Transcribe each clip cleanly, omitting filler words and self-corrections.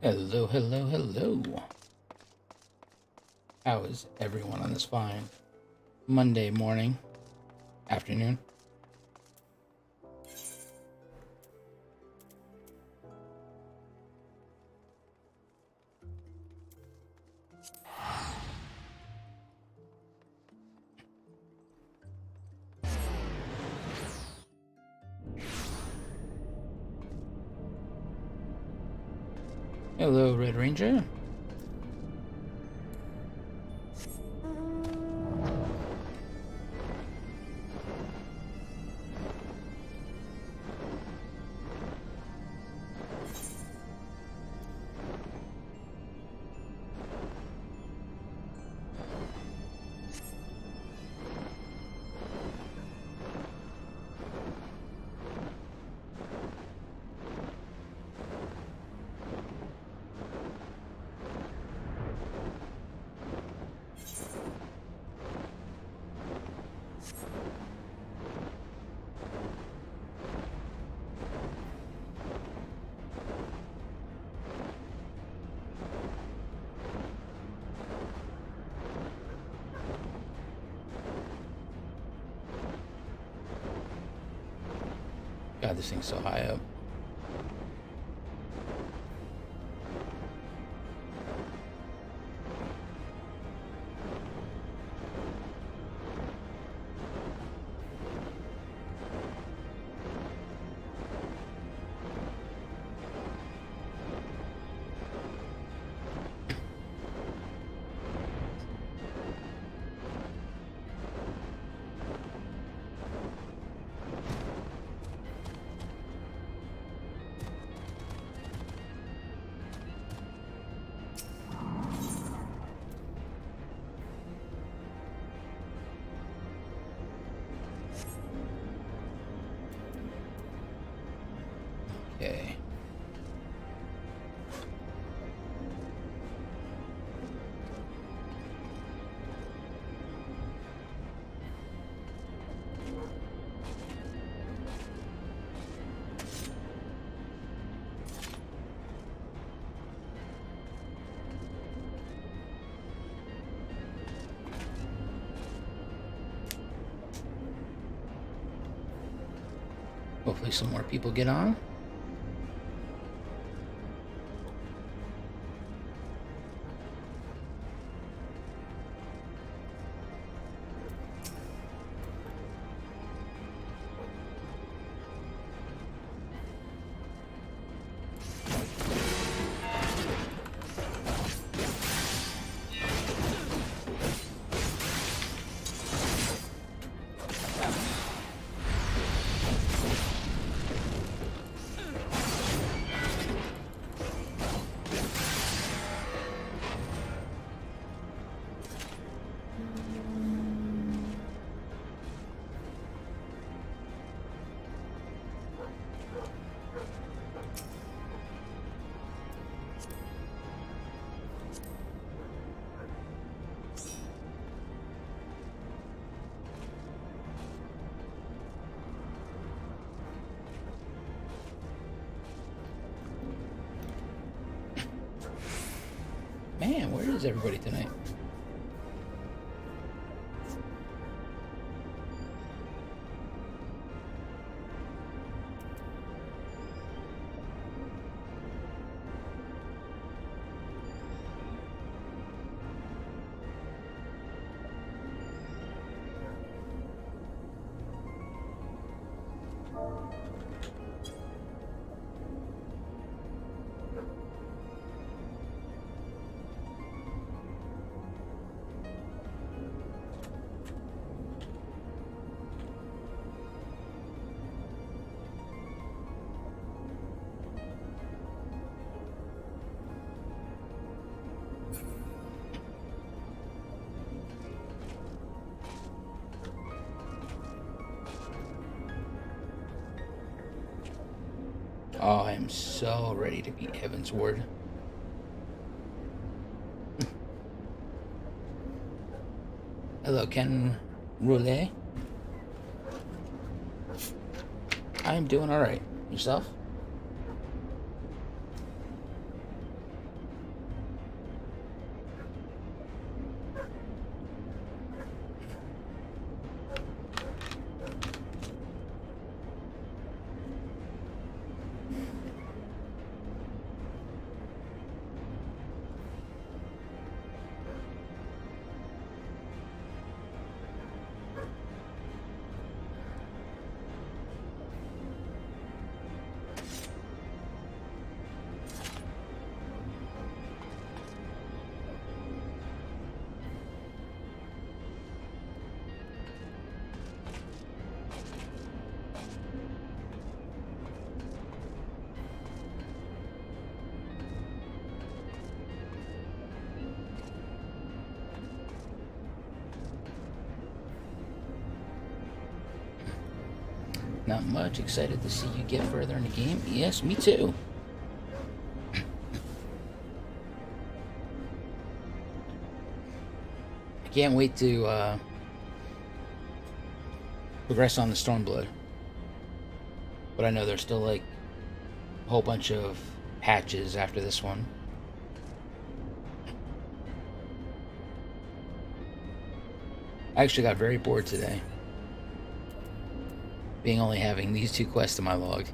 Hello, hello, hello. How is everyone on this fine Monday morning, afternoon? Hello, Red Ranger. God, this thing's so high up. Okay. Hopefully some more people get on. Man, where is everybody tonight? Oh, I am so ready to beat Heavensward. Hello, Ken Roulette. I'm doing alright. Yourself? Not much. Excited to see you get further in the game. Yes, me too. I can't wait to progress on the Stormblood. But I know there's still like a whole bunch of patches after this one. I actually got very bored today, being only having these 2 quests in my log.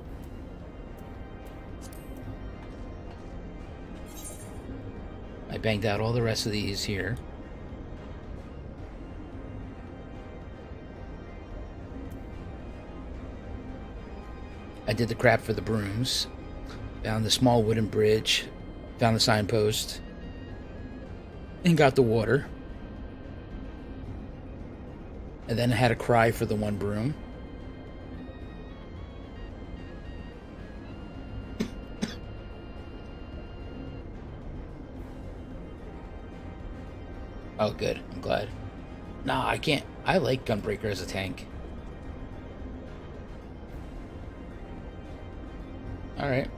I banged out all the rest of these here. I did the crap for the brooms. Found the small wooden bridge. Found the signpost. And got the water. And then I had a cry for the 1 broom. Oh, good. I'm glad. Nah, I can't. I like Gunbreaker as a tank. Alright.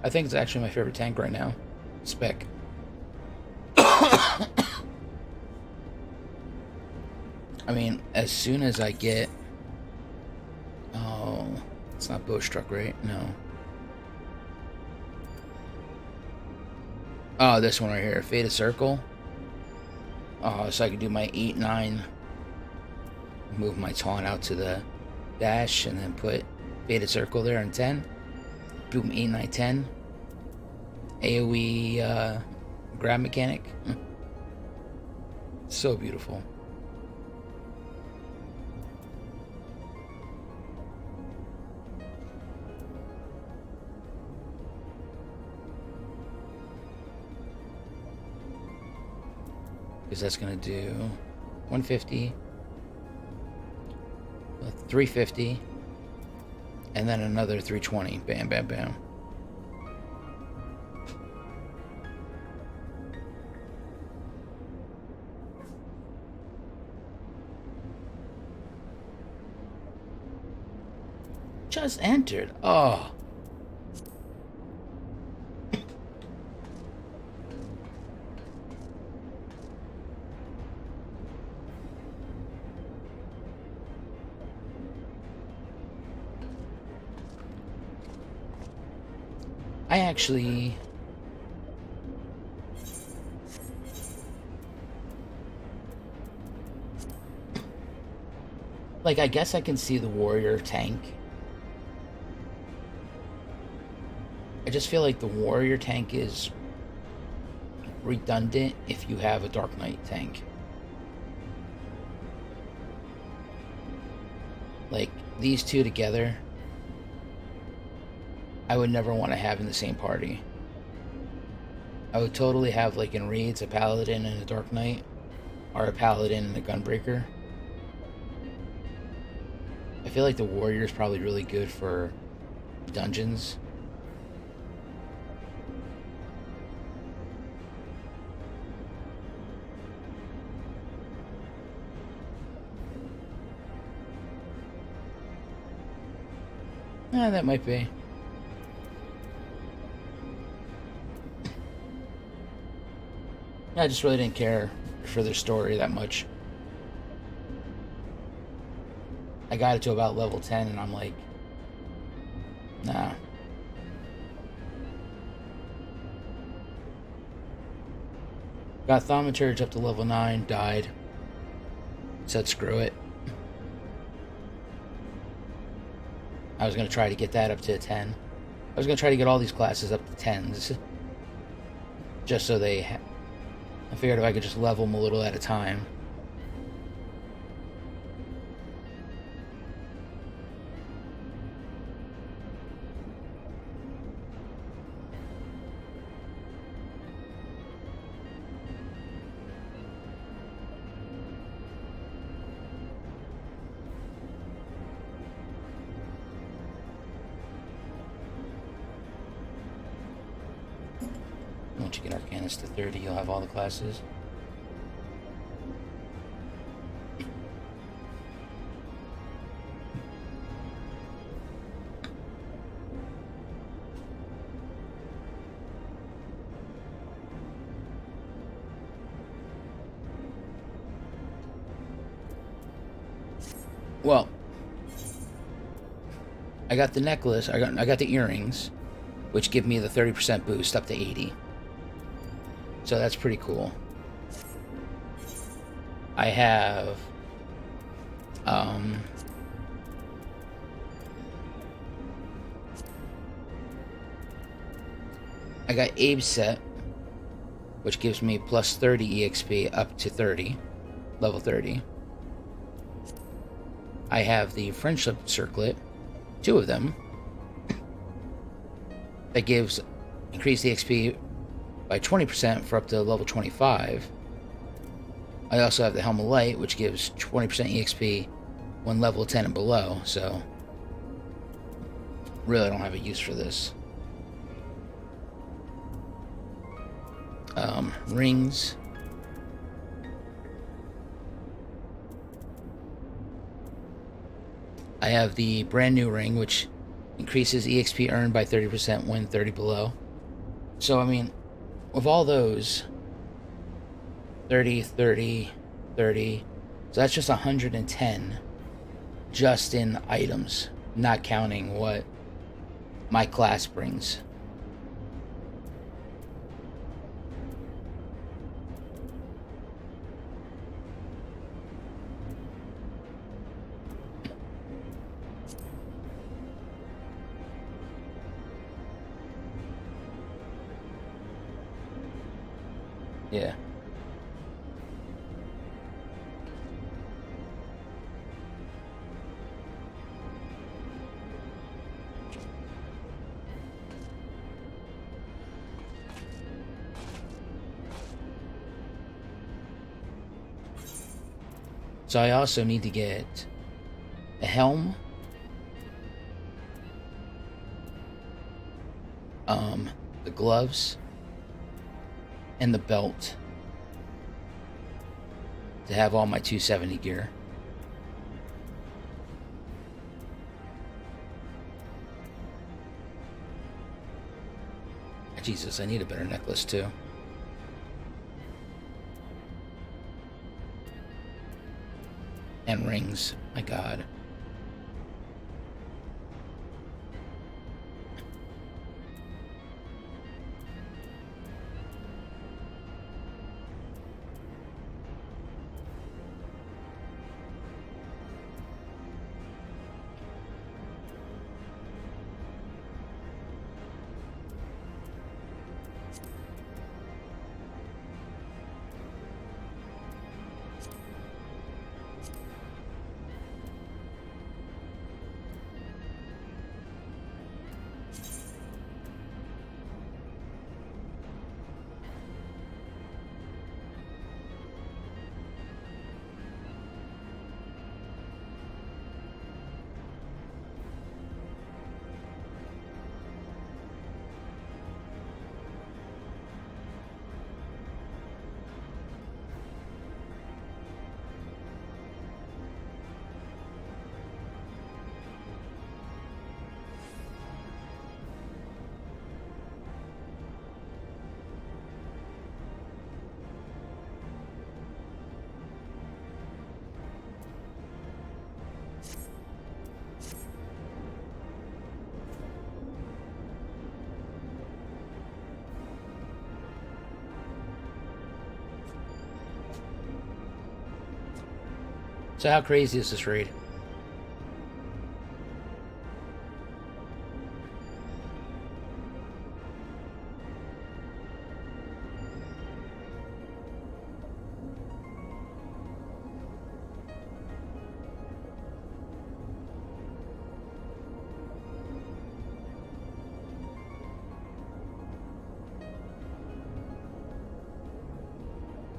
I think it's actually my favorite tank right now. Spec. I mean, as soon as I get... Oh, it's not Bowstruck, right? No. Oh, this one right here. Faded Circle. Oh, so I can do my 8-9. Move my taunt out to the dash and then put Faded Circle there on 10. Boom, 8-9, 10. AoE grab mechanic. So beautiful. Because that's going to do 150, 350, and then another 320. Bam, bam, bam. Just entered. Oh. I actually... Like, I guess I can see the warrior tank. I just feel like the warrior tank is redundant if you have a Dark Knight tank. Like, these two together, I would never want to have in the same party. I would totally have, like, in raids, a paladin and a Dark Knight, or a paladin and a gunbreaker. I feel like the warrior is probably really good for dungeons. That might be. I just really didn't care for their story that much. I got it to about level 10 and I'm like, nah. Got Thaumaturge up to level 9, died. Said screw it. I was going to try to get that up to a 10. I was going to try to get all these classes up to 10s. Just so they... I figured if I could just level them a little at a time. expand this to 30, you'll have all the classes. Well, I got the necklace, I got the earrings, which give me the 30% boost up to 80. So that's pretty cool. I have I got Abe's set, which gives me plus 30 EXP up to 30, level 30. I have the Friendship Circlet, 2 of them, that gives increased EXP by 20% for up to level 25. I also have the Helm of Light, which gives 20% EXP when level 10 and below, so really I don't have a use for this. Rings. I have the brand new ring, which increases EXP earned by 30% when 30 below. So, I mean, with all those, 30, 30, 30, so that's just 110 just in items, not counting what my class brings. Yeah. So I also need to get a helm, the gloves, and the belt to have all my 270 gear. Jesus, I need a better necklace too. And rings, my god. So how crazy is this raid?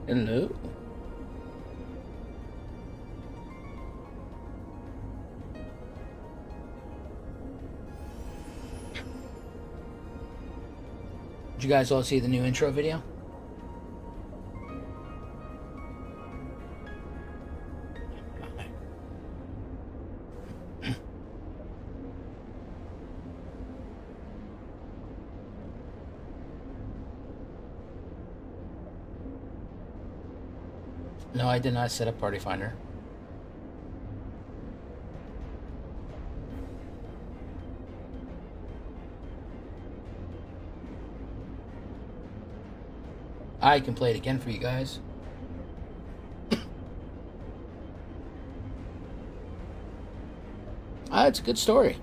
Hello. Did you guys all see the new intro video? No, I did not set up Party Finder. I can play it again for you guys. It's a good story.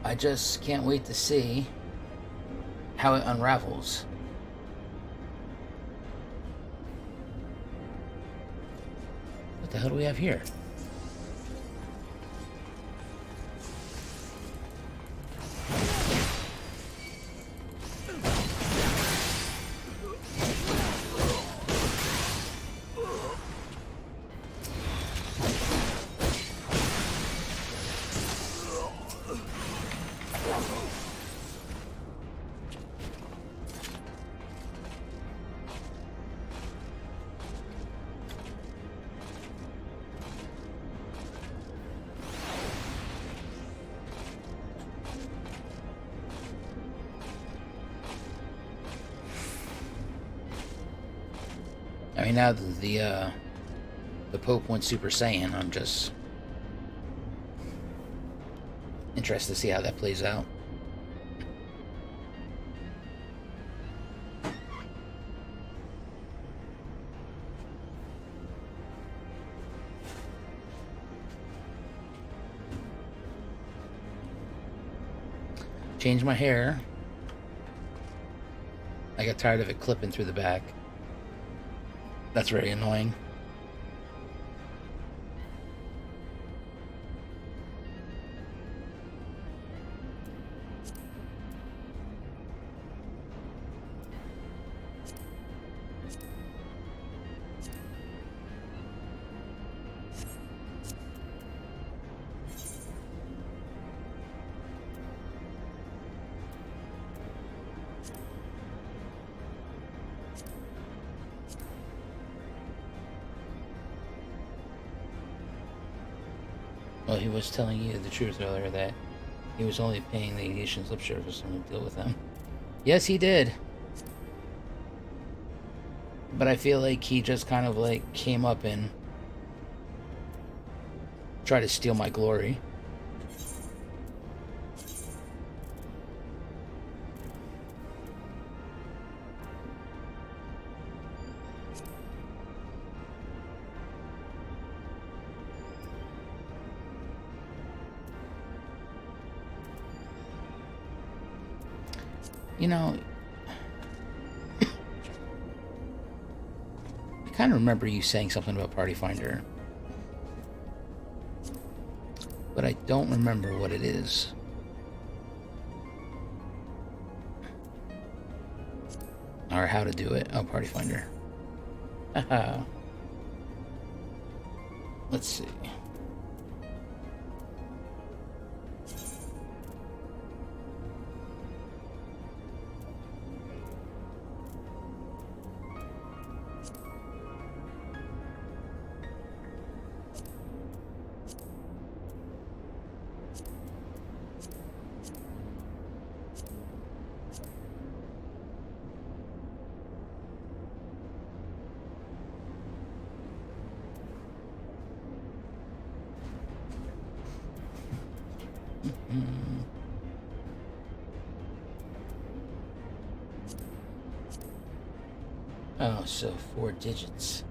I just can't wait to see how it unravels. What the hell do we have here? I mean, now that the Pope went Super Saiyan, I'm just interested to see how that plays out. Changed my hair. I got tired of it clipping through the back. That's very annoying. Well, he was telling you the truth earlier that he was only paying the Asian lip service and deal with them. Yes, he did. But I feel like he just kind of like came up and tried to steal my glory. You know, I kind of remember you saying something about Party Finder, but I don't remember what it is. Or how to do it. Oh, Party Finder. Haha. Let's see. Oh, so 4 digits.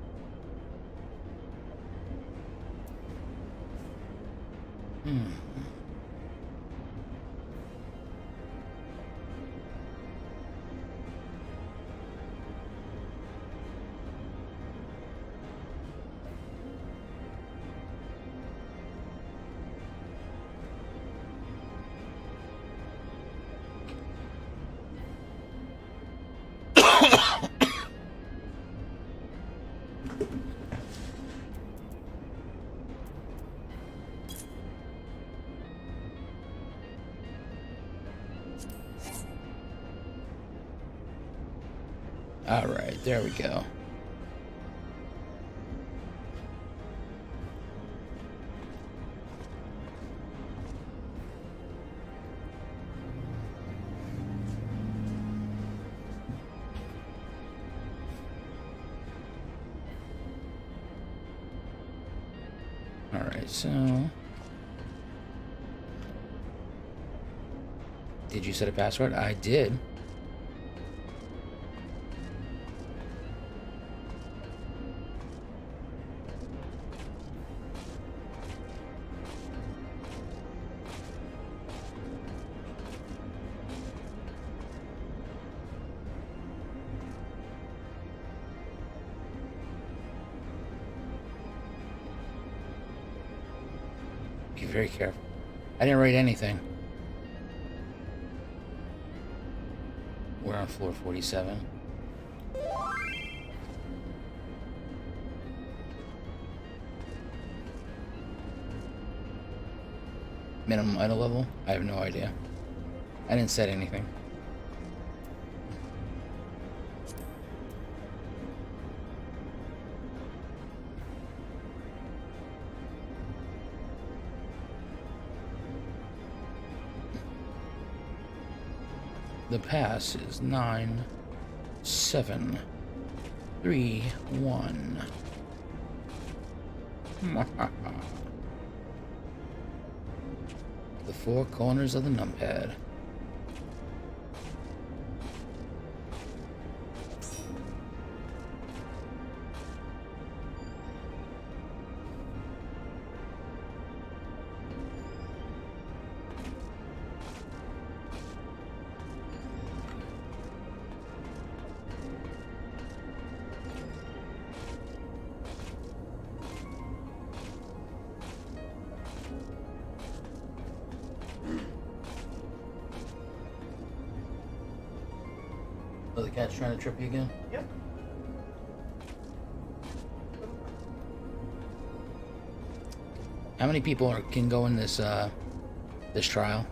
All right, there we go. Alright, so... Did you set a password? I did. Be very careful. I didn't write anything. We're on floor 47. Minimum idle level? I have no idea. I didn't set anything. The pass is 9, 7, 3, 1. The four corners of the numpad. Oh, the cat's trying to trip you again? Yep. How many people can go in this this trial?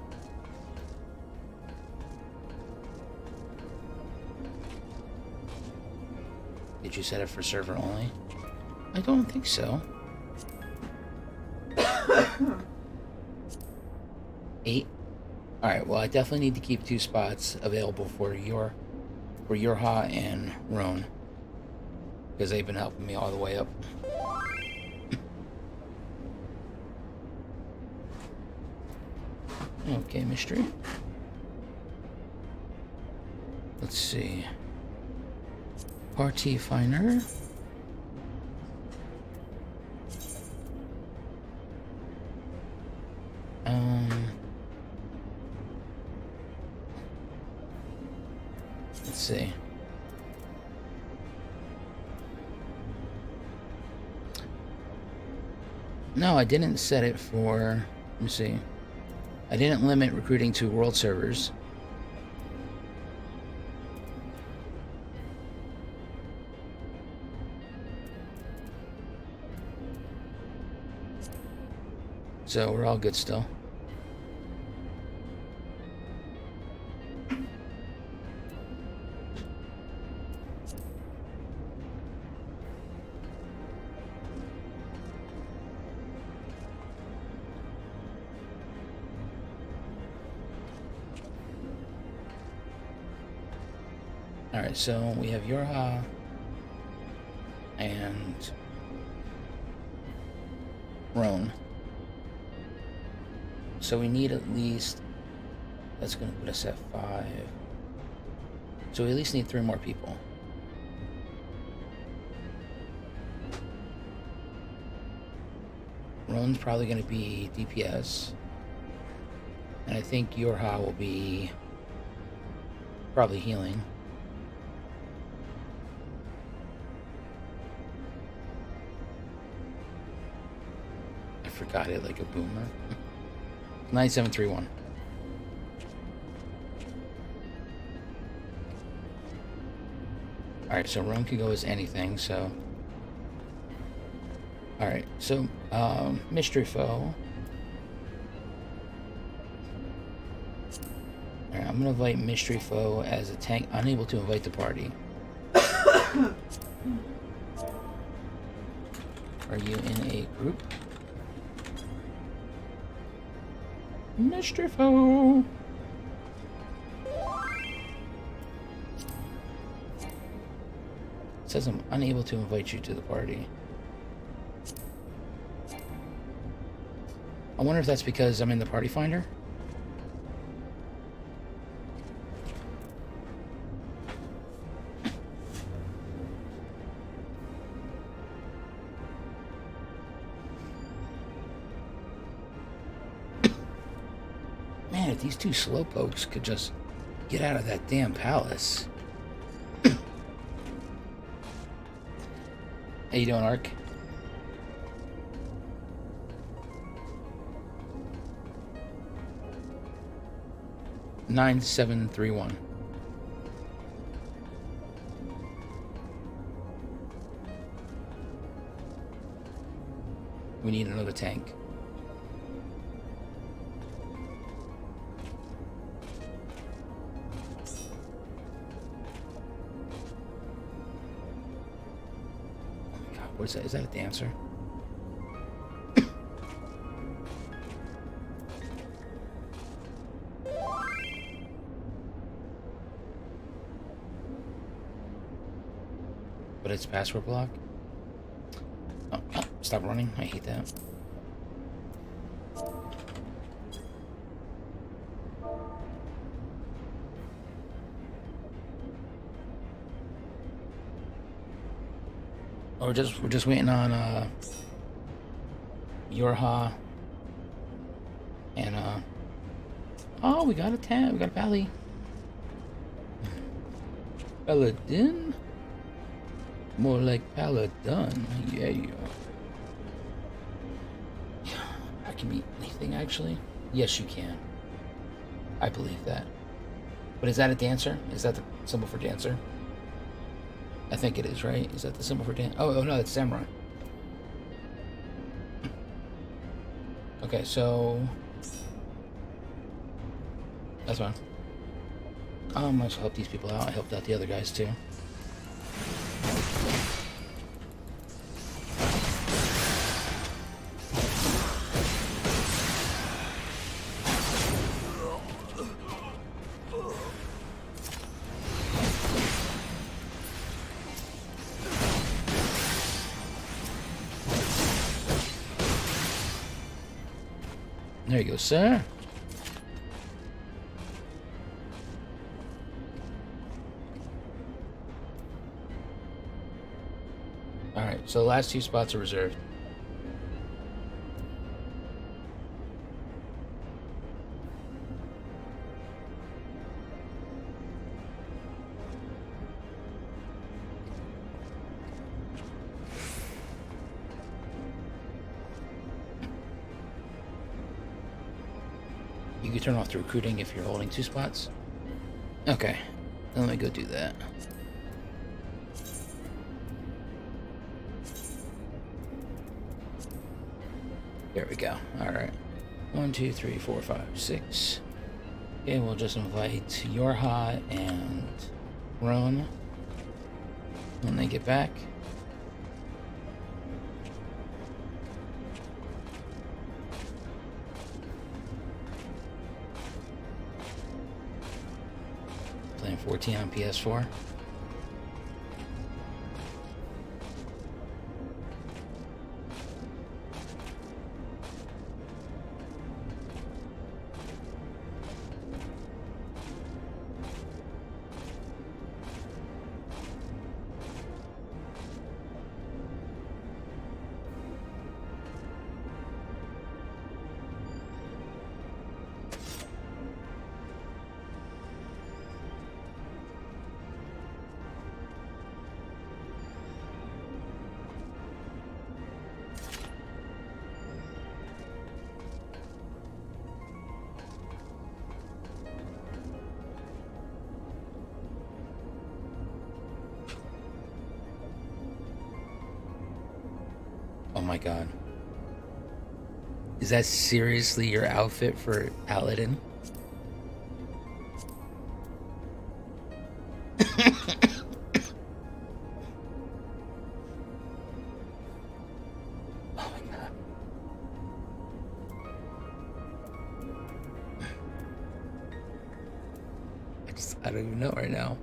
Did you set it for server only? I don't think so. 8? Alright, well I definitely need to keep 2 spots available for Eorzea and Roan, because they've been helping me all the way up. Okay, mystery. Let's see. Party finder. Let's see. No, I didn't set it for, let me see. I didn't limit recruiting to world servers. So we're all good still. Alright, so we have Eorzea and Roan. So we need at least, that's going to put us at 5. So we at least need 3 more people. Roan's probably going to be DPS. And I think Eorzea will be probably healing. I forgot it like a boomer. 9731. Alright, so Roan can go as anything, so... Alright, so, mystery foe. Alright, I'm gonna invite mystery foe as a tank. Unable to invite the party. Are you in a group? Mystery foe. It says I'm unable to invite you to the party. I wonder if that's because I'm in the party finder. Man, if these two slowpokes could just get out of that damn palace. How you doing, Ark? $9731. We need another tank. What is that? Is that a dancer? But it's password block? Oh, stop running. I hate that. We're just waiting on UL'DAH and oh, we got a tab, we got a pally. Paladin? More like Paladin. Yeah. I can be anything, actually. Yes, you can. I believe that. But is that a dancer? Is that the symbol for dancer? I think it is, right? Is that the symbol for dance? Oh no, that's samurai. Okay, so that's fine. I might as well help these people out. I helped out the other guys too. There you go, sir. Alright, so the last two spots are reserved. You can turn off the recruiting if you're holding two spots. Okay, then let me go do that. There we go. Alright. 1, 2, 3, 4, 5, 6. Okay, we'll just invite UL'DAH and Roan when they get back. Playing 14 on PS4. Oh my god. Is that seriously your outfit for ELEZEN? Oh my god. I don't even know right now.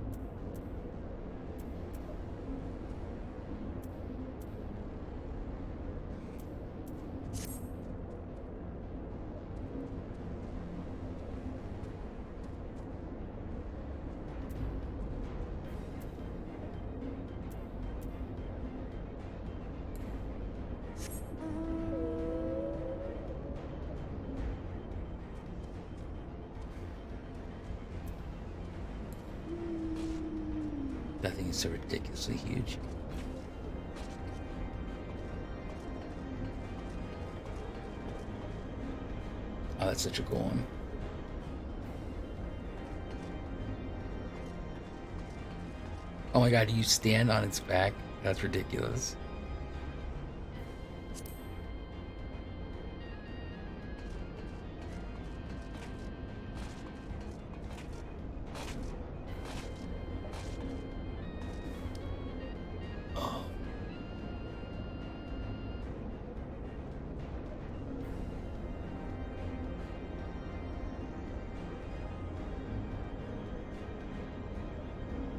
That thing is so ridiculously huge. Oh, that's such a cool one. Oh my god, you stand on its back? That's ridiculous.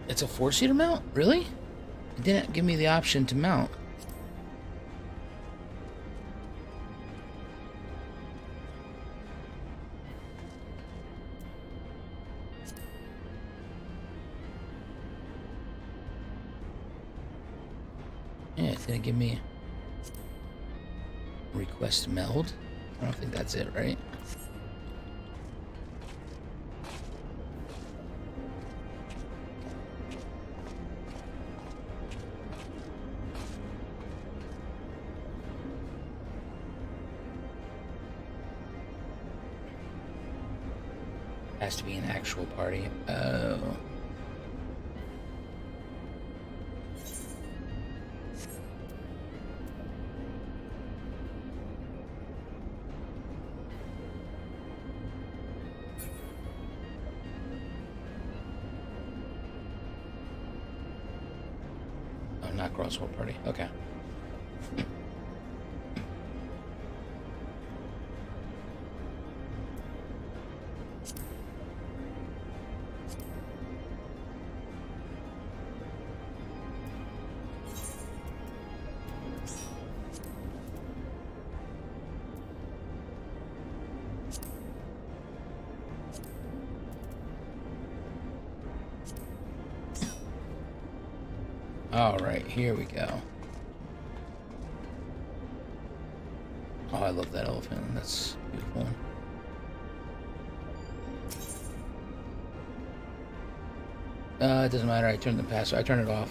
It's a 4-seater mount? Really? It didn't give me the option to mount. Yeah, it didn't give me request meld. I don't think that's it, right? Has to be an actual party. Oh. Oh, not crossword party. Okay. All right, here we go. Oh, I love that elephant. That's a beautiful one. It doesn't matter. I turned the password. I turned it off.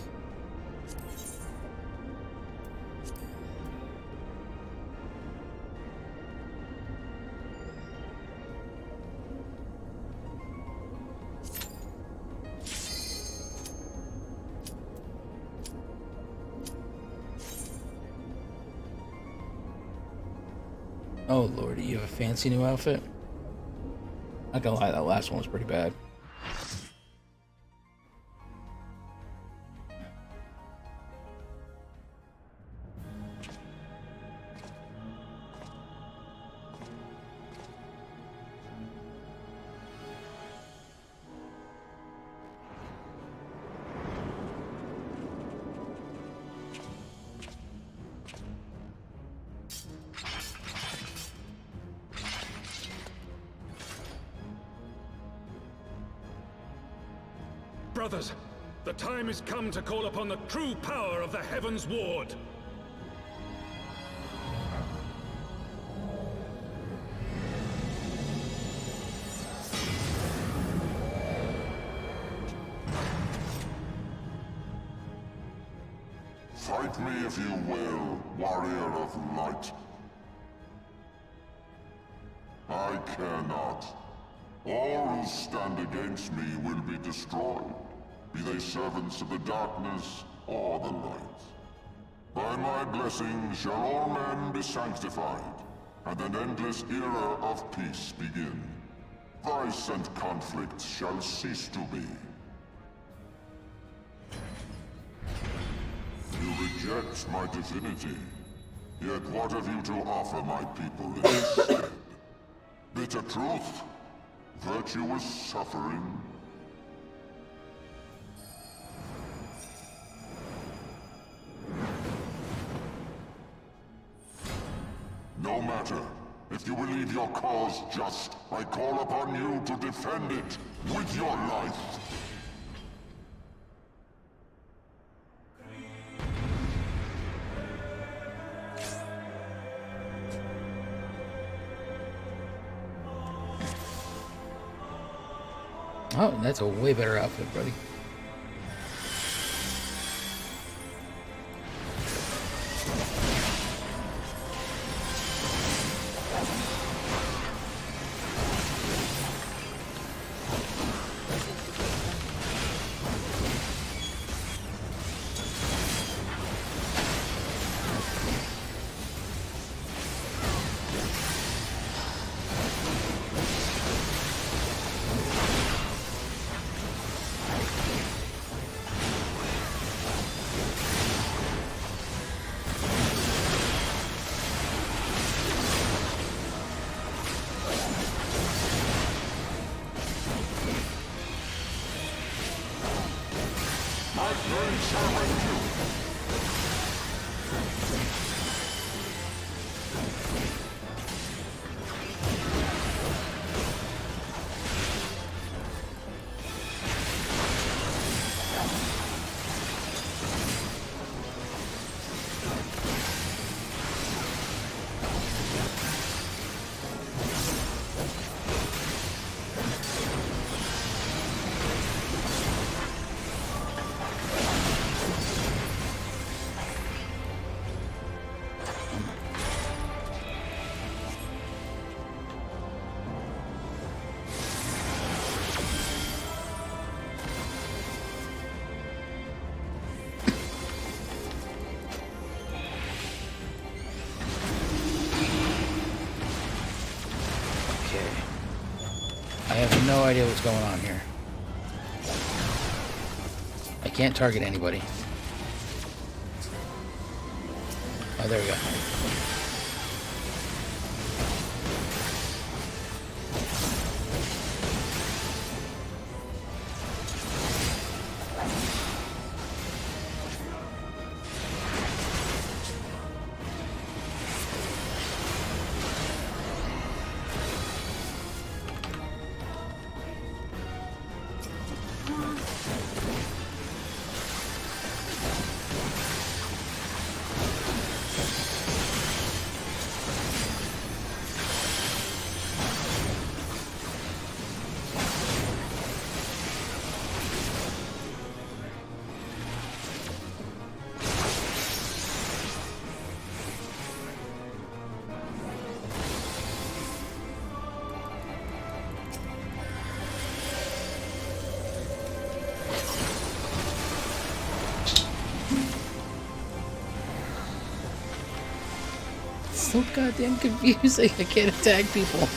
Oh lordy, you have a fancy new outfit? Not gonna lie, that last one was pretty bad. Brothers, the time has come to call upon the true power of the Heavensward. Fight me if you will, warrior of light. I care not. All who stand against me will be destroyed, be they servants of the darkness or the light. By my blessing shall all men be sanctified, and an endless era of peace begin. Vice and conflict shall cease to be. You reject my divinity, yet what have you to offer my people instead? Bitter truth? Virtuous suffering? No matter. If you believe your cause just, I call upon you to defend it with your life. Oh, that's a way better outfit, buddy. no idea what's going on here. I can't target anybody. Oh, there we go. So goddamn confusing. I can't attack people.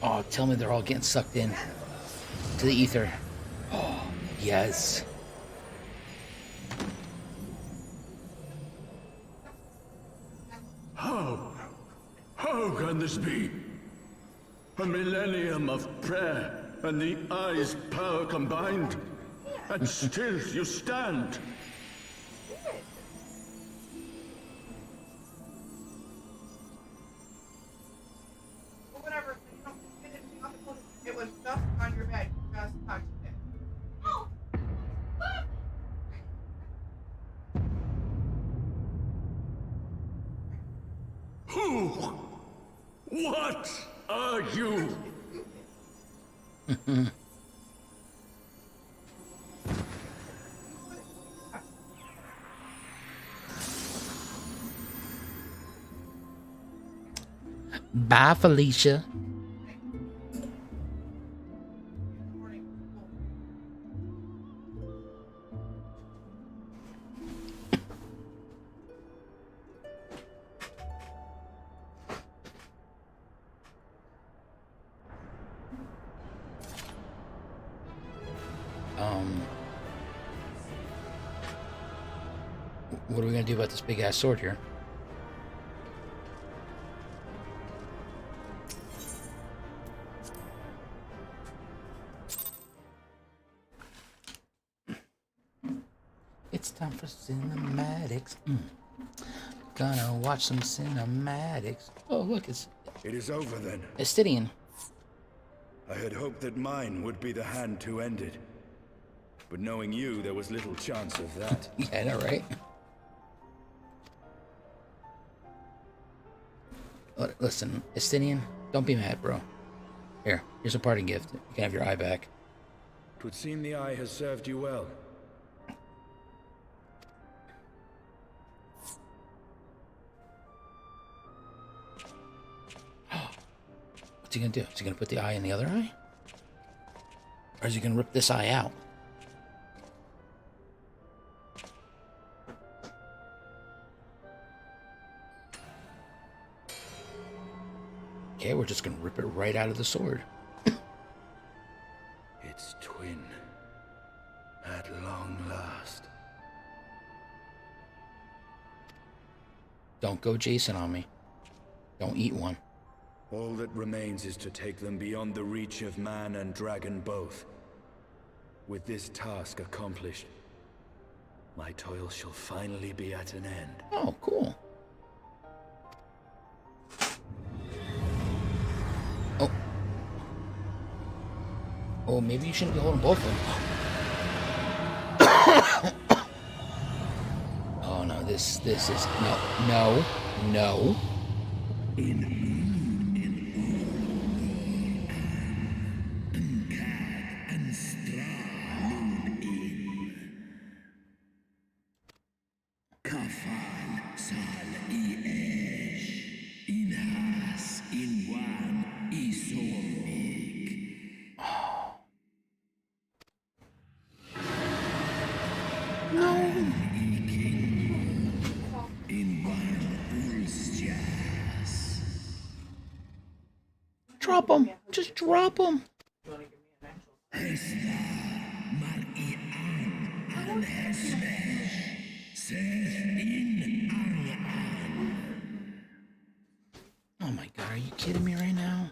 Oh, tell me they're all getting sucked in to the ether. Oh, yes. How can this be? A millennium of prayer and the eye's power combined, and still you stand. Whatever, you don't get it, it was just on your bed, you just touched it. Oh. Who? What are you? Bye, Felicia. What are we gonna do about this big ass sword here? It's time for cinematics. Gonna watch some cinematics. Oh, look, It is over then. Estidian. I had hoped that mine would be the hand to end it. But knowing you, there was little chance of that. Yeah, I know, right? Listen, Estidian, don't be mad, bro. Here's a parting gift. You can have your eye back. 'Twould seem the eye has served you well. What's he gonna do? Is he gonna put the eye in the other eye? Or is he gonna rip this eye out? Okay, we're just gonna rip it right out of the sword. Its twin. At long last. Don't go Jason on me. Don't eat one. All that remains is to take them beyond the reach of man and dragon both. With this task accomplished, my toil shall finally be at an end. Oh, cool. Oh. Oh, maybe you shouldn't be holding both of them. Oh no, this is no. Drop him. Just drop him. Oh my god, are you kidding me right now?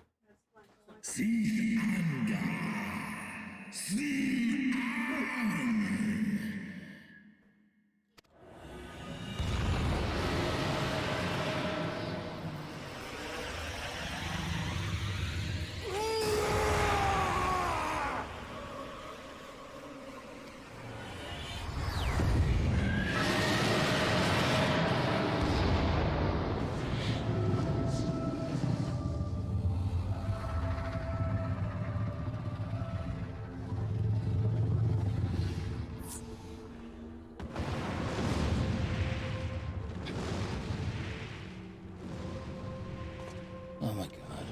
Oh my god.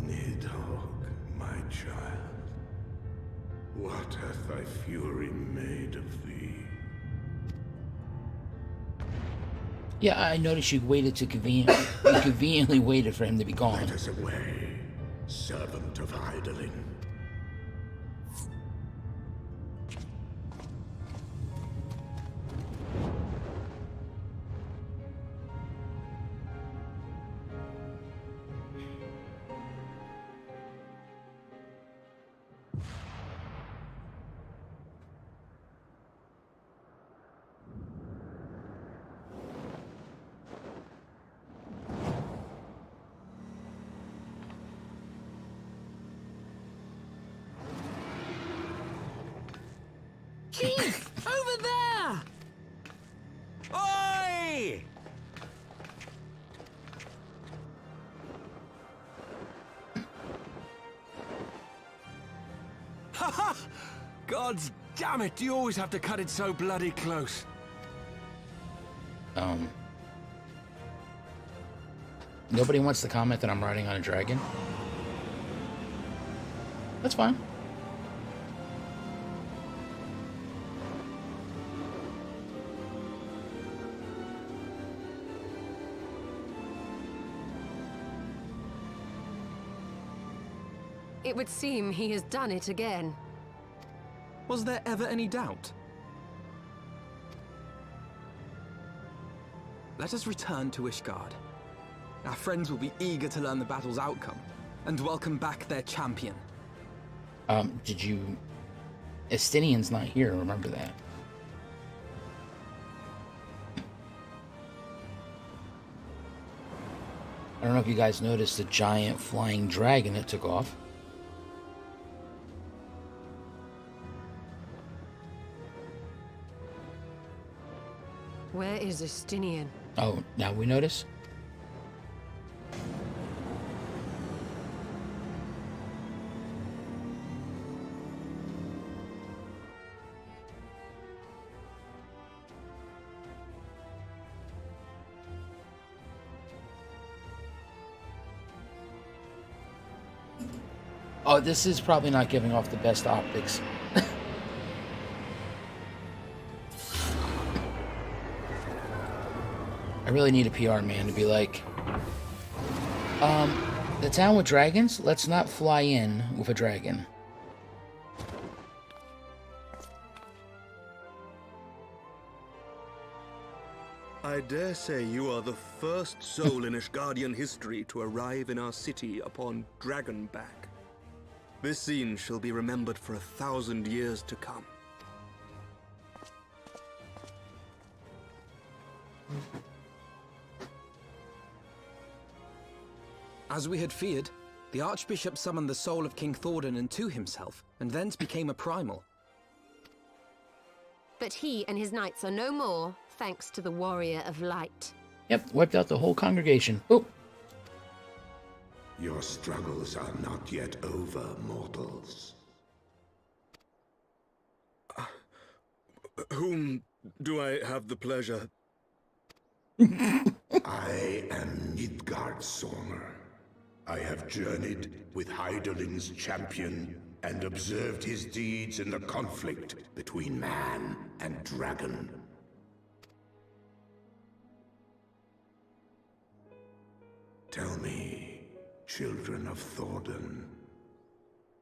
Nidhogg, my child, what hath thy fury made of thee? Yeah, I noticed you waited to conveniently waited for him to be gone. Let us away, servant of HYDAELYN. Chief! Over there! Oi! Haha! God's damn it, do you always have to cut it so bloody close? Nobody wants to comment that I'm riding on a dragon? That's fine. It would seem he has done it again. Was there ever any doubt? Let us return to ISHGARD. Our friends will be eager to learn the battle's outcome, and welcome back their champion. Did you... Estinian's not here, remember that. I don't know if you guys noticed the giant flying dragon that took off. Where is Estinian? Oh, now we notice? Oh, this is probably not giving off the best optics. I really need a PR man to be like, the town with dragons, let's not fly in with a dragon. I dare say you are the first soul in Ishgardian history to arrive in our city upon Dragonback. This scene shall be remembered for 1,000 years to come. As we had feared, the Archbishop summoned the soul of King Thordan into himself, and thence became a primal. But he and his knights are no more, thanks to the Warrior of Light. Yep, wiped out the whole congregation. Oh. Your struggles are not yet over, mortals. Whom do I have the pleasure? I am Nidgard Sormer. I have journeyed with HYDAELYN's champion and observed his deeds in the conflict between man and dragon. Tell me, children of Thordan,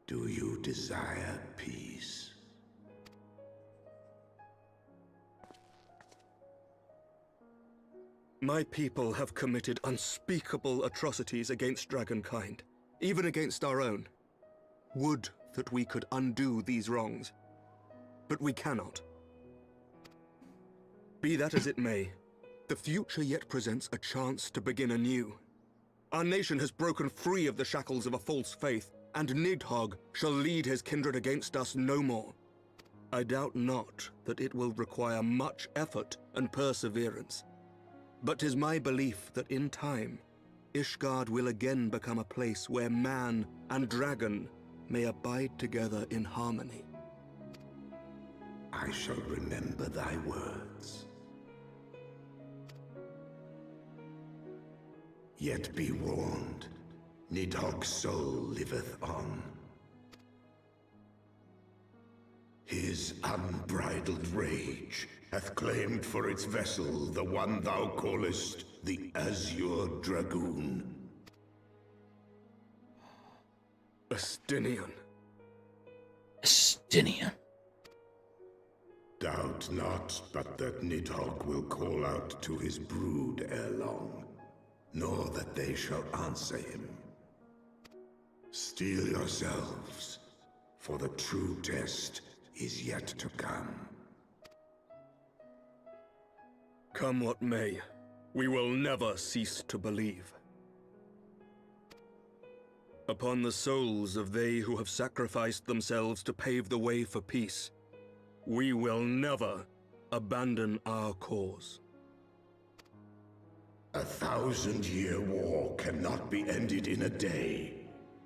do you desire peace? My people have committed unspeakable atrocities against dragonkind, even against our own. Would that we could undo these wrongs, but we cannot. Be that as it may, the future yet presents a chance to begin anew. Our nation has broken free of the shackles of a false faith, and Nidhogg shall lead his kindred against us no more. I doubt not that it will require much effort and perseverance. But 'tis my belief that in time, ISHGARD will again become a place where man and dragon may abide together in harmony. I shall remember thy words. Yet be warned, Nidhogg's soul liveth on. His unbridled rage hath claimed for its vessel the one thou callest the Azure Dragoon. Estinian. Estinian. Doubt not but that Nidhogg will call out to his brood ere long, nor that they shall answer him. Steel yourselves, for the true test is yet to come. Come what may, we will never cease to believe. Upon the souls of they who have sacrificed themselves to pave the way for peace, we will never abandon our cause. 1,000-year war cannot be ended in a day.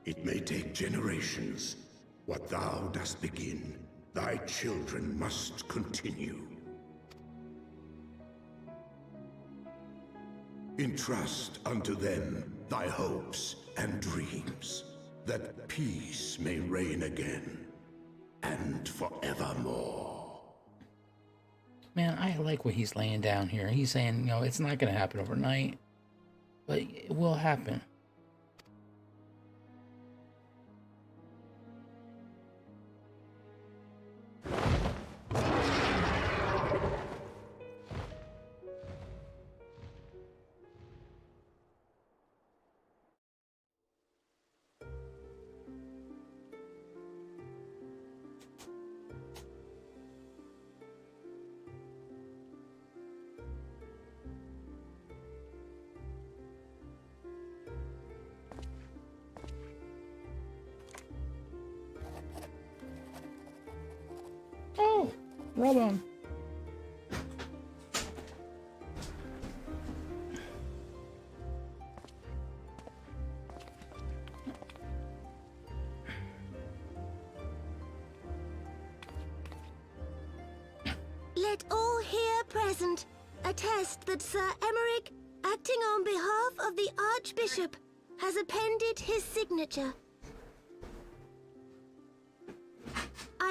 It may take generations. What thou dost begin, thy children must continue. Entrust unto them thy hopes and dreams, that peace may reign again, and forevermore. Man, I like what he's laying down here. He's saying, you know, it's not going to happen overnight, but it will happen. Oh, roll on. Let all here present attest that Sir Emmerich, acting on behalf of the Archbishop, has appended his signature.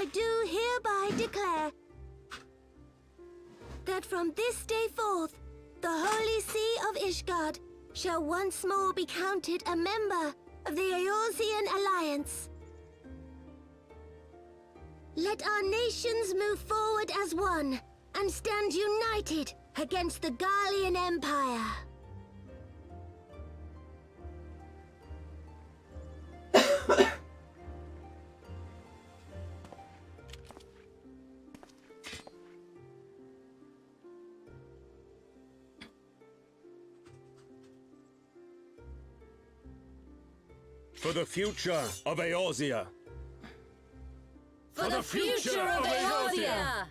I do hereby declare that from this day forth, the Holy See of ISHGARD shall once more be counted a member of the Eorzean Alliance. Let our nations move forward as one and stand united against the Garlean Empire. For the future of Eorzea. For the future of Eorzea!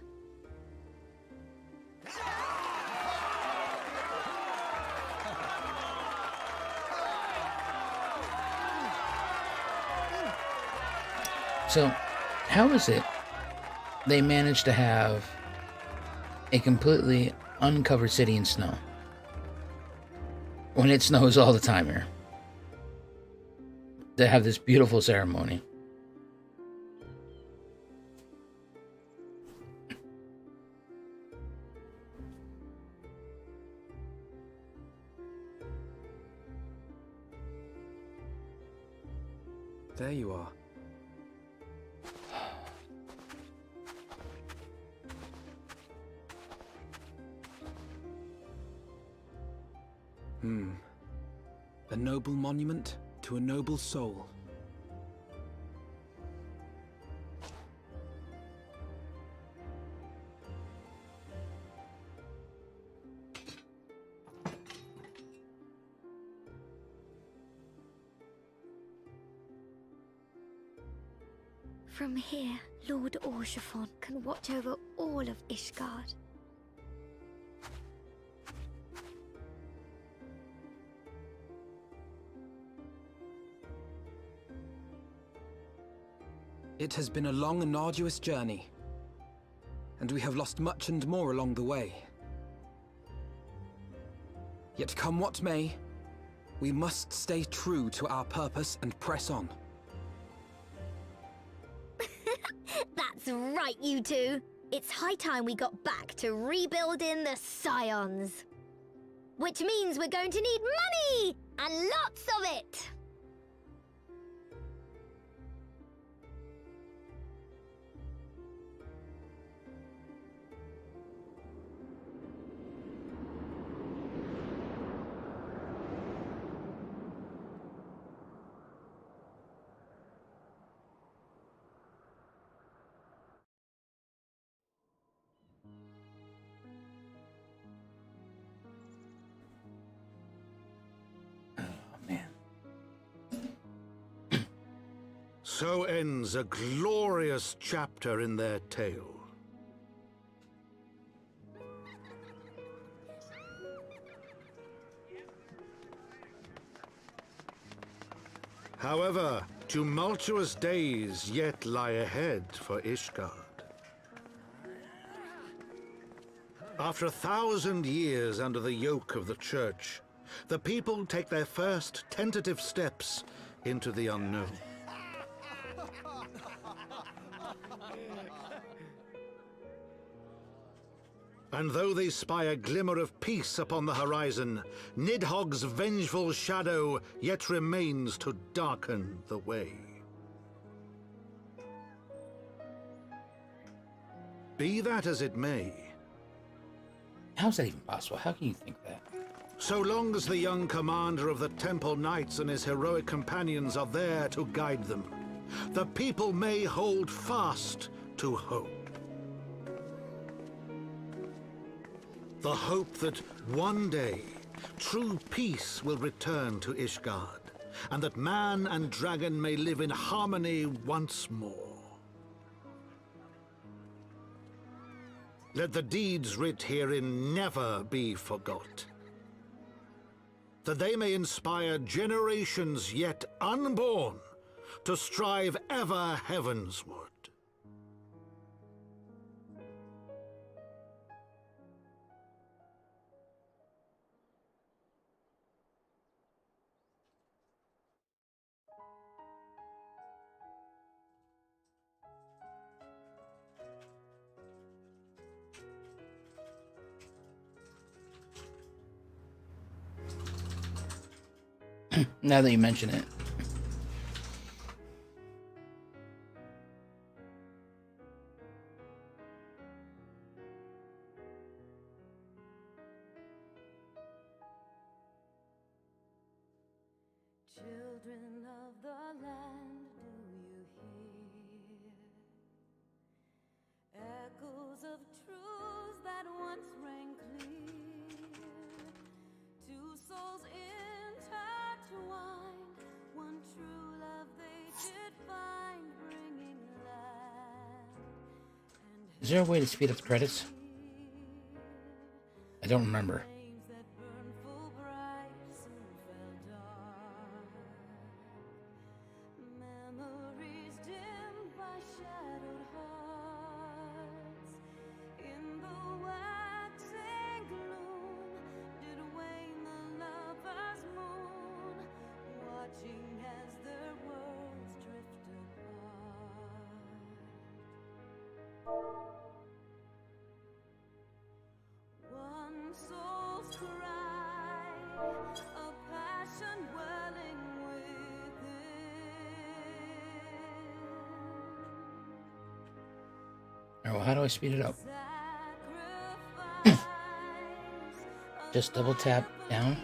So, how is it they managed to have a completely uncovered city in snow when it snows all the time here? To have this beautiful ceremony. There you are. A noble monument to a noble soul. From here, Lord HAURCHEFANT can watch over all of ISHGARD. It has been a long and arduous journey, and we have lost much and more along the way. Yet come what may, we must stay true to our purpose and press on. That's right, you two. It's high time we got back to rebuilding the Scions. Which means we're going to need money! And lots of it! So ends a glorious chapter in their tale. However, tumultuous days yet lie ahead for ISHGARD. After 1,000 years under the yoke of the Church, the people take their first tentative steps into the unknown. And though they spy a glimmer of peace upon the horizon, Nidhogg's vengeful shadow yet remains to darken the way. Be that as it may. How's that even possible? How can you think that? So long as the young commander of the Temple Knights and his heroic companions are there to guide them, the people may hold fast to hope. The hope that one day, true peace will return to ISHGARD, and that man and dragon may live in harmony once more. Let the deeds writ herein never be forgot, that they may inspire generations yet unborn to strive ever heavensward. Now that you mention it. Children of the land, do you hear echoes of truths that once rang clear? Two souls intertwined, one true love they did find, bringing land. Is there a way to speed up the credits? I don't remember. Oh, how do I speed it up? Just double tap down.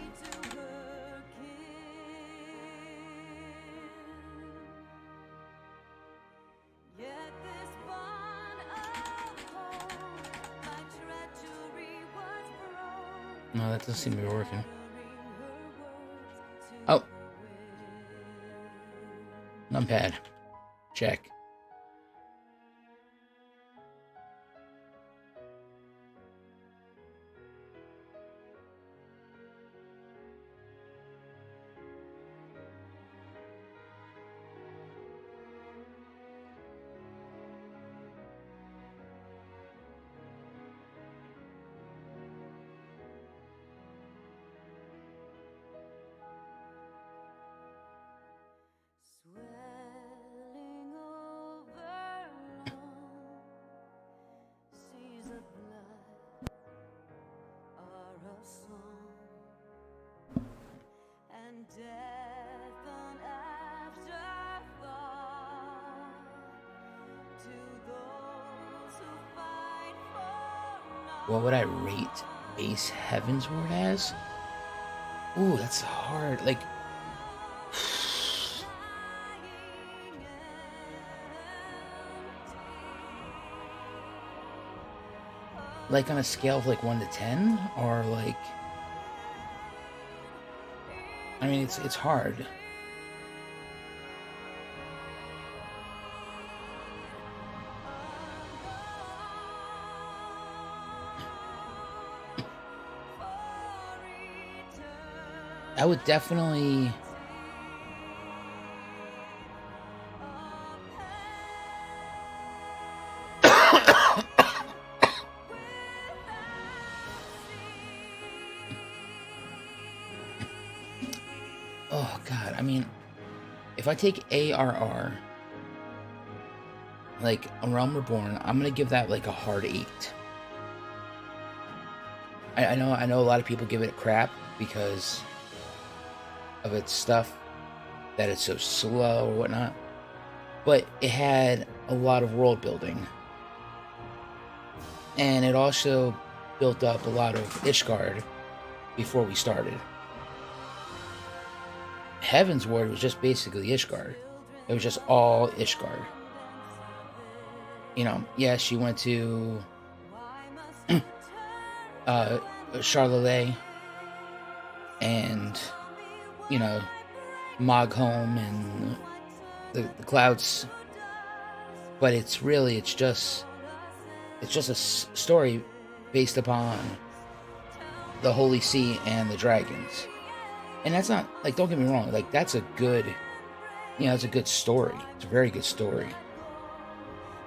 No, that doesn't seem to be working. Oh. Numpad. Check. Swelling over long seas of blood are a song, and death an afterthought to those who fight for knowledge. What would I rate Ace Heavensward as? Ooh, that's hard. Like on a scale of like 1 to 10, or like, I mean, it's hard. I would definitely. Oh God, I mean, if I take ARR, like A Realm Reborn, I'm gonna give that like a hard 8. I know a lot of people give it crap because of its stuff, that it's so slow or whatnot, but it had a lot of world building, and it also built up a lot of ISHGARD before we started. Heavensward was just basically ISHGARD. It was just all ISHGARD. You know, yeah, she went to Charlotte and, you know, Mogholm and the Clouds, but it's just a story based upon the Holy See and the dragons. And that's not, like, don't get me wrong, like, that's a good, you know, it's a good story. It's a very good story.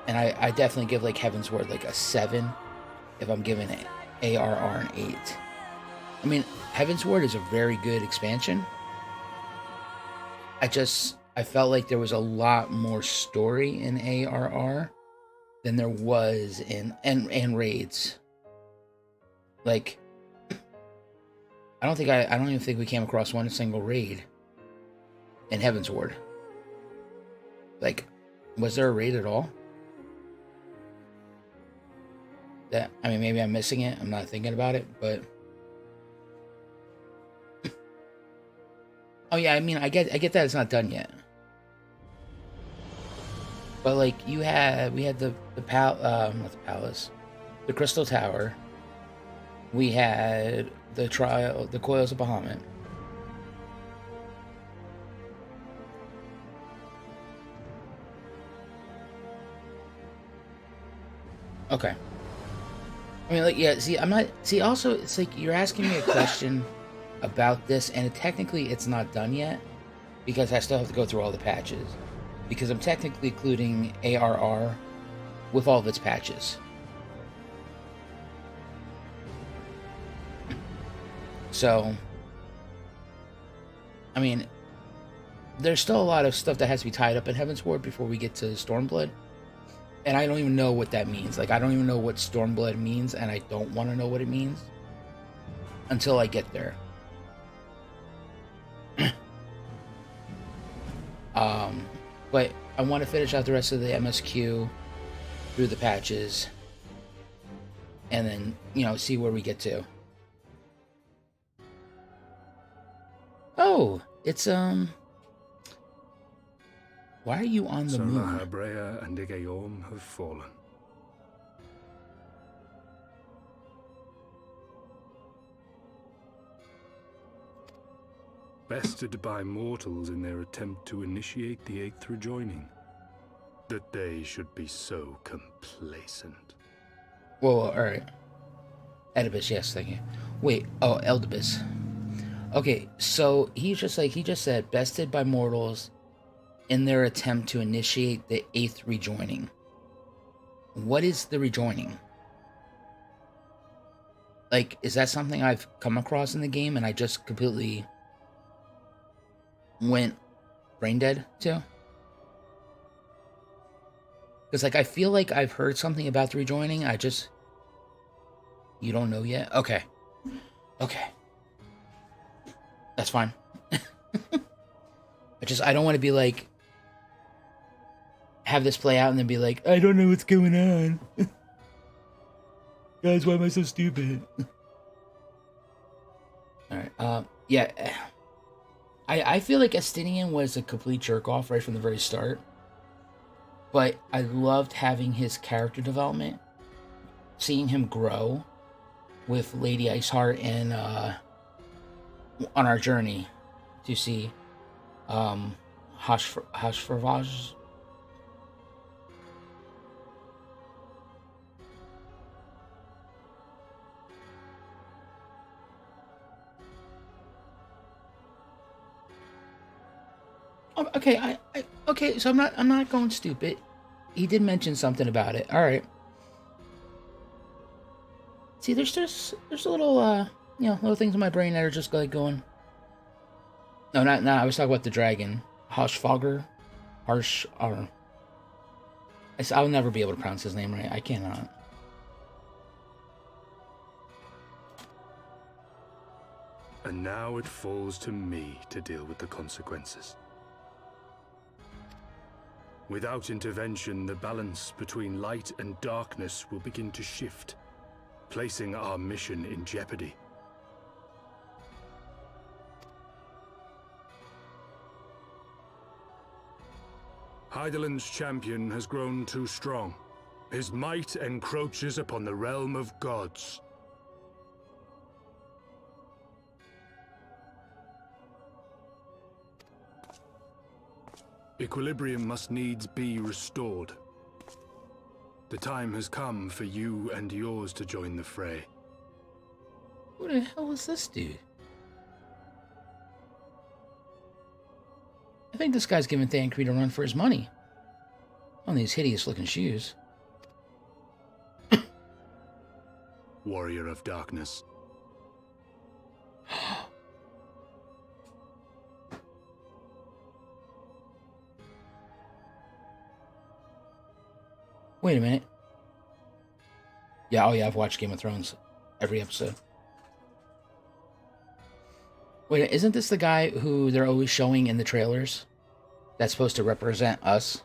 And I definitely give, like, Heavensward, like, a 7 if I'm giving it ARR an 8. I mean, Heavensward is a very good expansion. I felt like there was a lot more story in ARR than there was in, and raids. Like, I don't even think we came across one single raid in Heavensward. Like, was there a raid at all? That, I mean, maybe I'm missing it. I'm not thinking about it, but oh yeah, I mean, I get that it's not done yet. But like, we had the not the palace, the Crystal Tower. We had the coils of Bahamut. Okay. I mean, like, yeah, see, also, it's like, you're asking me a question about this, and technically it's not done yet, because I still have to go through all the patches. Because I'm technically including ARR with all of its patches. So, I mean, there's still a lot of stuff that has to be tied up in Heavensward before we get to Stormblood. And I don't even know what that means. Like, I don't even know what Stormblood means, and I don't want to know what it means until I get there. But I want to finish out the rest of the MSQ through the patches, and then, you know, see where we get to. Oh, it's why are you on the moon? Heavensward and Igaeorm have fallen. Bested by mortals in their attempt to initiate the Eighth Rejoining. That they should be so complacent. Whoa, alright. Oedipus, yes, thank you. Wait, oh, Eldibus. Okay, so he just said, bested by mortals in their attempt to initiate the Eighth Rejoining. What is the rejoining? Like, is that something I've come across in the game and I just completely went brain dead to? Because, like, I feel like I've heard something about the rejoining. You don't know yet? Okay. Okay. That's fine. I don't want to be like, have this play out and then be like, I don't know what's going on. Guys, why am I so stupid? Alright, yeah. I feel like Estinian was a complete jerk-off right from the very start. But I loved having his character development. Seeing him grow with Lady Iceheart and, on our journey to see, Hashfarvaj. Okay, okay, so I'm not going stupid. He did mention something about it. All right. See, there's a little little things in my brain that are just like going. No, not I was talking about the dragon, Hashfogger, I'll never be able to pronounce his name right. I cannot. And now it falls to me to deal with the consequences. Without intervention, the balance between light and darkness will begin to shift, placing our mission in jeopardy. HYDAELYN's champion has grown too strong. His might encroaches upon the realm of gods. Equilibrium must needs be restored. The time has come for you and yours to join the fray. Who the hell is this dude? I think this guy's giving Thancred a run for his money. On these hideous looking shoes. Warrior of Darkness. Wait a minute. Yeah, oh yeah, I've watched Game of Thrones. Every episode. Wait, isn't this the guy who they're always showing in the trailers? that's supposed to represent us.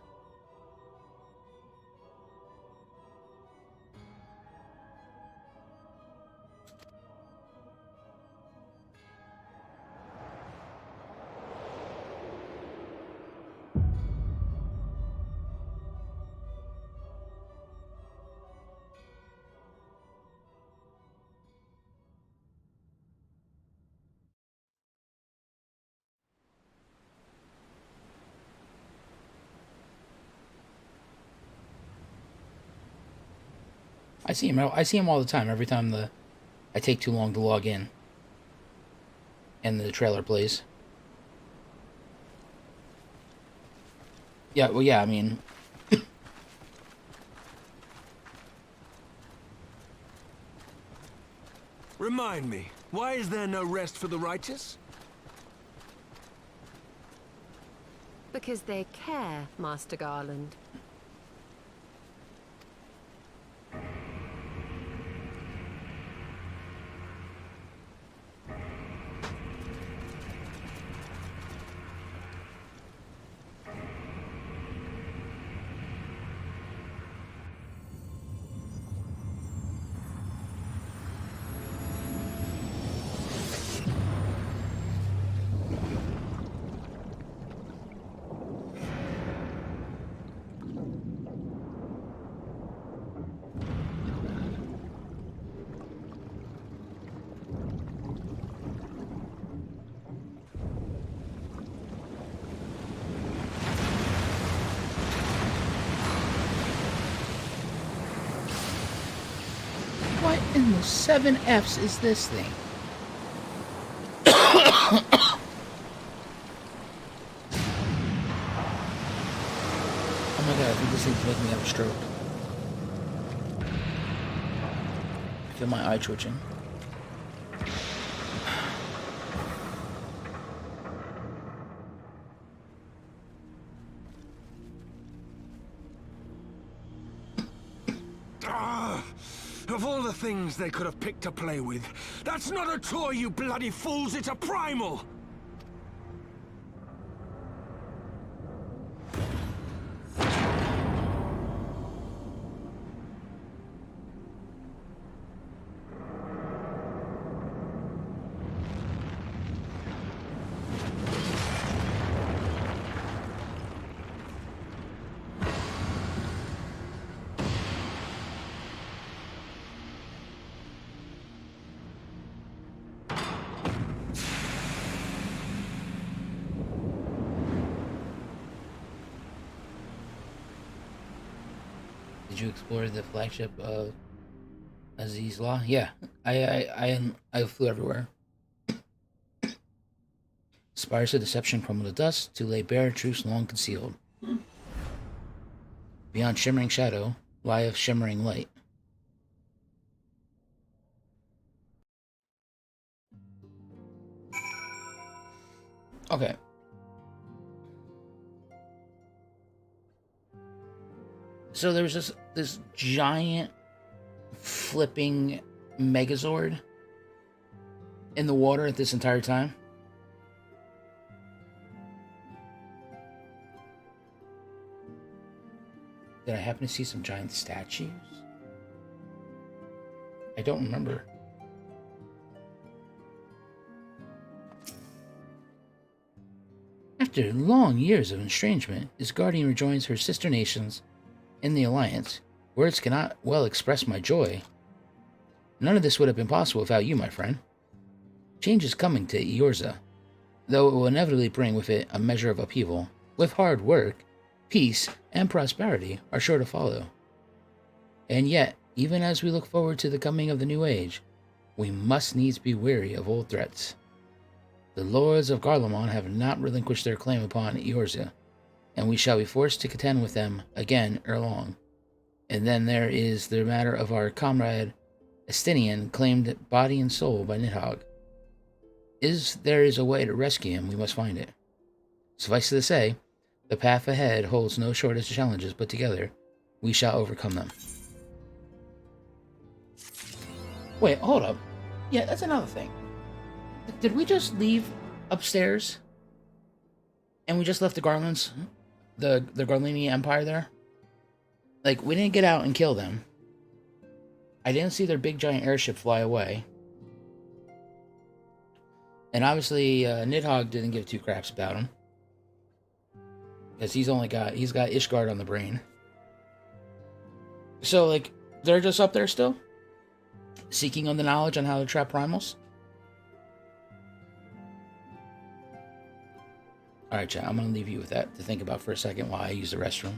I see him. I see him all the time. Every time I take too long to log in, and the trailer plays. Yeah. Well, yeah. I mean, Remind me, why is there no rest for the righteous? Because they care, Master Garland. what in the 7Fs is this thing? Oh my god, I think this thing's making me have a stroke. I feel my eye twitching. Of all the things they could have picked to play with, that's not a toy, you bloody fools, it's a primal! Did you explore the flagship of Azizla? Yeah, I flew everywhere. Spires of deception crumble to dust to lay bare truths long concealed. Beyond shimmering shadow, lie of shimmering light. Okay. So there was this giant flipping Megazord in the water at this entire time. Did I happen to see some giant statues? I don't remember. After long years of estrangement, Isgardian rejoins her sister nations in the Alliance. Words cannot well express my joy. None of this would have been possible without you, my friend. Change is coming to Eorzea, though it will inevitably bring with it a measure of upheaval. With hard work, peace and prosperity are sure to follow. And yet, even as we look forward to the coming of the new age, we must needs be wary of old threats. The lords of Garlemald have not relinquished their claim upon Eorzea, and we shall be forced to contend with them again ere long. And then there is the matter of our comrade Estinian, claimed body and soul by Nidhogg. There is a way to rescue him, we must find it. Suffice to say, the path ahead holds no shortage of challenges, but together we shall overcome them. Wait, hold up. Yeah, that's another thing. Did we just leave upstairs? And we just left the Garlands, the Garlean Empire there. Like, we didn't get out and kill them. I didn't see their big giant airship fly away. And obviously, Nidhogg didn't give two craps about him. Because he's got ISHGARD on the brain. So, like, they're just up there still? Seeking on the knowledge on how to trap primals? Alright, chat, I'm going to leave you with that to think about for a second while I use the restroom.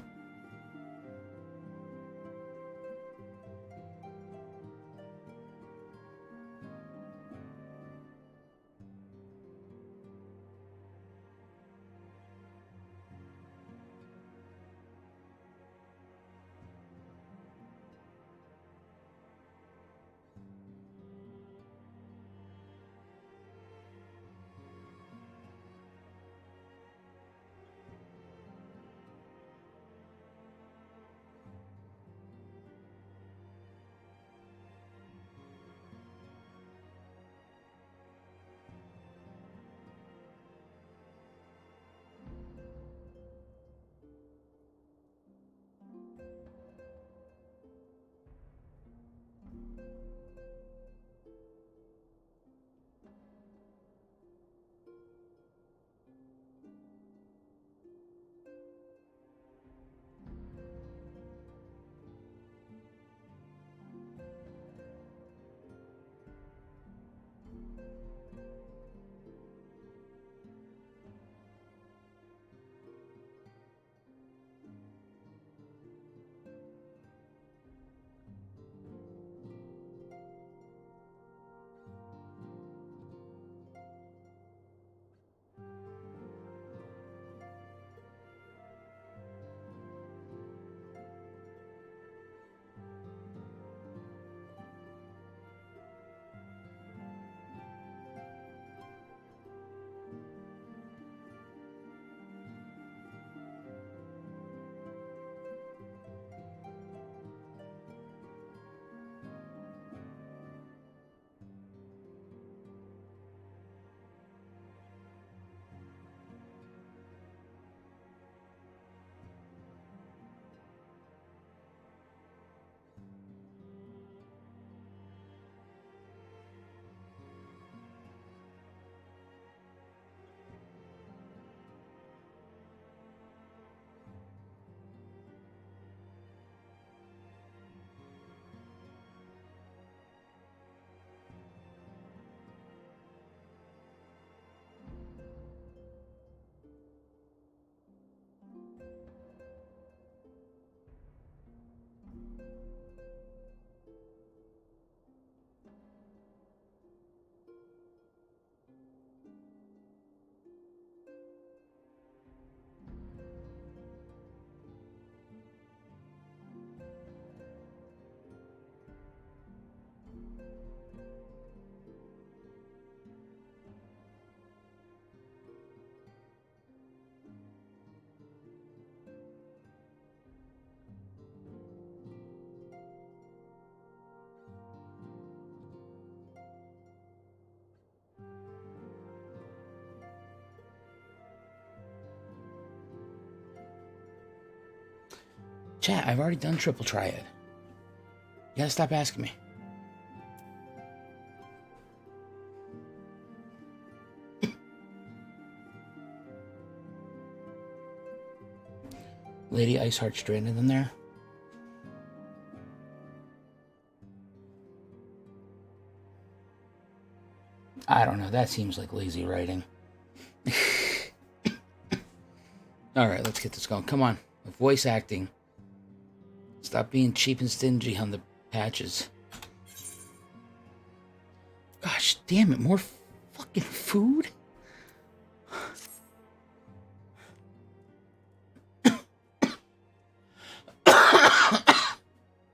Chat, I've already done triple triad. You gotta stop asking me. Lady Iceheart stranded in there. I don't know. That seems like lazy writing. Alright, let's get this going. Come on. Voice acting. Stop being cheap and stingy on the patches. Gosh damn it. More fucking food?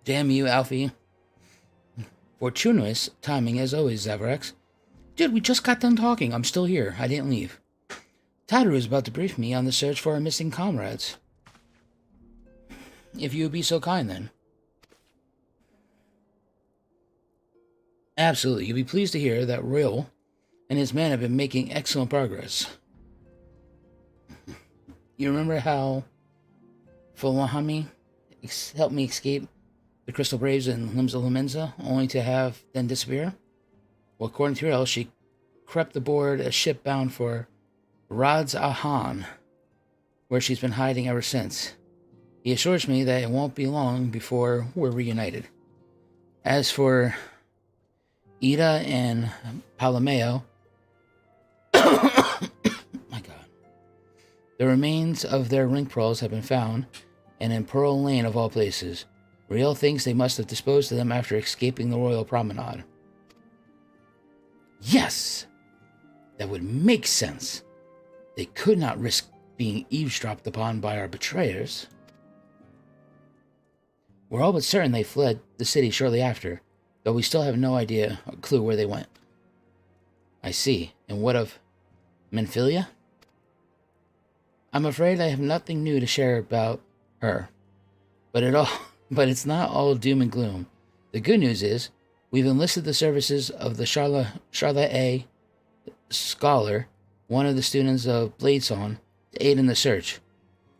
Damn you, Alfie. Fortuitous timing as always, Zaverax. Dude, we just got done talking. I'm still here. I didn't leave. Tadru is about to brief me on the search for our missing comrades. If you would be so kind, then. Absolutely. You'll be pleased to hear that Royal and his men have been making excellent progress. You remember how Fulahami helped me escape the Crystal Braves and LIMSA, only to have then disappear? Well, according to her, she crept aboard a ship bound for Radz-Ahan, where she's been hiding ever since. He assures me that it won't be long before we're reunited. As for Ida and Palomeo, my God, the remains of their ring pearls have been found, and in Pearl Lane of all places. Riel thinks they must have disposed of them after escaping the Royal Promenade. Yes! That would make sense. They could not risk being eavesdropped upon by our betrayers. We're all but certain they fled the city shortly after, though we still have no clue where they went. I see. And what of Menphilia? I'm afraid I have nothing new to share about her. But it's not all doom and gloom. The good news is, we've enlisted the services of the Charlotte A. Scholar, one of the students of Bladesong, to aid in the search,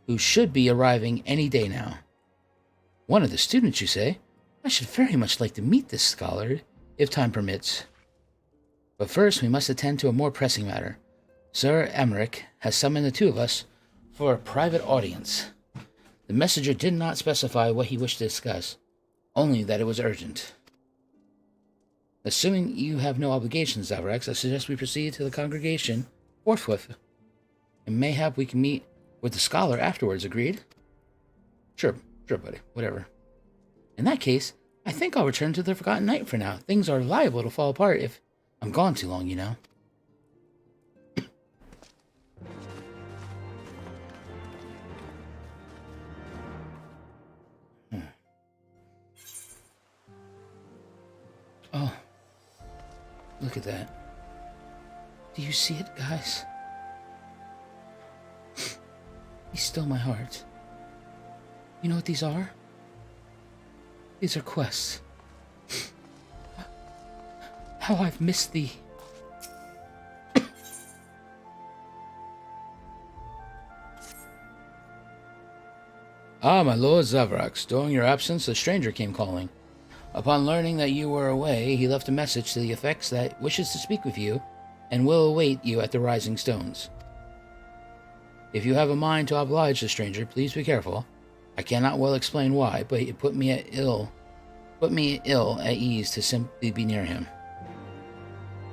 who should be arriving any day now. One of the students, you say? I should very much like to meet this scholar, if time permits. But first, we must attend to a more pressing matter. Sir Emmerich has summoned the two of us for a private audience. The messenger did not specify what he wished to discuss, only that it was urgent. Assuming you have no obligations, Zaverax, I suggest we proceed to the congregation forthwith. And mayhap we can meet with the scholar afterwards, agreed? Sure, buddy, whatever. In that case, I think I'll return to the Forgotten Night for now. Things are liable to fall apart if I'm gone too long, you know. Oh, look at that. Do you see it, guys? He stole my heart. You know what these are? These are quests. How I've missed thee. Ah, my lord Zaverax, during your absence, a stranger came calling. Upon learning that you were away, he left a message to the effects that wishes to speak with you and will await you at the Rising Stones. If you have a mind to oblige the stranger, please be careful. I cannot well explain why, but it put me ill at ease to simply be near him.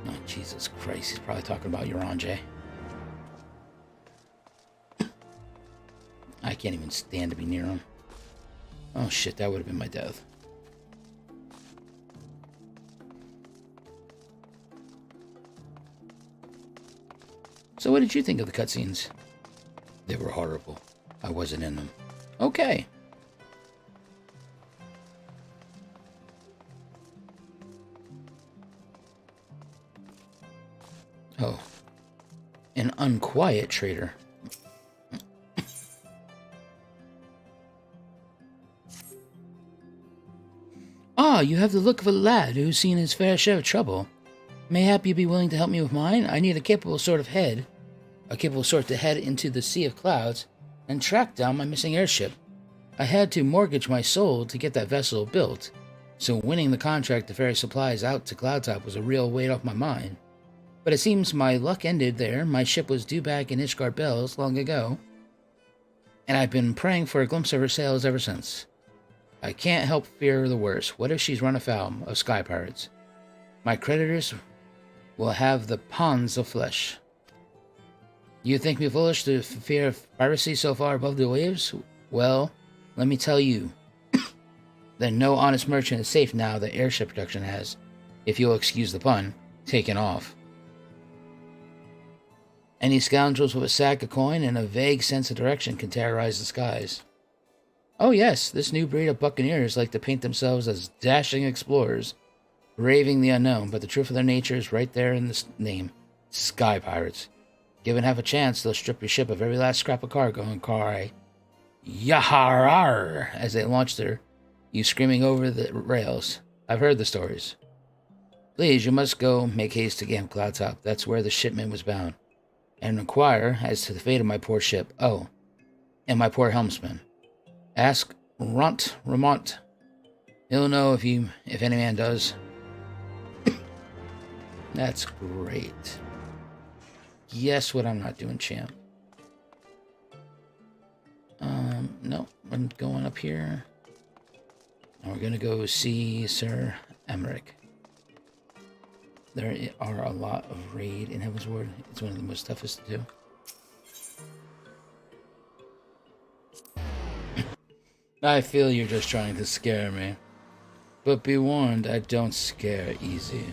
Oh, Jesus Christ, he's probably talking about Eorzea. I can't even stand to be near him. Oh shit, that would have been my death. So what did you think of the cutscenes? They were horrible. I wasn't in them. Okay. Oh. An unquiet traitor. Ah, you have the look of a lad who's seen his fair share of trouble. Mayhap you be willing to help me with mine? I need a capable sort to head into the sea of clouds and track down my missing airship. I had to mortgage my soul to get that vessel built, so winning the contract to ferry supplies out to Cloudtop was a real weight off my mind. But it seems my luck ended there. My ship was due back in ISHGARD Bells long ago, and I've been praying for a glimpse of her sails ever since. I can't help fear the worst. What if she's run afoul of sky pirates? My creditors will have the ponds of flesh. You think me foolish to fear piracy so far above the waves? Well, let me tell you that no honest merchant is safe now that airship production has, if you'll excuse the pun, taken off. Any scoundrels with a sack of coin and a vague sense of direction can terrorize the skies. Oh yes, this new breed of buccaneers like to paint themselves as dashing explorers, braving the unknown, but the truth of their nature is right there in the name. Sky pirates. Given half a chance, they'll strip your ship of every last scrap of cargo and cry, Yaharar, as they launch you screaming over the rails. I've heard the stories. Please, you must go make haste to Camp Cloudtop. That's where the shipment was bound. And inquire as to the fate of my poor ship. Oh, and my poor helmsman. Ask Remont. He'll know if any man does. That's great. Guess what I'm not doing, champ? No, I'm going up here. And we're gonna go see Sir Emmerich. There are a lot of raid in Heavensward. It's one of the most toughest to do. I feel you're just trying to scare me. But be warned, I don't scare easy.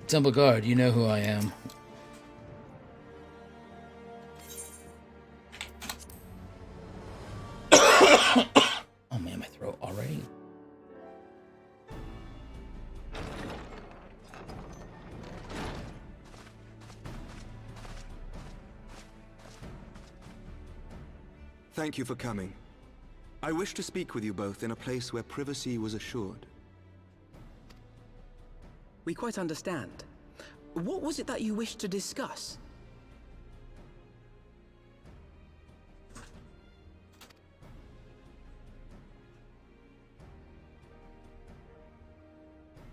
Temple Guard, you know who I am. Oh man, my throat already. Thank you for coming. I wish to speak with you both in a place where privacy was assured. We quite understand. What was it that you wished to discuss?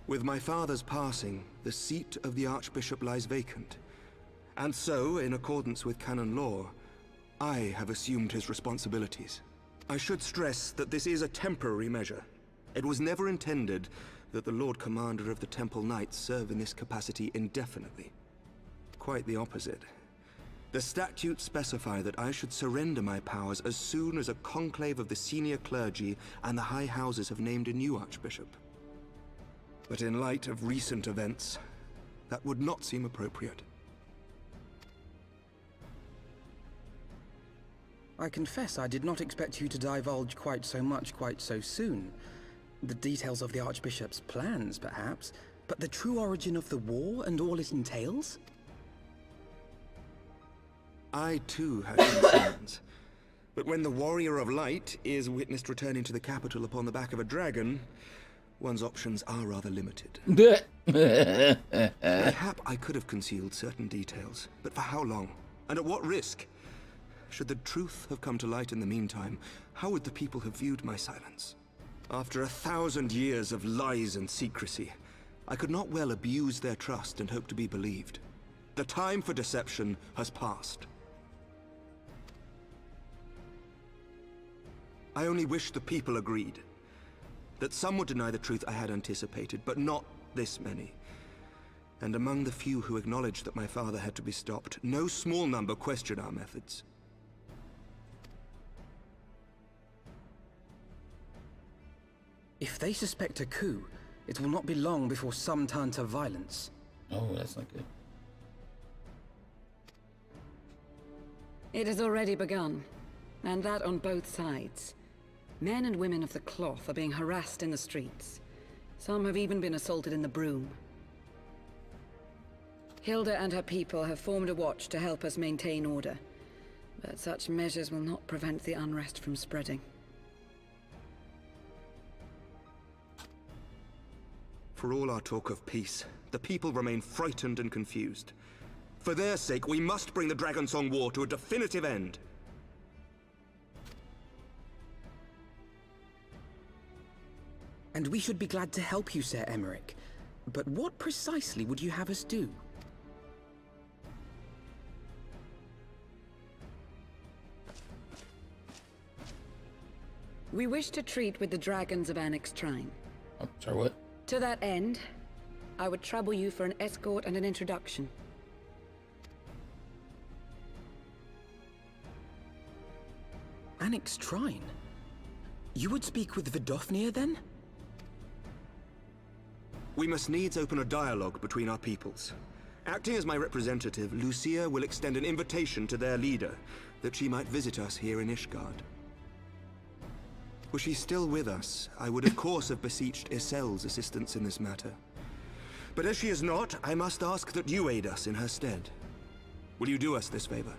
With my father's passing, the seat of the Archbishop lies vacant. And so, in accordance with canon law, I have assumed his responsibilities. I should stress that this is a temporary measure. It was never intended that the Lord Commander of the Temple Knights serve in this capacity indefinitely. Quite the opposite. The statutes specify that I should surrender my powers as soon as a conclave of the senior clergy and the high houses have named a new archbishop. But in light of recent events, that would not seem appropriate. I confess I did not expect you to divulge quite so much quite so soon. The details of the Archbishop's plans, perhaps, but the true origin of the war and all it entails? I too had concerns. But when the Warrior of Light is witnessed returning to the capital upon the back of a dragon, one's options are rather limited. Mayhap I could have concealed certain details, but for how long? And at what risk? Should the truth have come to light in the meantime, how would the people have viewed my silence? After 1,000 years of lies and secrecy, I could not well abuse their trust and hope to be believed. The time for deception has passed. I only wish the people agreed. That some would deny the truth I had anticipated, but not this many. And among the few who acknowledged that my father had to be stopped, no small number questioned our methods. If they suspect a coup, it will not be long before some turn to violence. Oh, that's not good. It has already begun, and that on both sides. Men and women of the cloth are being harassed in the streets. Some have even been assaulted in the Broom. Hilda and her people have formed a watch to help us maintain order, but such measures will not prevent the unrest from spreading. For all our talk of peace, the people remain frightened and confused. For their sake, we must bring the Dragonsong War to a definitive end. And we should be glad to help you, Sir Emmerich. But what precisely would you have us do? We wish to treat with the dragons of Annex Shrine. Oh, sorry, what? To that end, I would trouble you for an escort and an introduction. Annex Shrine? You would speak with Vidofnir, then? We must needs open a dialogue between our peoples. Acting as my representative, Lucia will extend an invitation to their leader, that she might visit us here in ISHGARD. Were she still with us, I would of course have beseeched Isel's assistance in this matter. But as she is not, I must ask that you aid us in her stead. Will you do us this favor?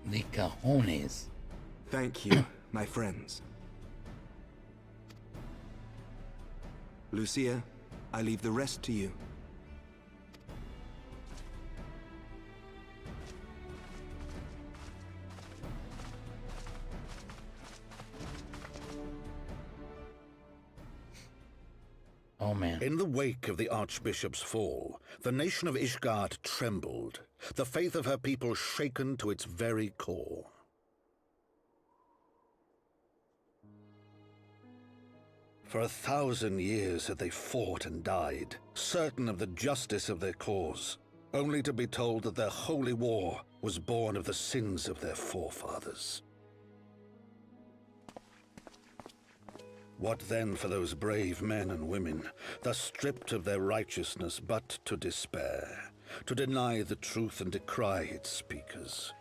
The cojones. Thank you, my friends. Lucia, I leave the rest to you. Oh man. In the wake of the Archbishop's fall, the nation of ISHGARD trembled, the faith of her people shaken to its very core. For 1,000 years had they fought and died, certain of the justice of their cause, only to be told that their holy war was born of the sins of their forefathers. What then for those brave men and women, thus stripped of their righteousness but to despair, to deny the truth and decry its speakers?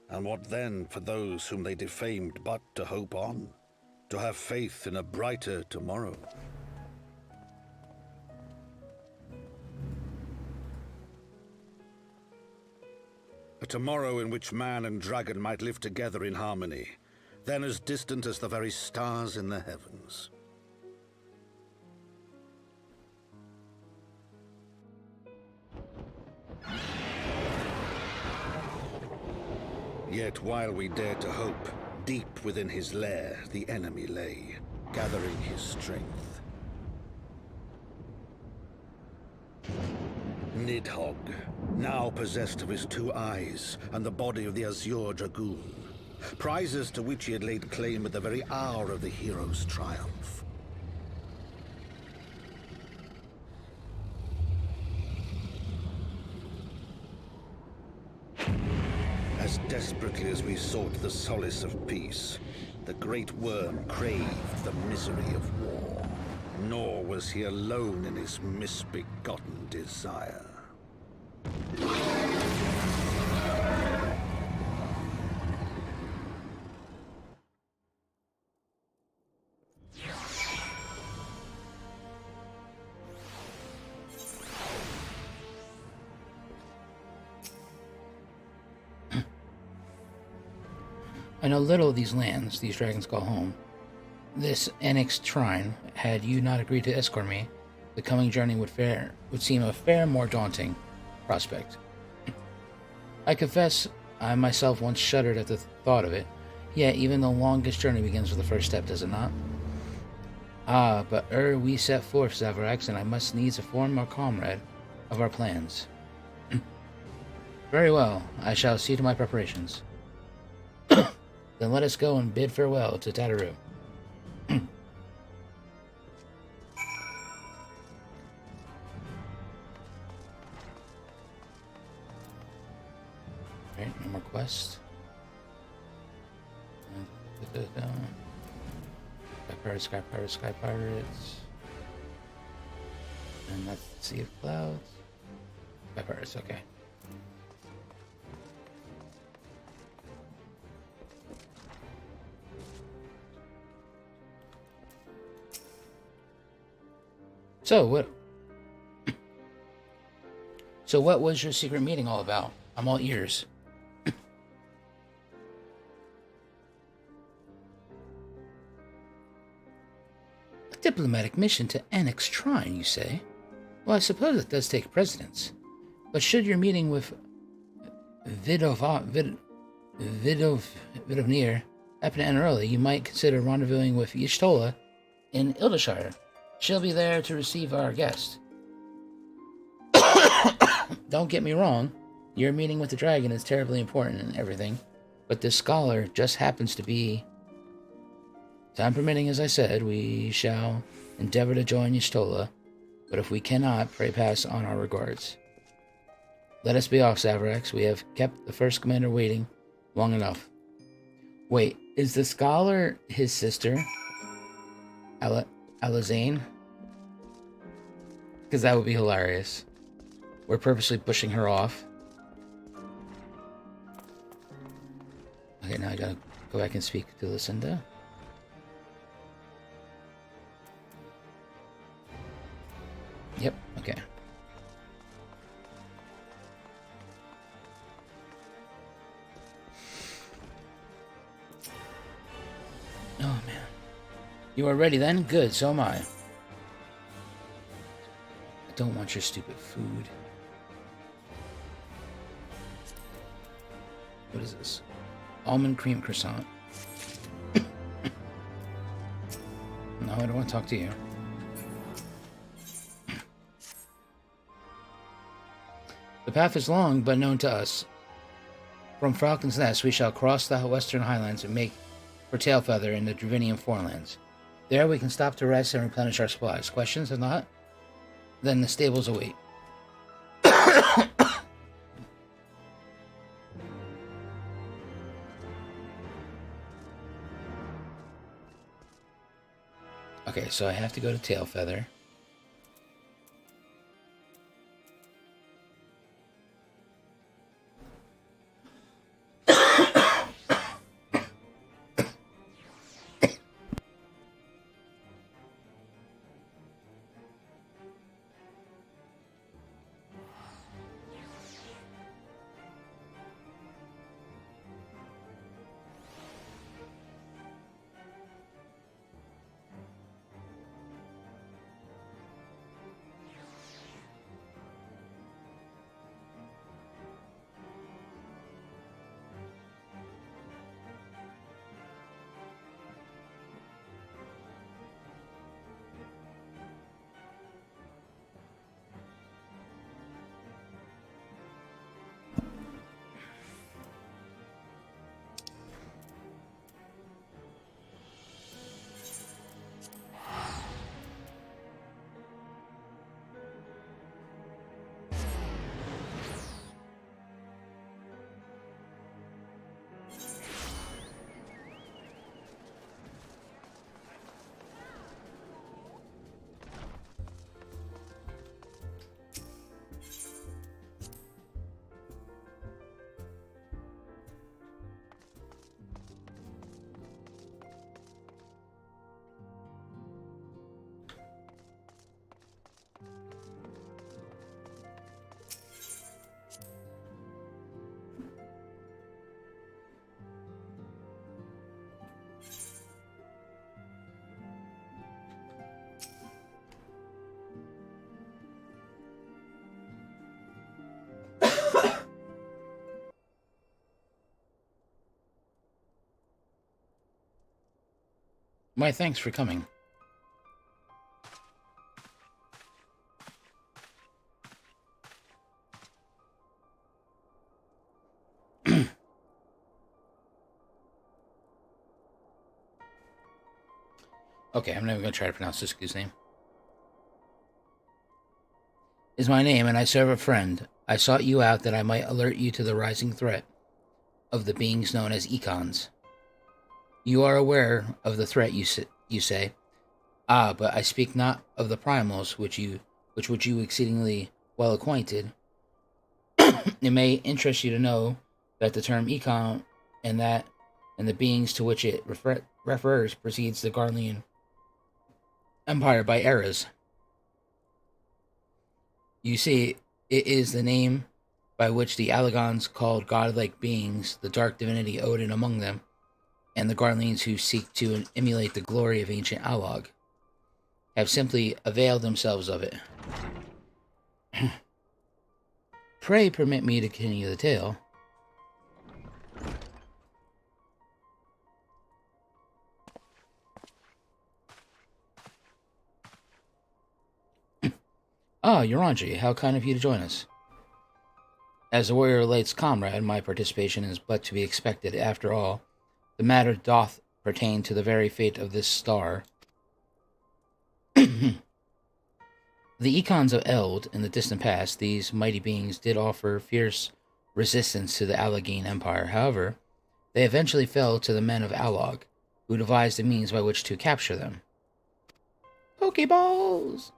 And what then for those whom they defamed but to hope on, to have faith in a brighter tomorrow? A tomorrow in which man and dragon might live together in harmony, then as distant as the very stars in the heavens. Yet while we dared to hope, deep within his lair the enemy lay, gathering his strength. Nidhogg, now possessed of his 2 eyes and the body of the Azure Dragoon, prizes to which he had laid claim at the very hour of the hero's triumph. As desperately as we sought the solace of peace, the great worm craved the misery of war. Nor was he alone in his misbegotten desire. I know little of these lands these dragons call home. This annexed shrine, had you not agreed to escort me, the coming journey would seem a fair more daunting prospect. I confess, I myself once shuddered at the thought of it, yet even the longest journey begins with the first step, does it not? Ah, but ere we set forth, Zaverax, and I must needs inform our comrade of our plans. Very well, I shall see to my preparations. Then let us go and bid farewell to Tataru. Alright, no more quests. Sky Pirates. And that's Sea of Clouds. Sky Pirates, okay. So what was your secret meeting all about? I'm all ears. A diplomatic mission to annex Shrine, you say? Well, I suppose it does take precedence. But should your meeting with Vidovnir happen to end early, you might consider rendezvousing with YSHGARD in UL'DAH. She'll be there to receive our guest. Don't get me wrong, your meeting with the dragon is terribly important and everything, but this scholar just happens to be... Time permitting, as I said, we shall endeavor to join YSHGARD, but if we cannot, pray pass on our regards. Let us be off, Zaverax. We have kept the first commander waiting long enough. Wait, is the scholar his sister? ELEZEN? Because that would be hilarious. We're purposely pushing her off. Okay, now I gotta go back and speak to Lucinda. Yep, okay. You are ready then? Good, so am I. I don't want your stupid food. What is this? Almond cream croissant. No, I don't want to talk to you. The path is long, but known to us. From Falcon's Nest, we shall cross the Western Highlands and make for Tailfeather in the Dravinian Forelands. There we can stop to rest and replenish our supplies. Questions? If not, then the stables await. Okay, so I have to go to Tailfeather. My thanks for coming. Okay, I'm never going to try to pronounce this dude's name. Is my name, and I serve a friend. I sought you out that I might alert you to the rising threat of the beings known as Econs. You are aware of the threat, you say. Ah, but I speak not of the primals, which you exceedingly well acquainted. It may interest you to know that the term Econ and the beings to which it refers precedes the Garlean Empire by eras. You see, it is the name by which the Allagons called godlike beings, the dark divinity Odin among them, and the Garleans who seek to emulate the glory of ancient Alog, have simply availed themselves of it. Pray permit me to continue the tale. Ah, Eorzea, how kind of you to join us. As the warrior relates comrade, my participation is but to be expected. After all, the matter doth pertain to the very fate of this star. The Econs of Eld, in the distant past, these mighty beings did offer fierce resistance to the Garlean Empire. However, they eventually fell to the men of Alog, who devised the means by which to capture them. Pokeballs!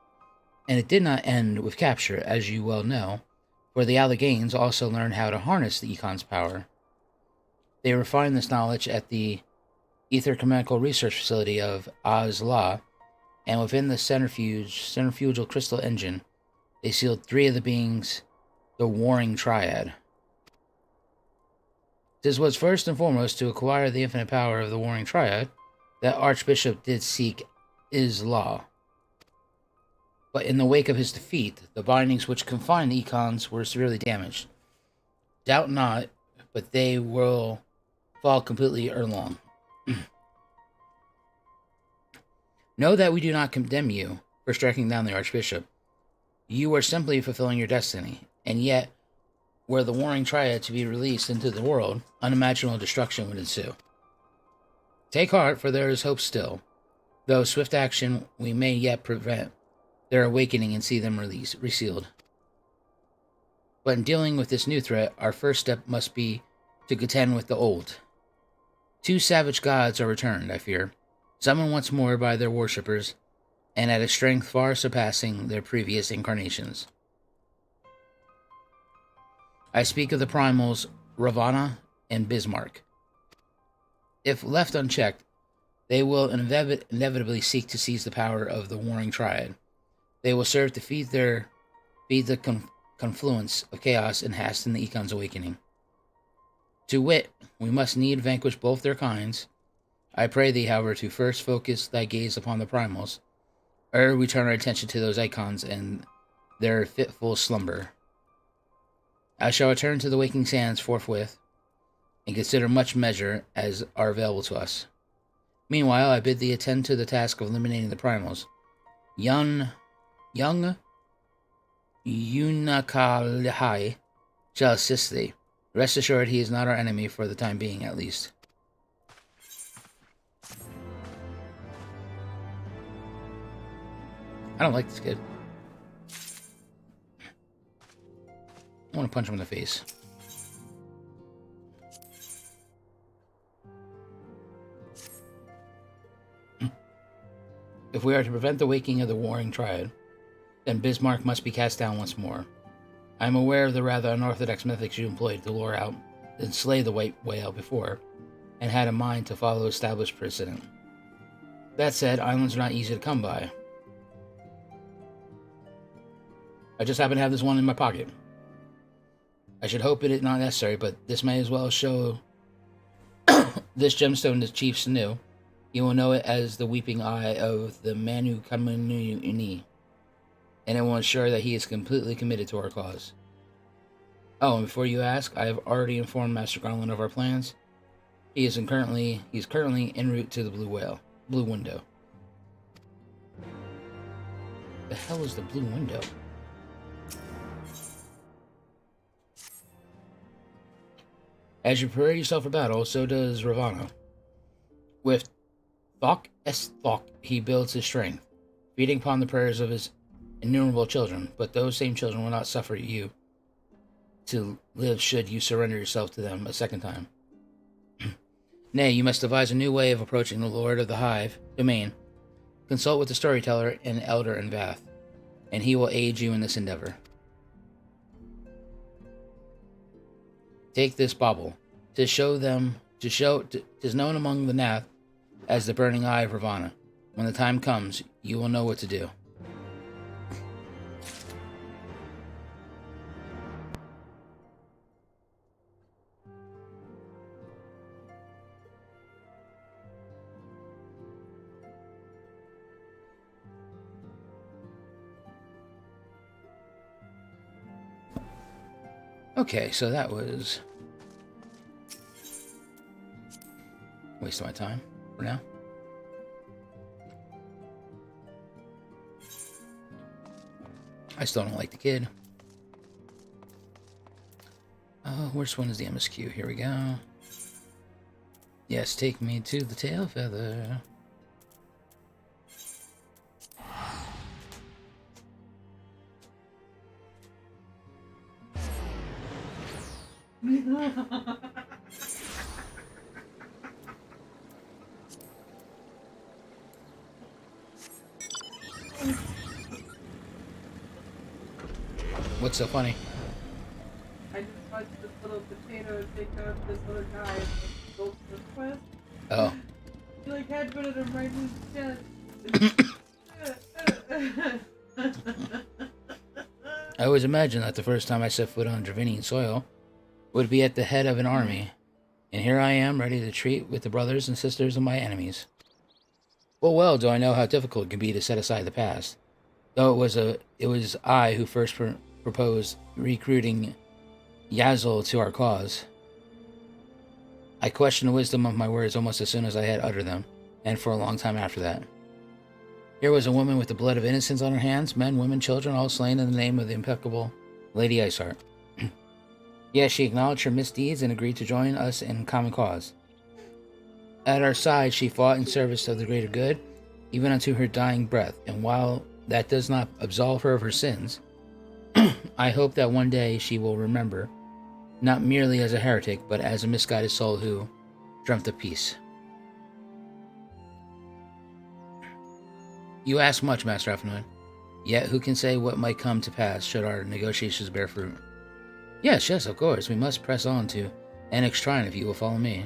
And it did not end with capture, as you well know, for the Allegains also learned how to harness the Econs' power. They refined this knowledge at the Ether Chemical Research Facility of UL'DAH, and within the centrifugal crystal engine, they sealed 3 of the beings the Warring Triad. This was first and foremost to acquire the infinite power of the Warring Triad, that Archbishop did seek is law. But in the wake of his defeat, the bindings which confined the Econs were severely damaged. Doubt not, but they will fall completely ere long. Know that we do not condemn you for striking down the Archbishop. You are simply fulfilling your destiny, and yet, were the Warring Triad to be released into the world, unimaginable destruction would ensue. Take heart, for there is hope still. Though swift action we may yet prevent their awakening and see them resealed. But in dealing with this new threat, our first step must be to contend with the old. 2 savage gods are returned, I fear, summoned once more by their worshippers, and at a strength far surpassing their previous incarnations. I speak of the primals Ravana and Bismarck. If left unchecked, they will inevitably seek to seize the power of the Warring Triad. They will serve to feed the confluence of chaos and hasten the Econ's awakening. To wit, we must need vanquish both their kinds. I pray thee, however, to first focus thy gaze upon the primals, ere we turn our attention to those icons and their fitful slumber. I shall return to the waking sands forthwith, and consider much measure as are available to us. Meanwhile, I bid thee attend to the task of eliminating the primals. Young UL'DAH shall assist thee. Rest assured he is not our enemy for the time being, at least. I don't like this kid. I want to punch him in the face. If we are to prevent the waking of the Warring Triad, then Bismarck must be cast down once more. I am aware of the rather unorthodox methods you employed to lure out and slay the White Whale before, and had in mind to follow established precedent. That said, islands are not easy to come by. I just happen to have this one in my pocket. I should hope it is not necessary, but this may as well show this gemstone to Chief Sanu. You will know it as the weeping eye of the Manu Kamuni, and it will ensure that he is completely committed to our cause. Oh, and before you ask, I have already informed Master Garlean of our plans. He is currently en route to the Blue Window. The hell is the Blue Window? As you prepare yourself for battle, so does Ravana. With Thok he builds his strength, feeding upon the prayers of his innumerable children, but those same children will not suffer you to live should you surrender yourself to them a second time. Nay, you must devise a new way of approaching the Lord of the Hive domain. Consult with the storyteller and elder in Vath, and he will aid you in this endeavor. Take this bauble. 'Tis known among the Nath as the Burning Eye of Ravana. When the time comes, you will know what to do. Okay, so that was a waste of my time for now. I still don't like the kid. Oh, which one is the MSQ? Here we go. Yes, take me to the tail feather. What's so funny? I just watched this little potato take out this other guy in the Goldsmith quest. Oh. He like headbutted him right in his chest. I always imagined that the first time I set foot on Dravinian soil would be at the head of an army, and here I am ready to treat with the brothers and sisters of my enemies. Full well do I know how difficult it can be to set aside the past. Though it was I who first proposed recruiting Yazel to our cause. I questioned the wisdom of my words almost as soon as I had uttered them, and for a long time after that. Here was a woman with the blood of innocence on her hands, men, women, children, all slain in the name of the impeccable Lady Iceheart. Yes, she acknowledged her misdeeds and agreed to join us in common cause. At our side, she fought in service of the greater good, even unto her dying breath, and while that does not absolve her of her sins, I hope that one day she will remember, not merely as a heretic, but as a misguided soul who dreamt of peace. You ask much, Master Alphinoid. Yet who can say what might come to pass should our negotiations bear fruit? Yes, of course. We must press on to Enix Shrine if you will follow me.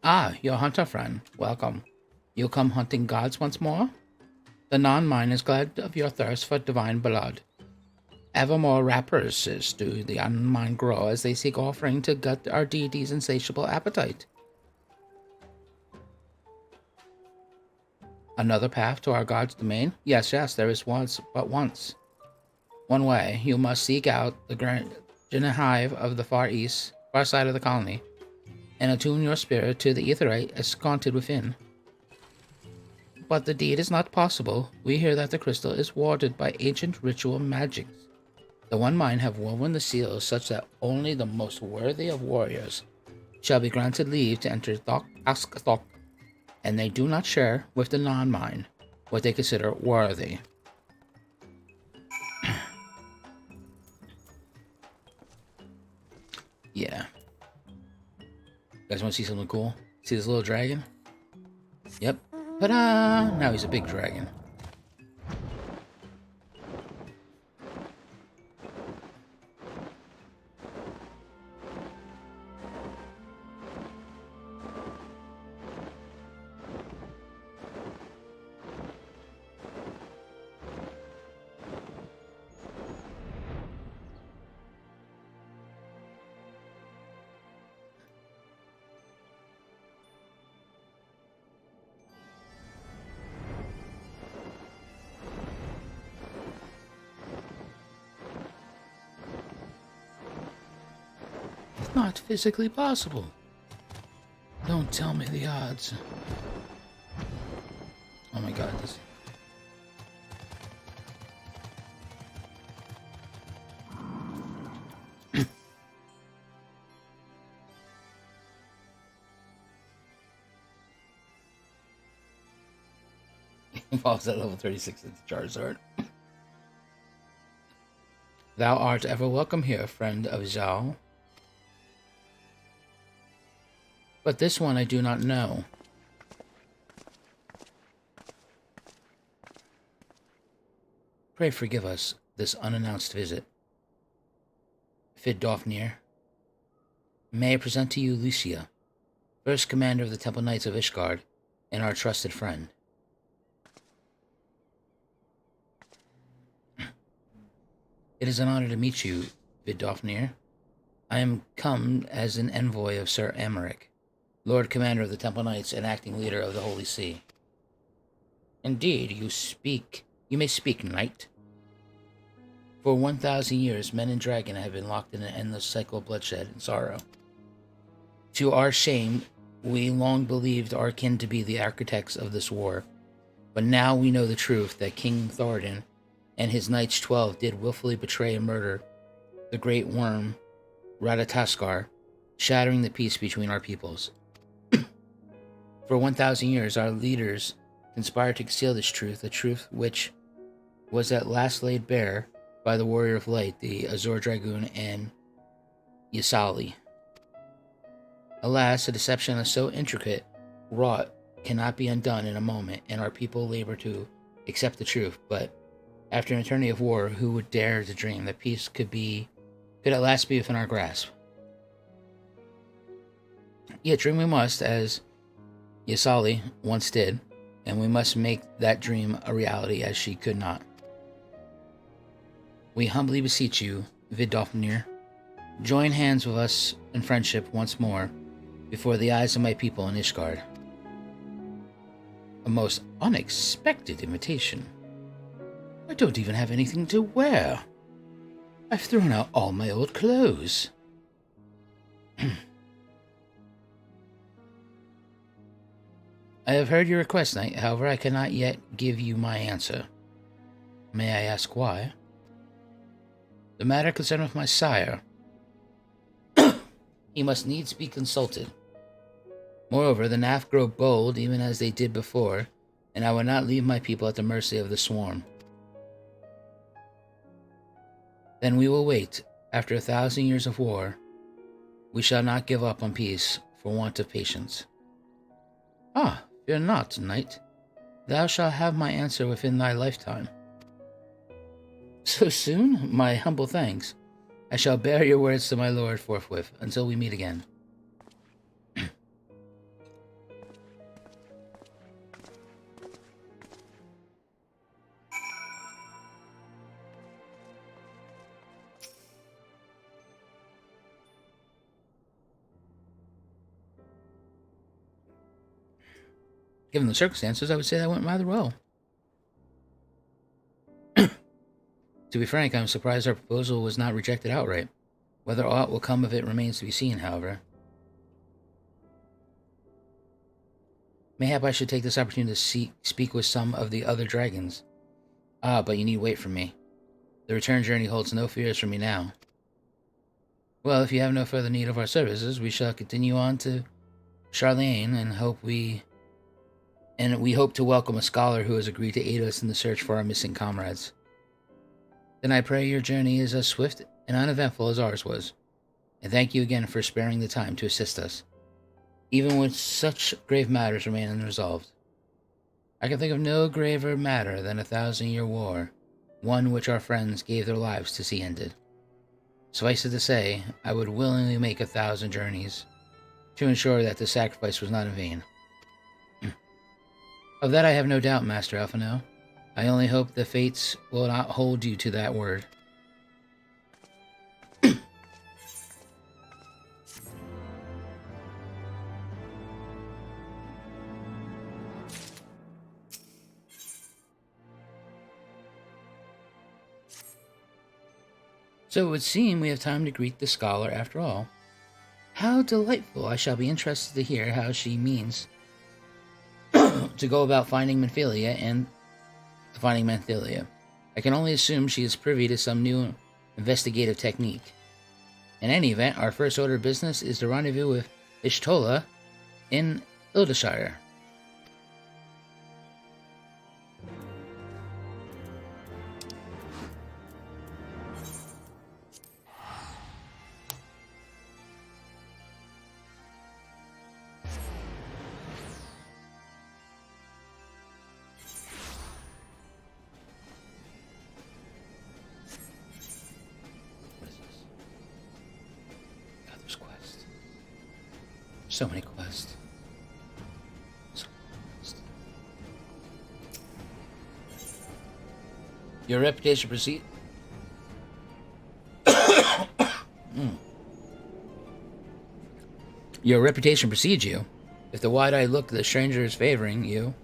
Ah, your hunter friend. Welcome. You come hunting gods once more? The non-mine is glad of your thirst for divine blood. Ever more rapacious do the unmine grow as they seek offering to gut our deity's insatiable appetite. Another path to our god's domain? Yes, there is but once. One way, you must seek out the Gridania hive of the far side of the colony, and attune your spirit to the aetheryte ensconced within. But the deed is not possible. We hear that the crystal is warded by ancient ritual magics. The One Mind have woven the seals such that only the most worthy of warriors shall be granted leave to enter Thok, and they do not share with the non-mind what they consider worthy. Yeah. You guys want to see something cool? See this little dragon? Yep. Ta-da! Now he's a big dragon. Not physically possible. Don't tell me the odds. Oh my god, this... Falls at level 36 into Charizard. Thou art ever welcome here, friend of Zhao. But this one I do not know. Pray forgive us this unannounced visit. Fidofnir. May I present to you Lucia, first commander of the Temple Knights of ISHGARD, and our trusted friend. It is an honor to meet you, Fidofnir. I am come as an envoy of Sir Amaric, Lord Commander of the Temple Knights and acting leader of the Holy See. Indeed, you may speak, knight. For 1,000 years, men and dragon have been locked in an endless cycle of bloodshed and sorrow. To our shame, we long believed our kin to be the architects of this war, but now we know the truth that King Thoradin and his Knights 12 did willfully betray and murder the great worm, Radataskar, shattering the peace between our peoples. For 1,000 years, our leaders conspired to conceal this truth, a truth which was at last laid bare by the Warrior of Light, the Azure Dragoon, and Yasali. Alas, a deception that's so intricate, wrought, cannot be undone in a moment, and our people labor to accept the truth. But after an eternity of war, who would dare to dream that peace could at last be within our grasp? Yet dream we must, as Yasali once did, and we must make that dream a reality as she could not. We humbly beseech you, Vidofnir, join hands with us in friendship once more before the eyes of my people in ISHGARD. A most unexpected invitation. I don't even have anything to wear. I've thrown out all my old clothes. I have heard your request, Knight. However, I cannot yet give you my answer. May I ask why? The matter concerned with my sire. He must needs be consulted. Moreover, the Nath grow bold even as they did before, and I will not leave my people at the mercy of the swarm. Then we will wait. After 1,000 years of war, we shall not give up on peace for want of patience. Ah, fear not, Knight. Thou shalt have my answer within thy lifetime. So soon? My humble thanks. I shall bear your words to my lord forthwith, until we meet again. Given the circumstances, I would say that went rather well. To be frank, I'm surprised our proposal was not rejected outright. Whether aught will come of it remains to be seen, however. Mayhap I should take this opportunity to speak with some of the other dragons. Ah, but you need wait for me. The return journey holds no fears for me now. Well, if you have no further need of our services, we shall continue on to Charlene, and we hope to welcome a scholar who has agreed to aid us in the search for our missing comrades. Then I pray your journey is as swift and uneventful as ours was, and thank you again for sparing the time to assist us, even when such grave matters remain unresolved. I can think of no graver matter than a 1,000-year war, one which our friends gave their lives to see ended. Suffice it to say, I would willingly make 1,000 journeys to ensure that the sacrifice was not in vain. Of that I have no doubt, Master Alphino. I only hope the fates will not hold you to that word. So it would seem we have time to greet the scholar after all. How delightful! I shall be interested to hear how she means to go about finding Manthelia and finding Manthelia. I can only assume she is privy to some new investigative technique. In any event, our first order of business is to rendezvous with Ishtola in UL'DAH. So many quests. Your reputation precede. Your reputation precedes you. If the wide-eyed look of the stranger is favoring you,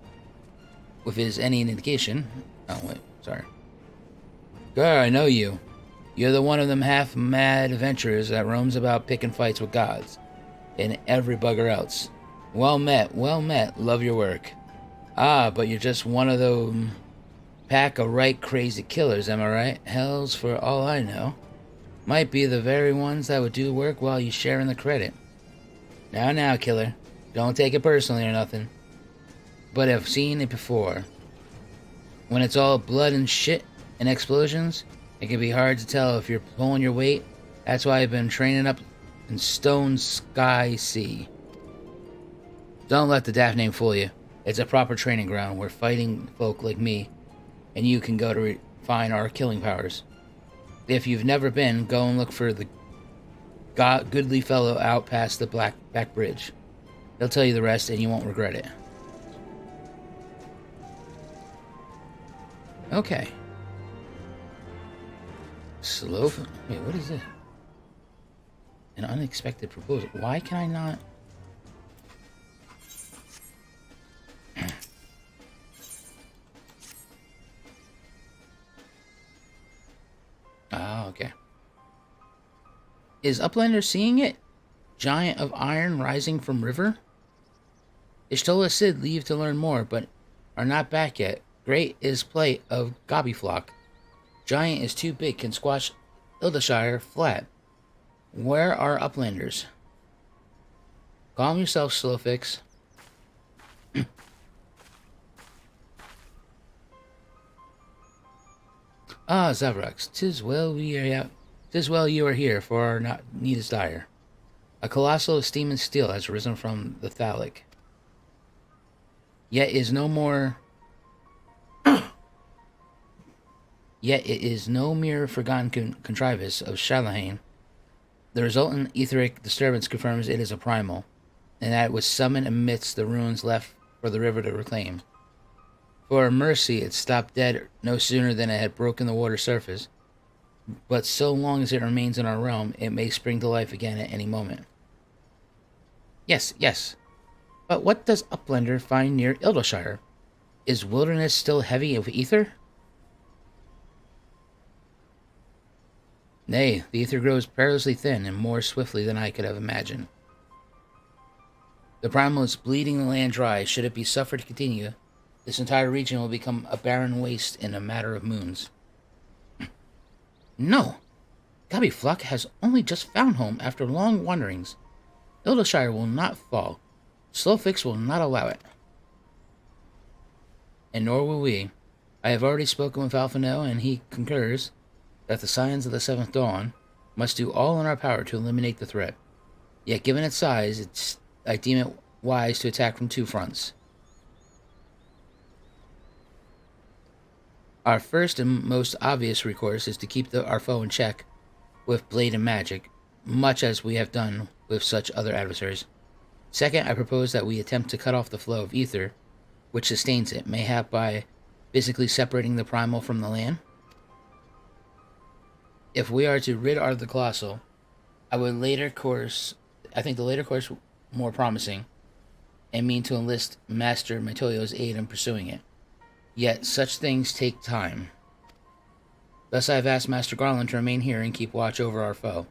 if it is any indication. Oh wait, sorry. Girl, I know you. You're the one of them half-mad adventurers that roams about picking fights with gods and every bugger else. Well met, love your work. Ah, but you're just one of those pack of right crazy killers, am I right? Hells, for all I know. Might be the very ones that would do the work while you share in the credit. Now, killer. Don't take it personally or nothing. But I've seen it before. When it's all blood and shit and explosions, it can be hard to tell if you're pulling your weight. That's why I've been training up in Stone Sky Sea. Don't let the daft name fool you. It's a proper training ground where fighting folk like me and you can go to refine our killing powers. If you've never been, go and look for the goodly fellow out past the back bridge. He'll tell you the rest and you won't regret it. Okay. Wait, what is this? An unexpected proposal. Why can I not? Ah, okay. Is Uplander seeing it? Giant of iron rising from river? Y'shtola Cid leave to learn more, but are not back yet. Great is plight of Gobbyflock. Giant is too big, can squash LOMINSA flat. Where are Uplanders? Calm yourself, Slowfix. Ah, Zaverax, 'tis well you are here, for our need is dire. A colossal of steam and steel has risen from the Thalic. Yet it is no mere forgotten contrivance of HYDAELYN. The resultant etheric disturbance confirms it is a primal, and that it was summoned amidst the ruins left for the river to reclaim. For a mercy, it stopped dead no sooner than it had broken the water surface, but so long as it remains in our realm, it may spring to life again at any moment. Yes. But what does Uplander find near UL'DAH? Is wilderness still heavy with ether? Nay, the ether grows perilously thin and more swiftly than I could have imagined. The primal is bleeding the land dry. Should it be suffered to continue, this entire region will become a barren waste in a matter of moons. No! Gobbyflock has only just found home after long wanderings. UL'DAH will not fall. Slowfix will not allow it. And nor will we. I have already spoken with Alphino, and he concurs that the Scions of the Seventh Dawn must do all in our power to eliminate the threat. Yet given its size, I deem it wise to attack from two fronts. Our first and most obvious recourse is to keep our foe in check with blade and magic, much as we have done with such other adversaries. Second, I propose that we attempt to cut off the flow of ether, which sustains it, mayhap by physically separating the primal from the land. If we are to rid our the Colossal, I think the later course more promising, and mean to enlist Master Matoyo's aid in pursuing it. Yet such things take time. Thus I have asked Master Garlean to remain here and keep watch over our foe.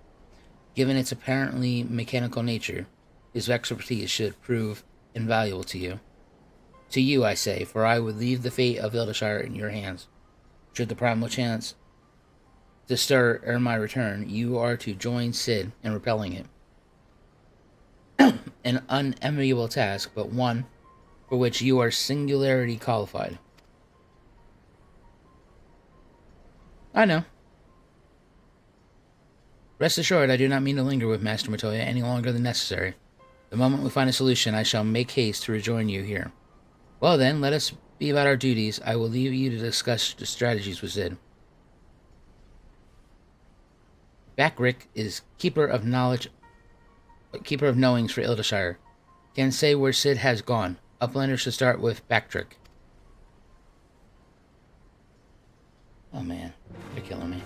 Given its apparently mechanical nature, his expertise should prove invaluable to you. To you, I say, for I would leave the fate of UL'DAH in your hands. Should the primal chance to stir ere my return, you are to join Cid in repelling it. An unenviable task, but one for which you are singularly qualified. I know. Rest assured, I do not mean to linger with Master Matoya any longer than necessary. The moment we find a solution, I shall make haste to rejoin you here. Well then, let us be about our duties. I will leave you to discuss the strategies with Cid. Bakrick is keeper of knowings for UL'DAH. Can say where Cid has gone. Uplander should start with Bakrick. Oh man, you're killing me.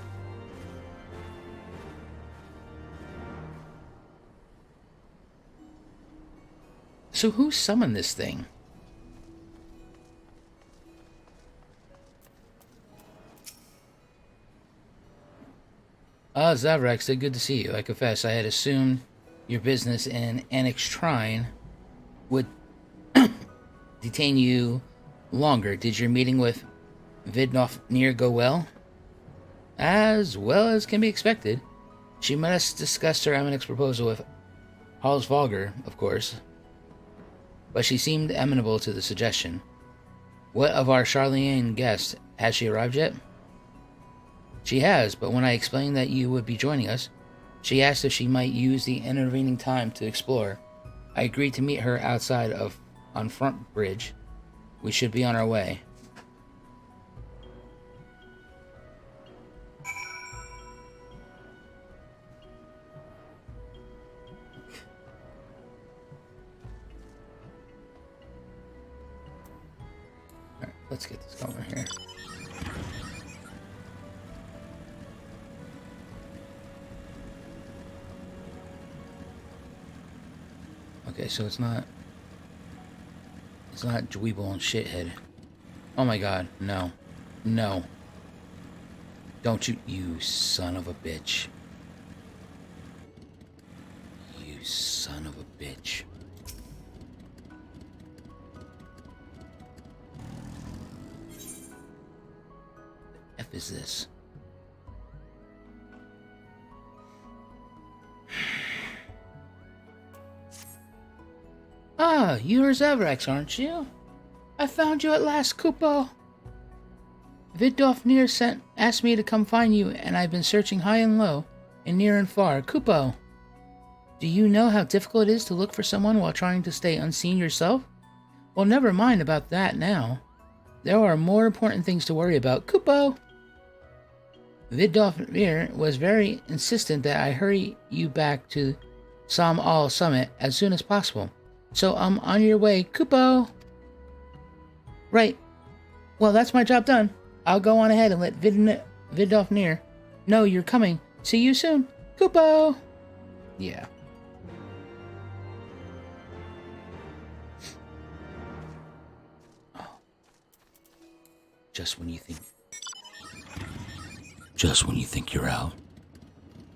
So who summoned this thing? Ah, Zaverax, good to see you. I confess I had assumed your business in Annex Shrine would detain you longer. Did your meeting with Vidnofnir go well? As well as can be expected. She must discuss her Eminex's proposal with Hallsvalger, of course. But she seemed amenable to the suggestion. What of our Charlene guest? Has she arrived yet? She has, but when I explained that you would be joining us, she asked if she might use the intervening time to explore. I agreed to meet her outside on Front Bridge. We should be on our way. Alright, let's get this going here. Okay, so it's not Dweeble and Shithead. Oh my god, no. No. Don't you son of a bitch. You son of a bitch. The F is this? Ah, you're Zaverax, aren't you? I found you at last, Kupo. Vidofnir asked me to come find you, and I've been searching high and low, and near and far. Kupo, do you know how difficult it is to look for someone while trying to stay unseen yourself? Well, never mind about that now. There are more important things to worry about, Kupo. Vidofnir was very insistent that I hurry you back to Sam Al Summit as soon as possible. So I'm on your way, Kupo. Right. Well, that's my job done. I'll go on ahead and let Vidofnir know you're coming. See you soon, Kupo. Yeah. Oh. Just when you think you're out,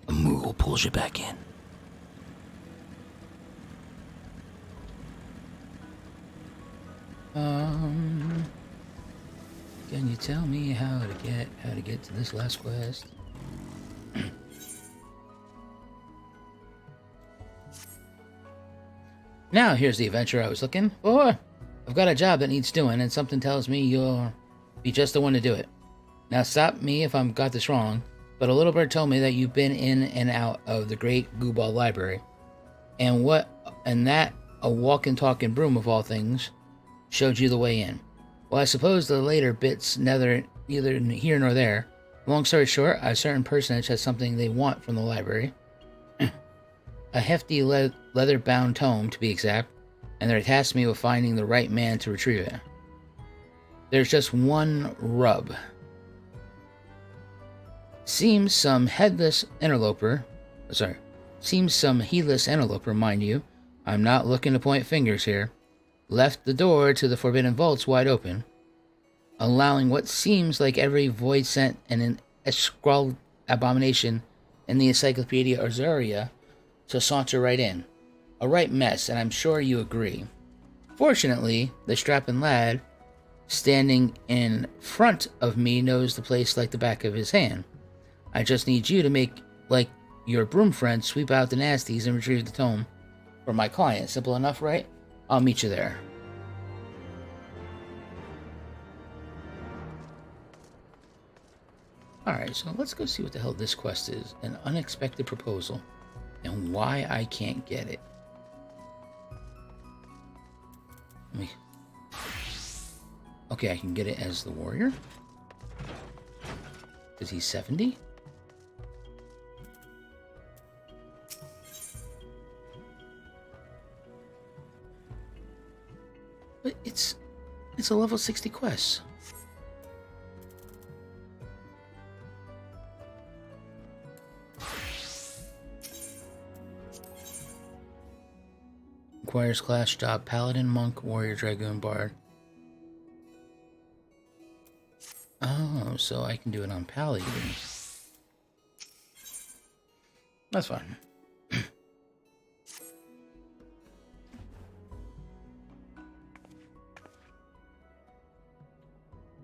a Moogle pulls you back in. Can you tell me how to get to this last quest? Now here's the adventure I was looking for. I've got a job that needs doing, and something tells me you'll be just the one to do it. Now stop me if I've got this wrong, but a little bird told me that you've been in and out of the great Gooball Library, and that a walking, talking broom of all things showed you the way in. Well, I suppose the later bit's neither here nor there. Long story short, a certain personage has something they want from the library. A hefty leather-bound tome, to be exact, and they're tasked me with finding the right man to retrieve it. There's just one rub. Seems some heedless interloper, mind you, I'm not looking to point fingers here, left the door to the Forbidden Vaults wide open, allowing what seems like every void scent and an scrawled abomination in the Encyclopedia Eorzea to saunter right in. A right mess, and I'm sure you agree. Fortunately, the strapping lad standing in front of me knows the place like the back of his hand. I just need you to make, like your broom friend, sweep out the nasties and retrieve the tome for my client. Simple enough, right? I'll meet you there. Alright, so let's go see what the hell this quest is. An unexpected proposal. And why I can't get it. Okay, I can get it as the warrior. Is he 70? But it's a level 60 quest. Requires class job: Paladin, Monk, Warrior, Dragoon, Bard. Oh, so I can do it on Paladin. That's fine.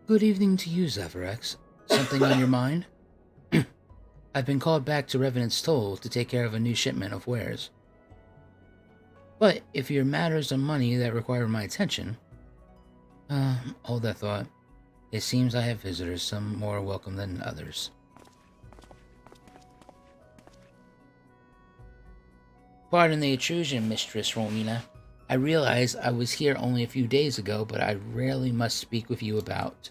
Good evening to you, Zaverax. Something on your mind? I've been called back to Revenant's Toll to take care of a new shipment of wares. But if your matters are money that require my attention, hold that thought. It seems I have visitors, some more welcome than others. Pardon the intrusion, Mistress Rowena. I realize I was here only a few days ago, but I rarely must speak with you about.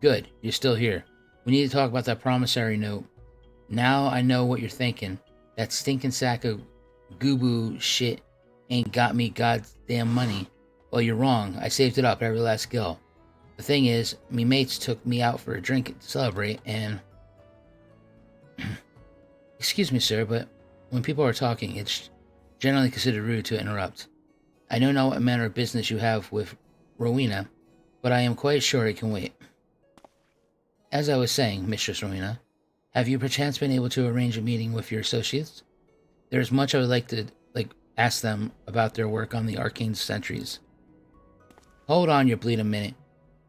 Good, you're still here. We need to talk about that promissory note. Now I know what you're thinking. That stinking sack of goo-boo shit ain't got me goddamn money. Well, you're wrong. I saved it up every last gill. The thing is, me mates took me out for a drink to celebrate, and... Excuse me, sir, but when people are talking, it's generally considered rude to interrupt. I know not what manner of business you have with Rowena, but I am quite sure it can wait. As I was saying, Mistress Rowena, have you perchance been able to arrange a meeting with your associates? There is much I would like to ask them about their work on the arcane sentries. Hold on your bleeding minute.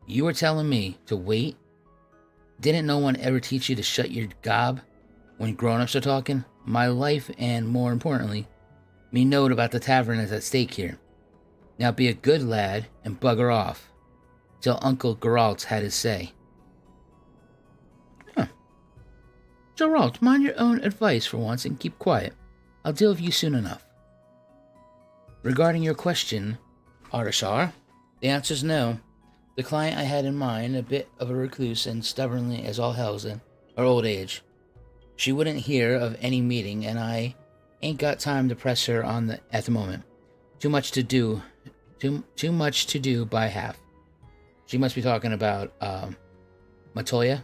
You were telling me to wait? Didn't no one ever teach you to shut your gob when grown-ups are talking? My life and, more importantly, me note about the tavern is at stake here. Now be a good lad and bugger off, till Uncle Geralt had his say. Huh. Geralt, mind your own advice for once and keep quiet. I'll deal with you soon enough. Regarding your question, Ardashar, the answer's no. The client I had in mind, a bit of a recluse and stubbornly as all hell's in her old age. She wouldn't hear of any meeting, and I ain't got time to press her on at the moment. Too much to do by half. She must be talking about Matoya.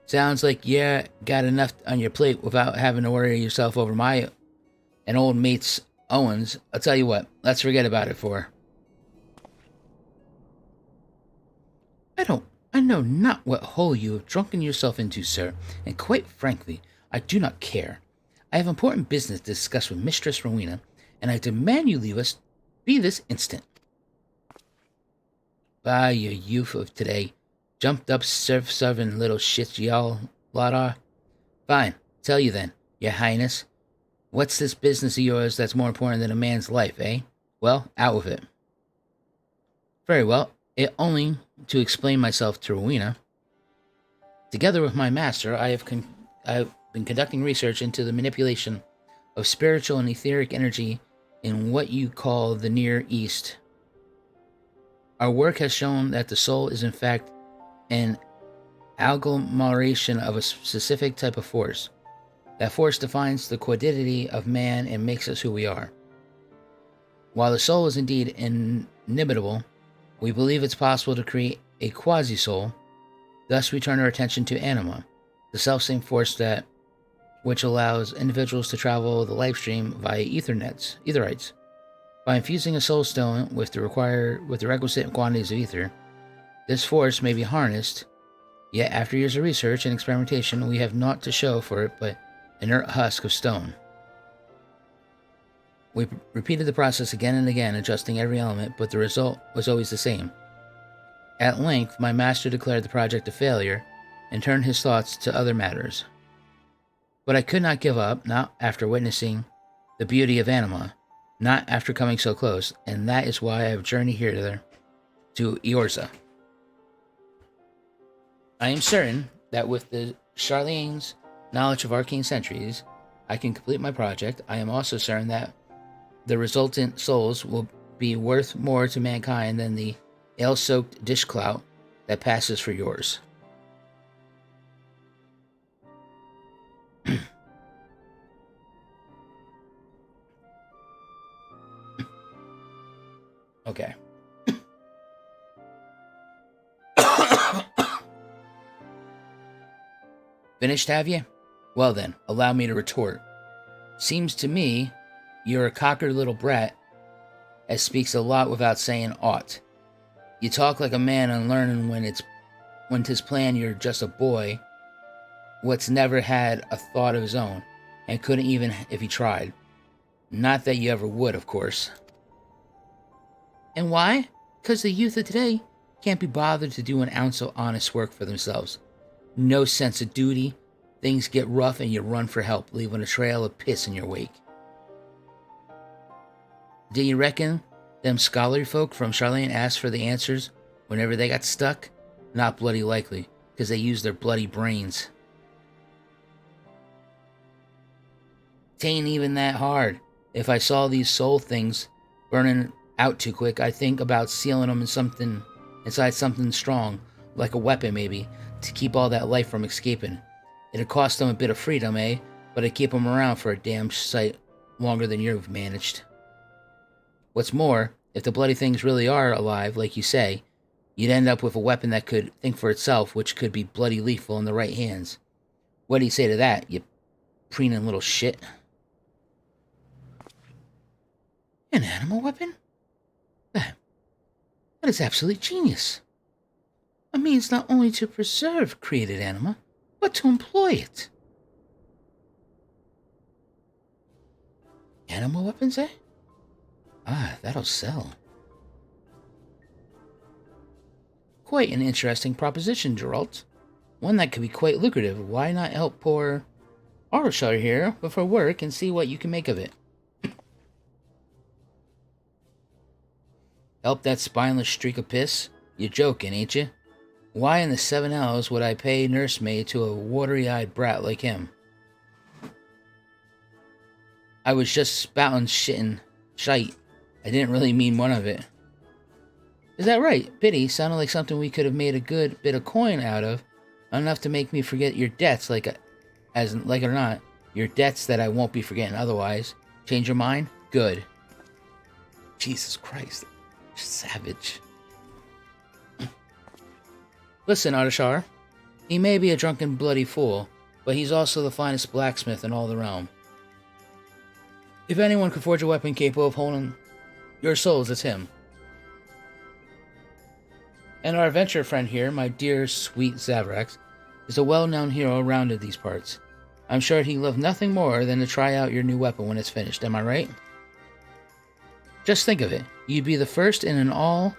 Sounds like you got enough on your plate without having to worry yourself over my and old mate's Owens. I'll tell you what, let's forget about it for her. I know not what hole you have drunken yourself into, sir, and quite frankly, I do not care. I have important business to discuss with Mistress Rowena, and I demand you leave us be this instant. By your youth of today, jumped up surf-serving little shits y'all lot are. Fine, tell you then, your highness. What's this business of yours that's more important than a man's life, eh? Well, out with it. Very well, it only to explain myself to Rowena. Together with my master, I have been conducting research into the manipulation of spiritual and etheric energy in what you call the Near East. Our work has shown that the soul is in fact an agglomeration of a specific type of force. That force defines the quiddity of man and makes us who we are. While the soul is indeed inimitable, we believe it's possible to create a quasi-soul. Thus we turn our attention to anima, the self-same force which allows individuals to travel the life stream via etherites. By infusing a soul stone with the requisite quantities of ether, this force may be harnessed, yet after years of research and experimentation, we have naught to show for it but inert husk of stone. We repeated the process again and again, adjusting every element, but the result was always the same. At length, my master declared the project a failure and turned his thoughts to other matters. But I could not give up, not after witnessing the beauty of anima, not after coming so close, and that is why I have journeyed here to Eorzea. I am certain that with the Charlene's knowledge of arcane sentries, I can complete my project. I am also certain that the resultant souls will be worth more to mankind than the ale-soaked dishclout that passes for yours. Okay. Finished, have you? Well then, allow me to retort. Seems to me you're a cockered little brat as speaks a lot without saying aught. You talk like a man unlearning when 'tis plain you're just a boy what's never had a thought of his own, and couldn't even if he tried. Not that you ever would, of course. And why? 'Cause the youth of today can't be bothered to do an ounce of honest work for themselves. No sense of duty, things get rough and you run for help, leaving a trail of piss in your wake. Do you reckon them scholarly folk from Charlene asked for the answers whenever they got stuck? Not bloody likely, because they used their bloody brains. Tain't even that hard. If I saw these soul things burning out too quick, I'd think about sealing them inside something strong, like a weapon maybe, to keep all that life from escaping. It'd cost them a bit of freedom, eh? But I'd keep them around for a damn sight longer than you've managed. What's more, if the bloody things really are alive, like you say, you'd end up with a weapon that could think for itself, which could be bloody lethal in the right hands. What do you say to that, you preening little shit? An animal weapon? That is absolute genius. A means not only to preserve created anima, but to employ it. Animal weapons, eh? Ah, that'll sell. Quite an interesting proposition, Geralt. One that could be quite lucrative. Why not help poor Arshar here with her work and see what you can make of it? Help that spineless streak of piss? You're joking, ain't you? Why in the 7 L's would I pay nursemaid to a watery-eyed brat like him? I was just spouting shite. I didn't really mean one of it. Is that right? Pity. Sounded like something we could have made a good bit of coin out of. Enough to make me forget your debts, like it or not. Your debts that I won't be forgetting otherwise. Change your mind? Good. Jesus Christ. Savage. Listen, Ardashar. He may be a drunken bloody fool, but he's also the finest blacksmith in all the realm. If anyone could forge a weapon capable of holding your souls, it's him. And our adventurer friend here, my dear sweet Zaverax, is a well-known hero around in these parts. I'm sure he'd love nothing more than to try out your new weapon when it's finished, am I right? Just think of it. You'd be the first in an all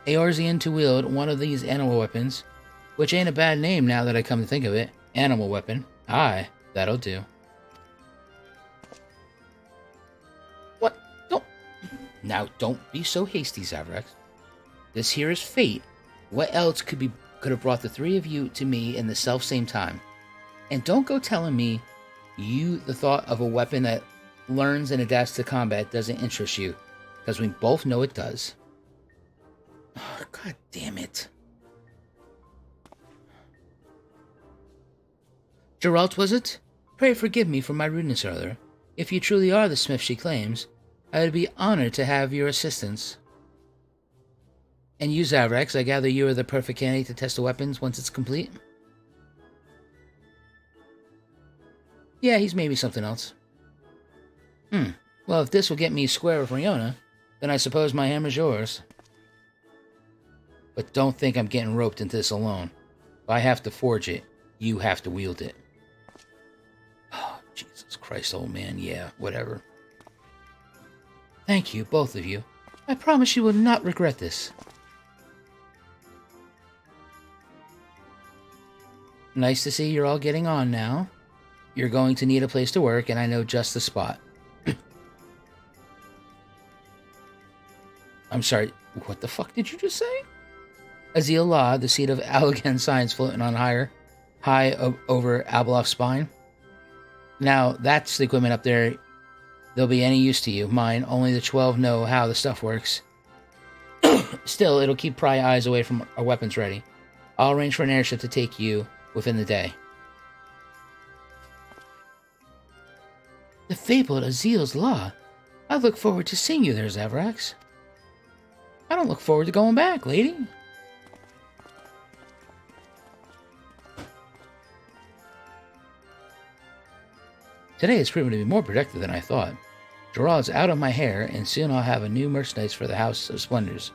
Eorzean to wield one of these animal weapons, which ain't a bad name now that I come to think of it. Animal weapon. Aye, that'll do. What? Don't be so hasty, Zaverax. This here is fate. What else could have brought the three of you to me in the self-same time? And don't go telling me the thought of a weapon that learns and adapts to combat doesn't interest you, because we both know it does. Oh, God damn it. Geralt, was it? Pray forgive me for my rudeness earlier. If you truly are the smith she claims, I would be honored to have your assistance. And you, Zaverax, I gather you are the perfect candidate to test the weapons once it's complete? Yeah, he's maybe something else. Well, if this will get me square with Riona, then I suppose my hammer's yours. But don't think I'm getting roped into this alone. If I have to forge it, you have to wield it. Oh, Jesus Christ, old man. Yeah, whatever. Thank you, both of you. I promise you will not regret this. Nice to see you're all getting on now. You're going to need a place to work, and I know just the spot. I'm sorry, what the fuck did you just say? UL'DAH, the seat of Allegan science floating on high over Abeloth's spine. Now, that's the equipment up there. They'll be any use to you. Mine, only the 12 know how the stuff works. Still, it'll keep pry eyes away from our weapons ready. I'll arrange for an airship to take you within the day. The fabled UL'DAH. I look forward to seeing you there, Zaverax. I don't look forward to going back, lady. Today is proving to be more productive than I thought. Gerard's out of my hair, and soon I'll have a new merchandise for the House of Splendors.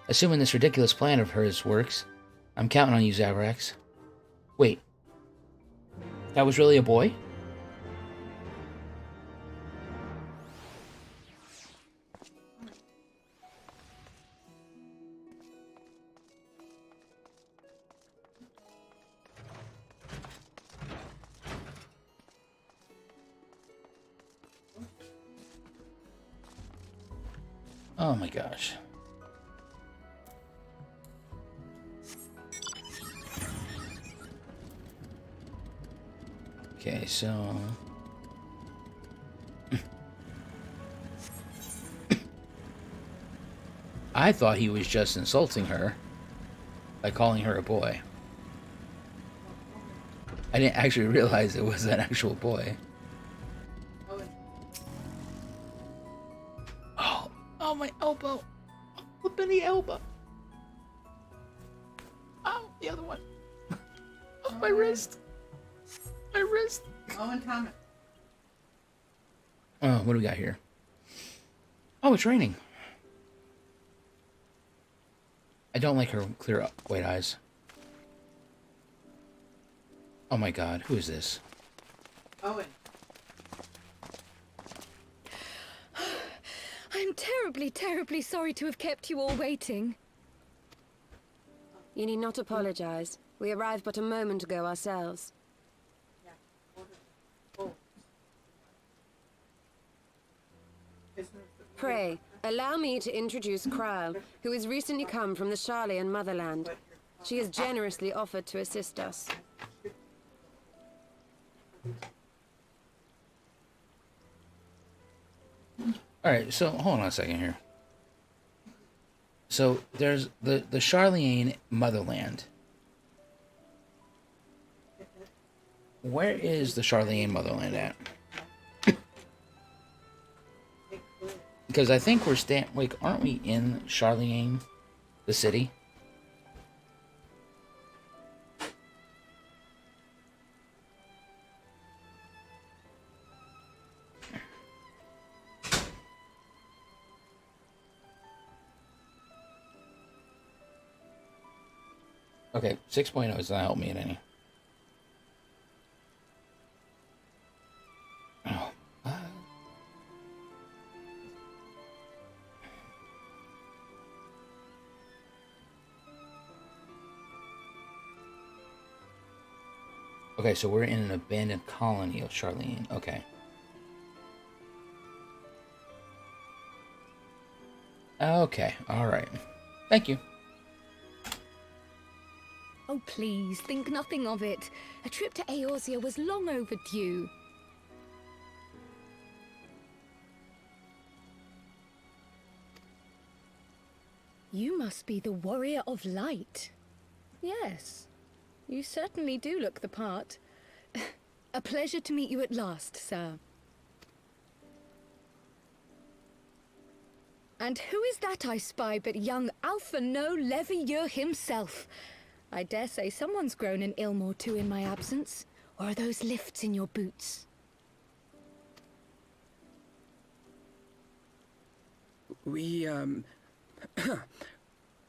Assuming this ridiculous plan of hers works, I'm counting on you, Zaverax. Wait. That was really a boy? Oh my gosh. Okay, so... I thought he was just insulting her by calling her a boy. I didn't actually realize it was an actual boy. Oh, my elbow. Flip in the elbow. Oh, the other one. Oh, my wrist. My wrist. Oh, and Thomas. Oh, what do we got here? Oh, it's raining. I don't like her clear white eyes. Oh my god, who is this? Owen. I'm terribly, terribly sorry to have kept you all waiting. You need not apologize. We arrived but a moment ago ourselves. Pray, allow me to introduce Kryle, who has recently come from the Garlean motherland. She has generously offered to assist us. Alright, so hold on a second here. So there's the Garlean motherland. Where is the Garlean motherland at? Because I think we're like, aren't we in Garlean, the city? Okay, 6.0 does not help me in any. Oh. Okay, so we're in an abandoned colony of Garlean. Okay. Okay, alright. Thank you. Oh, please, think nothing of it. A trip to Eorzea was long overdue. You must be the Warrior of Light. Yes, you certainly do look the part. A pleasure to meet you at last, sir. And who is that I spy but young Alpha No Levieur himself? I dare say someone's grown an ilm or two in my absence. Or are those lifts in your boots? We,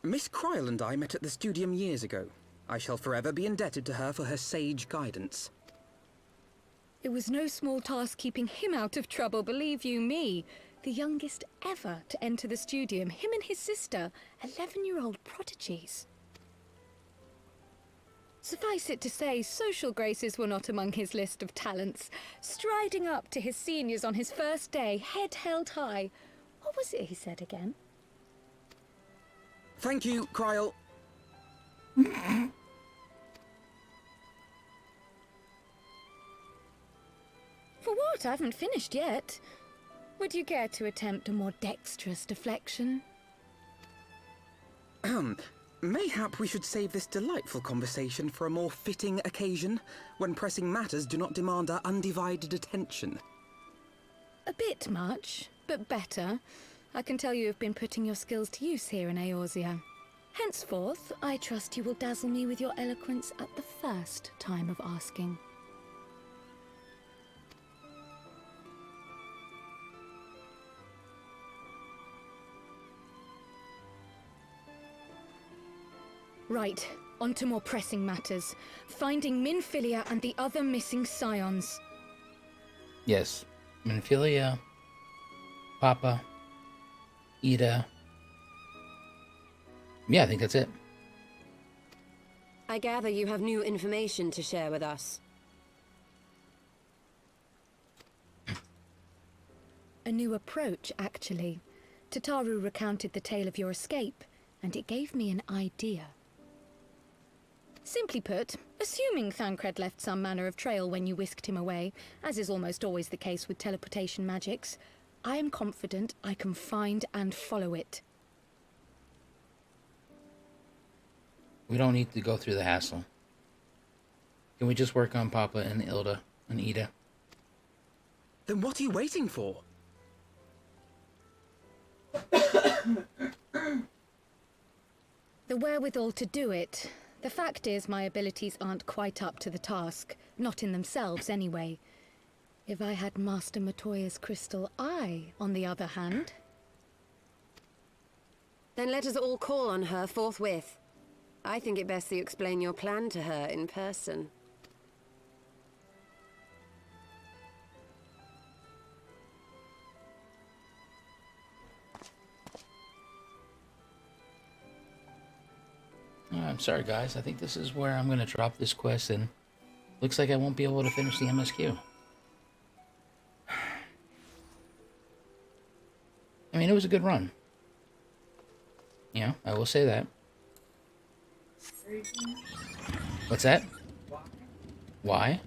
Miss Kryle and I met at the Studium years ago. I shall forever be indebted to her for her sage guidance. It was no small task keeping him out of trouble, believe you me. The youngest ever to enter the Studium, him and his sister, 11-year-old prodigies. Suffice it to say, social graces were not among his list of talents. Striding up to his seniors on his first day, head held high. What was it he said again? Thank you, Kryle. For what? I haven't finished yet. Would you care to attempt a more dexterous deflection? Mayhap we should save this delightful conversation for a more fitting occasion, when pressing matters do not demand our undivided attention. A bit much, but better. I can tell you have been putting your skills to use here in Eorzea. Henceforth, I trust you will dazzle me with your eloquence at the first time of asking. Right, on to more pressing matters. Finding Minfilia and the other missing scions. Yes. Minfilia, Papa, Ida. Yeah, I think that's it. I gather you have new information to share with us. A new approach, actually. Tataru recounted the tale of your escape, and it gave me an idea. Simply put, assuming Thancred left some manner of trail when you whisked him away, as is almost always the case with teleportation magics, I am confident I can find and follow it. We don't need to go through the hassle. Can we just work on Papa and Ilda and Ida? Then what are you waiting for? The wherewithal to do it. The fact is, my abilities aren't quite up to the task. Not in themselves, anyway. If I had Master Matoya's crystal eye, on the other hand... Then let us all call on her forthwith. I think it best that you explain your plan to her in person. I'm sorry, guys. I think this is where I'm going to drop this quest, and looks like I won't be able to finish the MSQ. I mean, it was a good run. Yeah, I will say that. What's that? Why?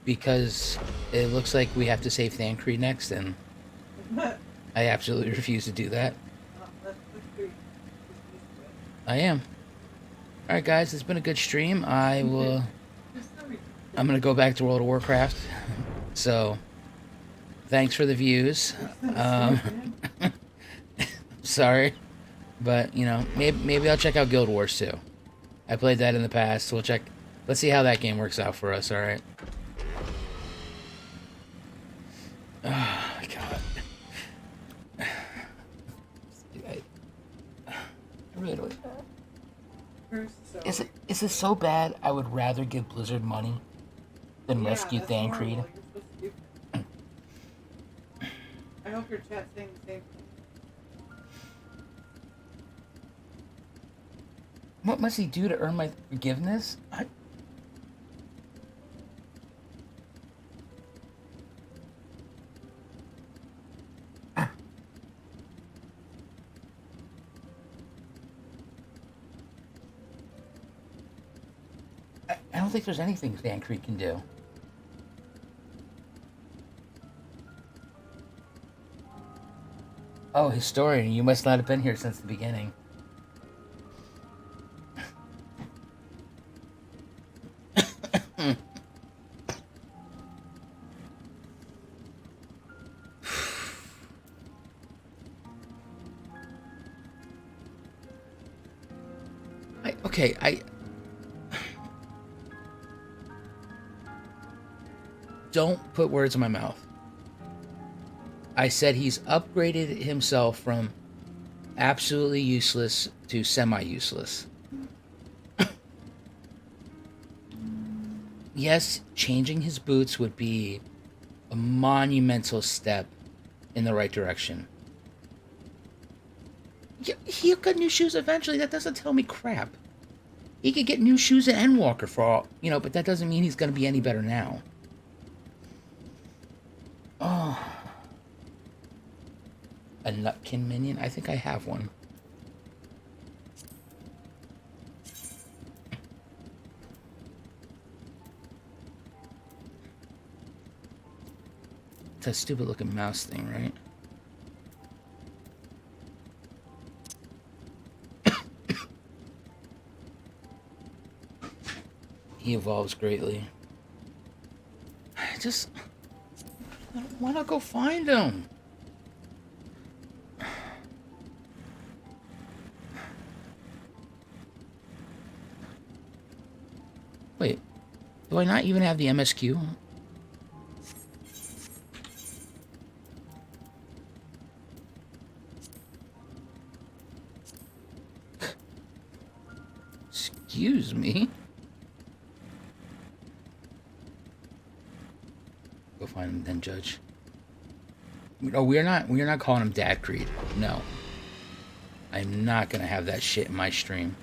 Because it looks like we have to save Thancred next, and I absolutely refuse to do that. I am. Alright guys, it's been a good stream. I'm gonna go back to World of Warcraft. So, thanks for the views. Sorry. But, you know, maybe I'll check out Guild Wars too. I played that in the past. We'll check. Let's see how that game works out for us, alright? Oh my god. I really don't. Is it so bad I would rather give Blizzard money than rescue Thancred? I hope your chat's saying the same thing. What must he do to earn my forgiveness? I don't think there's anything Thancred can do. Oh, historian, you must not have been here since the beginning. I don't put words in my mouth. I said he's upgraded himself from absolutely useless to semi-useless. Yes, changing his boots would be a monumental step in the right direction. Yeah, he'll get new shoes eventually. That doesn't tell me crap. He could get new shoes at Endwalker for all, you know, but that doesn't mean he's going to be any better now. Oh. A Nutkin minion? I think I have one. It's a stupid looking mouse thing, right? He evolves greatly. I don't want to go find him. Wait, do I not even have the MSQ? Excuse me? Go find him then, Judge. No, we're not calling him Dad Creed. No. I'm not gonna have that shit in my stream.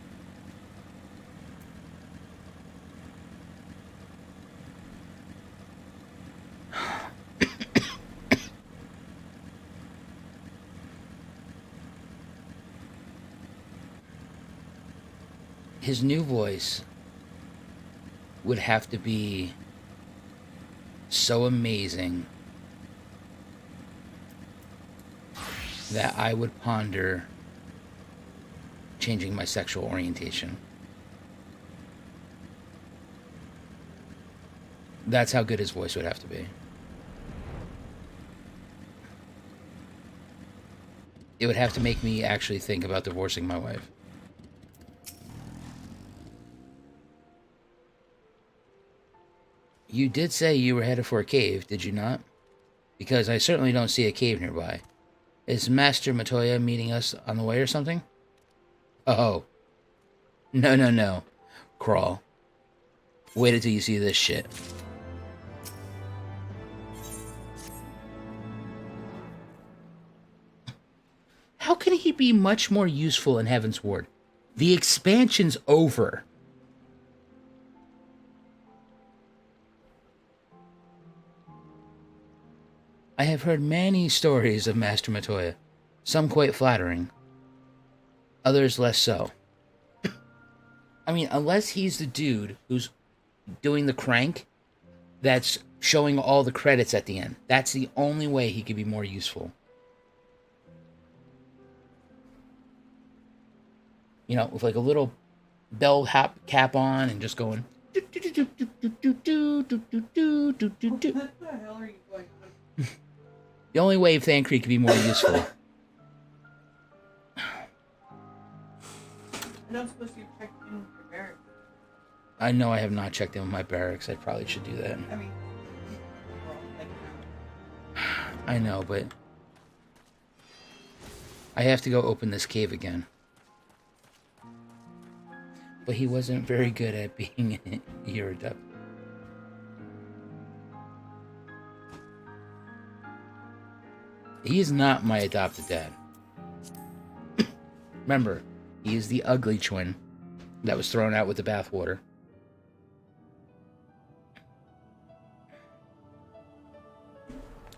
his new voice would have to be so amazing that I would ponder changing my sexual orientation. That's how good his voice would have to be. It would have to make me actually think about divorcing my wife. You did say you were headed for a cave, did you not? Because I certainly don't see a cave nearby. Is Master Matoya meeting us on the way or something? Oh. No. Crawl. Wait until you see this shit. How can he be much more useful in Heavensward? The expansion's over. I have heard many stories of Master Matoya, some quite flattering, others less so. I mean, unless he's the dude who's doing the crank that's showing all the credits at the end. That's the only way he could be more useful. You know, with like a little bell cap on and just going. What the hell are you going on? The only way Thancred could be more useful. I know I'm supposed to check in with your barracks. I know I have not checked in with my barracks. I probably should do that. I mean, well, like I know, but I have to go open this cave again. But he wasn't very good at being an Eorzea. He is not my adopted dad. Remember, he is the ugly twin that was thrown out with the bathwater.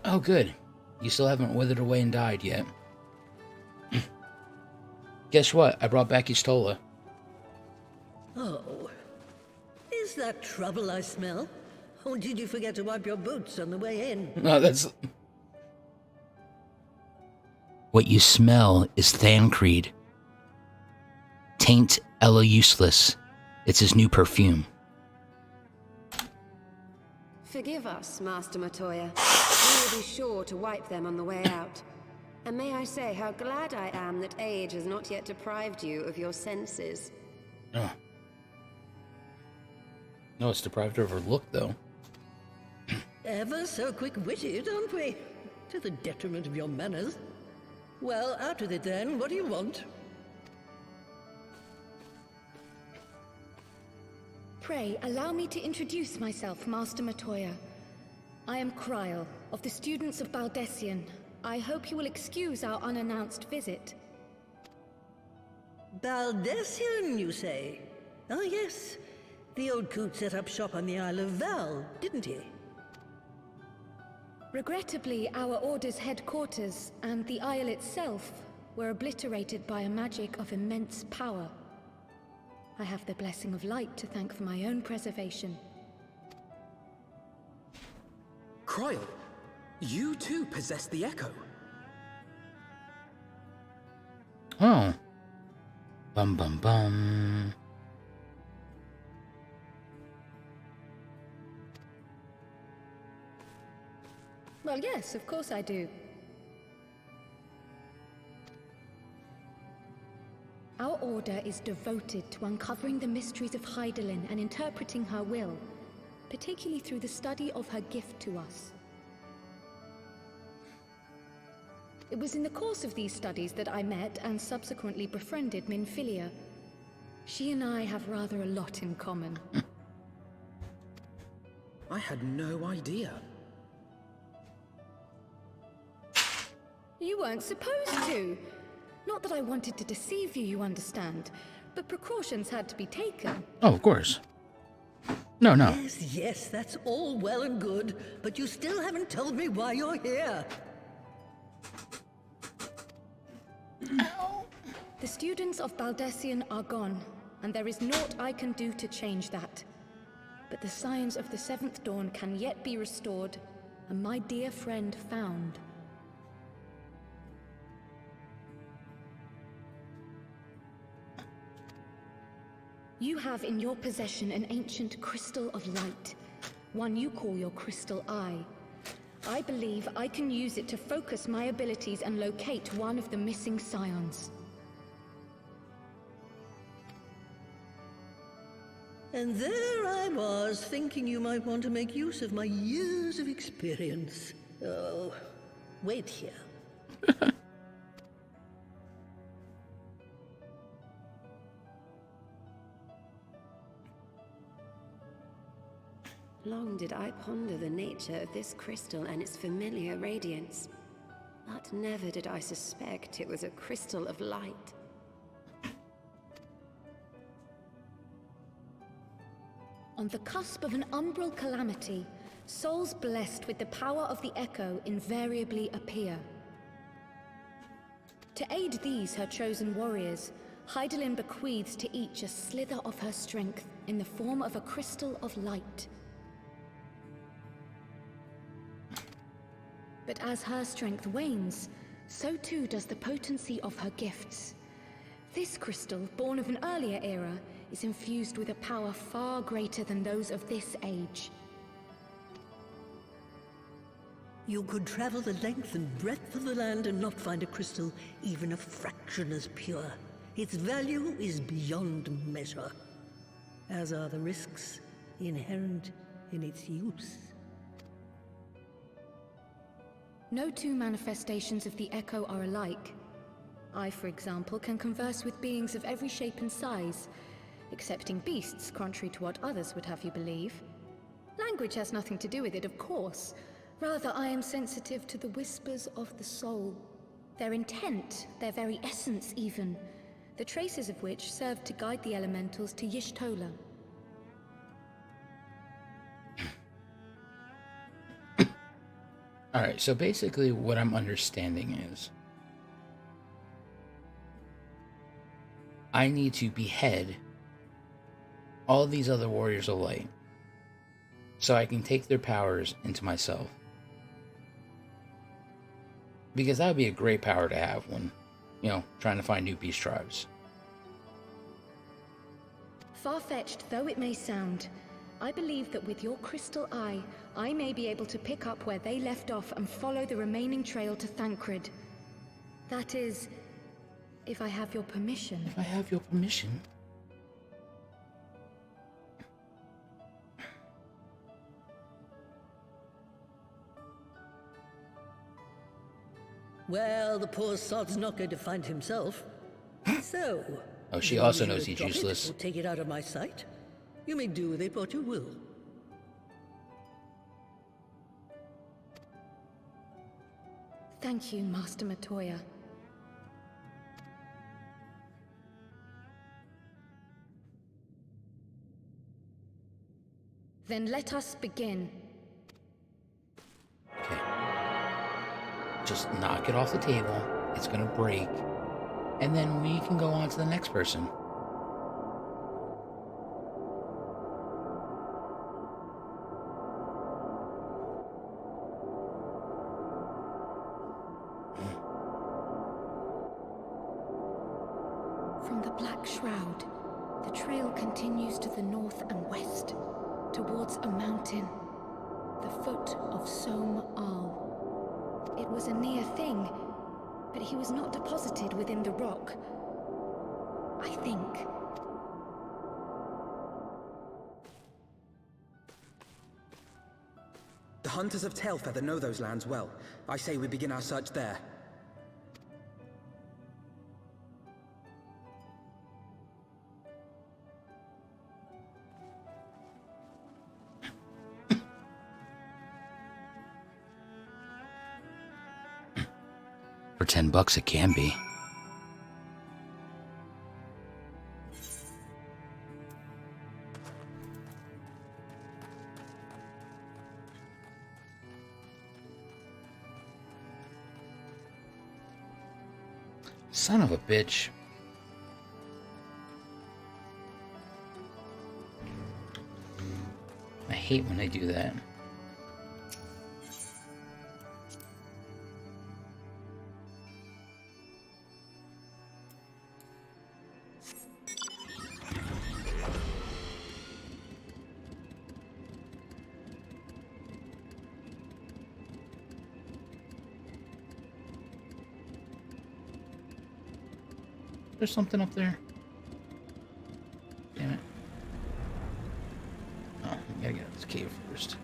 Oh, good. You still haven't withered away and died yet. Guess what? I brought back Y'shtola. Oh. Is that trouble I smell? Or did you forget to wipe your boots on the way in? No, that's... What you smell is Thancred. Taint Ella Useless. It's his new perfume. Forgive us, Master Matoya. We will be sure to wipe them on the way out. And may I say how glad I am that age has not yet deprived you of your senses. Oh. No, it's deprived of her look, though. Ever so quick-witted, aren't we? To the detriment of your manners. Well, out with it then. What do you want? Pray, allow me to introduce myself, Master Matoya. I am Kryle, of the students of Baldessian. I hope you will excuse our unannounced visit. Baldessian, you say? Ah, yes. The old coot set up shop on the Isle of Val, didn't he? Regrettably, our Order's headquarters and the Isle itself were obliterated by a magic of immense power. I have the blessing of light to thank for my own preservation. Kryle, you too possess the Echo. Oh. Bum bum bum. Well, yes, of course I do. Our Order is devoted to uncovering the mysteries of HYDAELYN and interpreting her will, particularly through the study of her gift to us. It was in the course of these studies that I met and subsequently befriended Minfilia. She and I have rather a lot in common. I had no idea. You weren't supposed to. Not that I wanted to deceive you, you understand, but precautions had to be taken. Oh, of course. No. Yes, that's all well and good, but you still haven't told me why you're here. The students of Baldessian are gone. and there is naught I can do to change that. But the scions of the Seventh Dawn can yet be restored, and my dear friend found. You have in your possession an ancient crystal of light, one you call your crystal eye. I believe I can use it to focus my abilities and locate one of the missing scions. And there I was, thinking you might want to make use of my years of experience. Oh, wait here. Long did I ponder the nature of this crystal and its familiar radiance, but never did I suspect it was a crystal of light. On the cusp of an umbral calamity, souls blessed with the power of the Echo invariably appear. To aid these, her chosen warriors, HYDAELYN bequeaths to each a slither of her strength in the form of a crystal of light. But as her strength wanes, so too does the potency of her gifts. This crystal, born of an earlier era, is infused with a power far greater than those of this age. You could travel the length and breadth of the land and not find a crystal even a fraction as pure. Its value is beyond measure, as are the risks inherent in its use. No two manifestations of the Echo are alike. I, for example, can converse with beings of every shape and size, excepting beasts, contrary to what others would have you believe. Language has nothing to do with it, of course. Rather, I am sensitive to the whispers of the soul. Their intent, their very essence even, the traces of which serve to guide the elementals to YISHGARD. Alright, so basically what I'm understanding is I need to behead all these other warriors of light so I can take their powers into myself. Because that would be a great power to have when, you know, trying to find new beast tribes. Far-fetched though it may sound, I believe that with your crystal eye, I may be able to pick up where they left off and follow the remaining trail to Thancred. That is, if I have your permission. If I have your permission. Well, the poor sod's not going to find himself. So... Oh, she also knows he's useless. Or take it out of my sight. You may do with it what you will. Thank you, Master Matoya. Then let us begin. Okay. Just knock it off the table. It's gonna break. And then we can go on to the next person. From the Black Shroud, the trail continues to the north and west, towards a mountain, the foot of Som Al. It was a near thing, but he was not deposited within the rock. I think. The hunters of Tailfeather know those lands well. I say we begin our search there. For $10 it can be. Son of a bitch. hate when they do that. There's something up there. Damn it. Oh, I gotta get out of this cave first.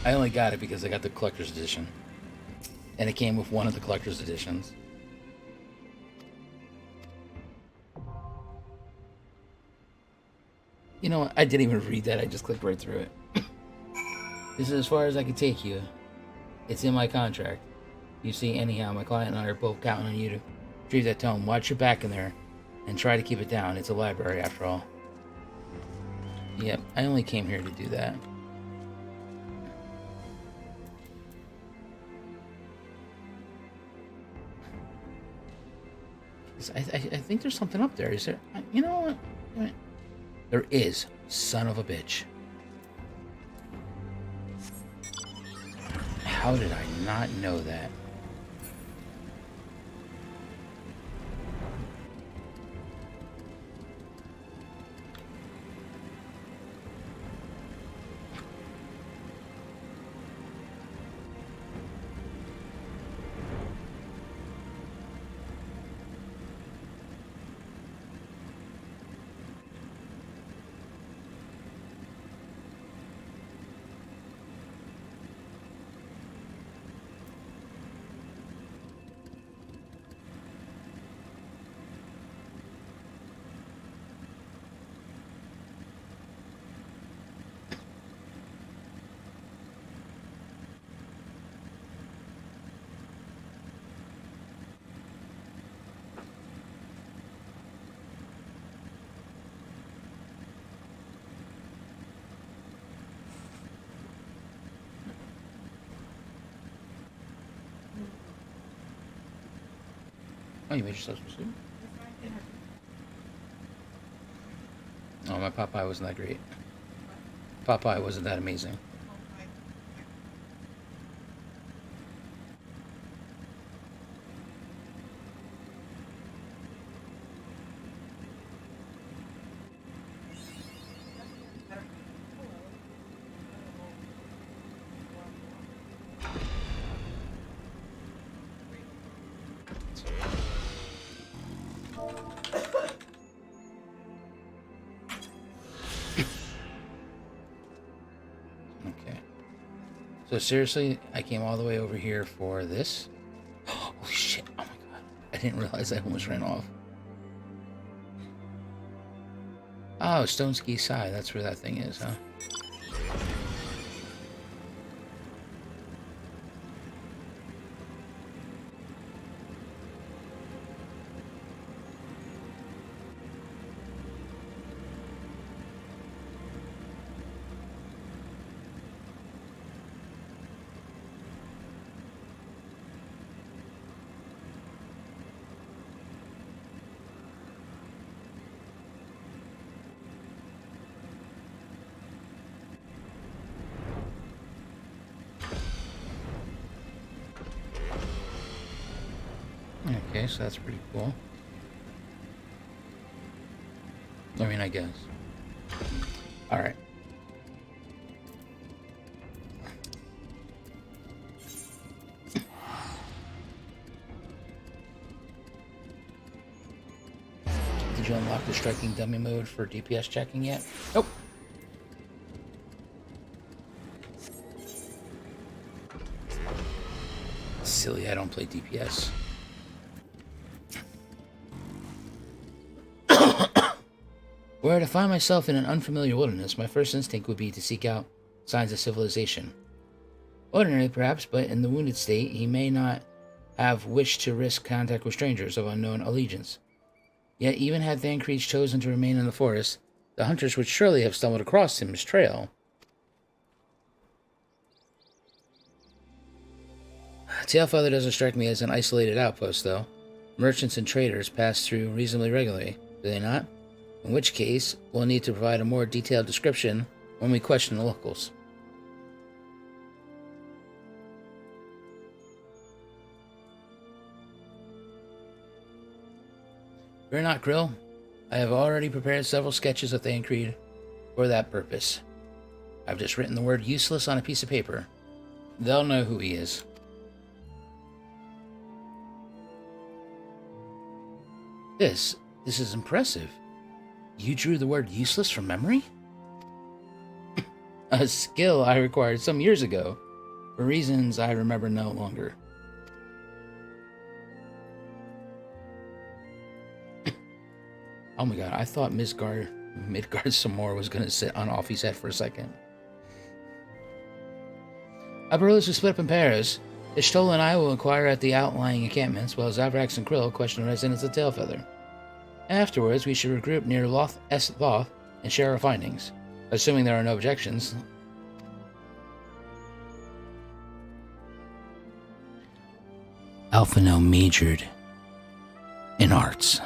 I only got it because I got the collector's edition. And it came with one of the collector's editions. You know what? I didn't even read that. I just clicked right through it. This is as far as I can take you. It's in my contract. You see, anyhow, my client and I are both counting on you to retrieve that tome. Watch your back in there and try to keep it down. It's a library, after all. Yep, I only came here to do that. I think there's something up there. Is there? You know what? There is. Son of a bitch. How did I not know that? Oh, you made yourself some soup? Oh, my pot pie wasn't that great. Pot pie wasn't that amazing. So seriously, I came all the way over here for this? Holy shit, oh my god. I didn't realize I almost ran off. Oh, Stone Ski Sai, that's where that thing is, huh? Okay, so that's pretty cool. I mean, I guess. Alright. Did you unlock the striking dummy mode for DPS checking yet? Nope. Silly, I don't play DPS. Were I to find myself in an unfamiliar wilderness, my first instinct would be to seek out signs of civilization. Ordinary, perhaps, but in the wounded state, he may not have wished to risk contact with strangers of unknown allegiance. Yet, even had Thancred chosen to remain in the forest, the hunters would surely have stumbled across his trail. Tailfeather doesn't strike me as an isolated outpost, though. Merchants and traders pass through reasonably regularly, do they not? In which case, we'll need to provide a more detailed description when we question the locals. Fear not, Krill. I have already prepared several sketches of Thancred for that purpose. I've just written the word useless on a piece of paper. They'll know who he is. This is impressive. You drew the word useless from memory? A skill I acquired some years ago, for reasons I remember no longer. Oh my god, I thought Midgard Samor was going to sit on Offie's head for a second. Our rulers will split up in pairs. HYDAELYN and I will inquire at the outlying encampments, while Zaverax and Krill question the residents of Tailfeather. Afterwards, we should regroup near Loth and share our findings, assuming there are no objections. Alphino majored in arts.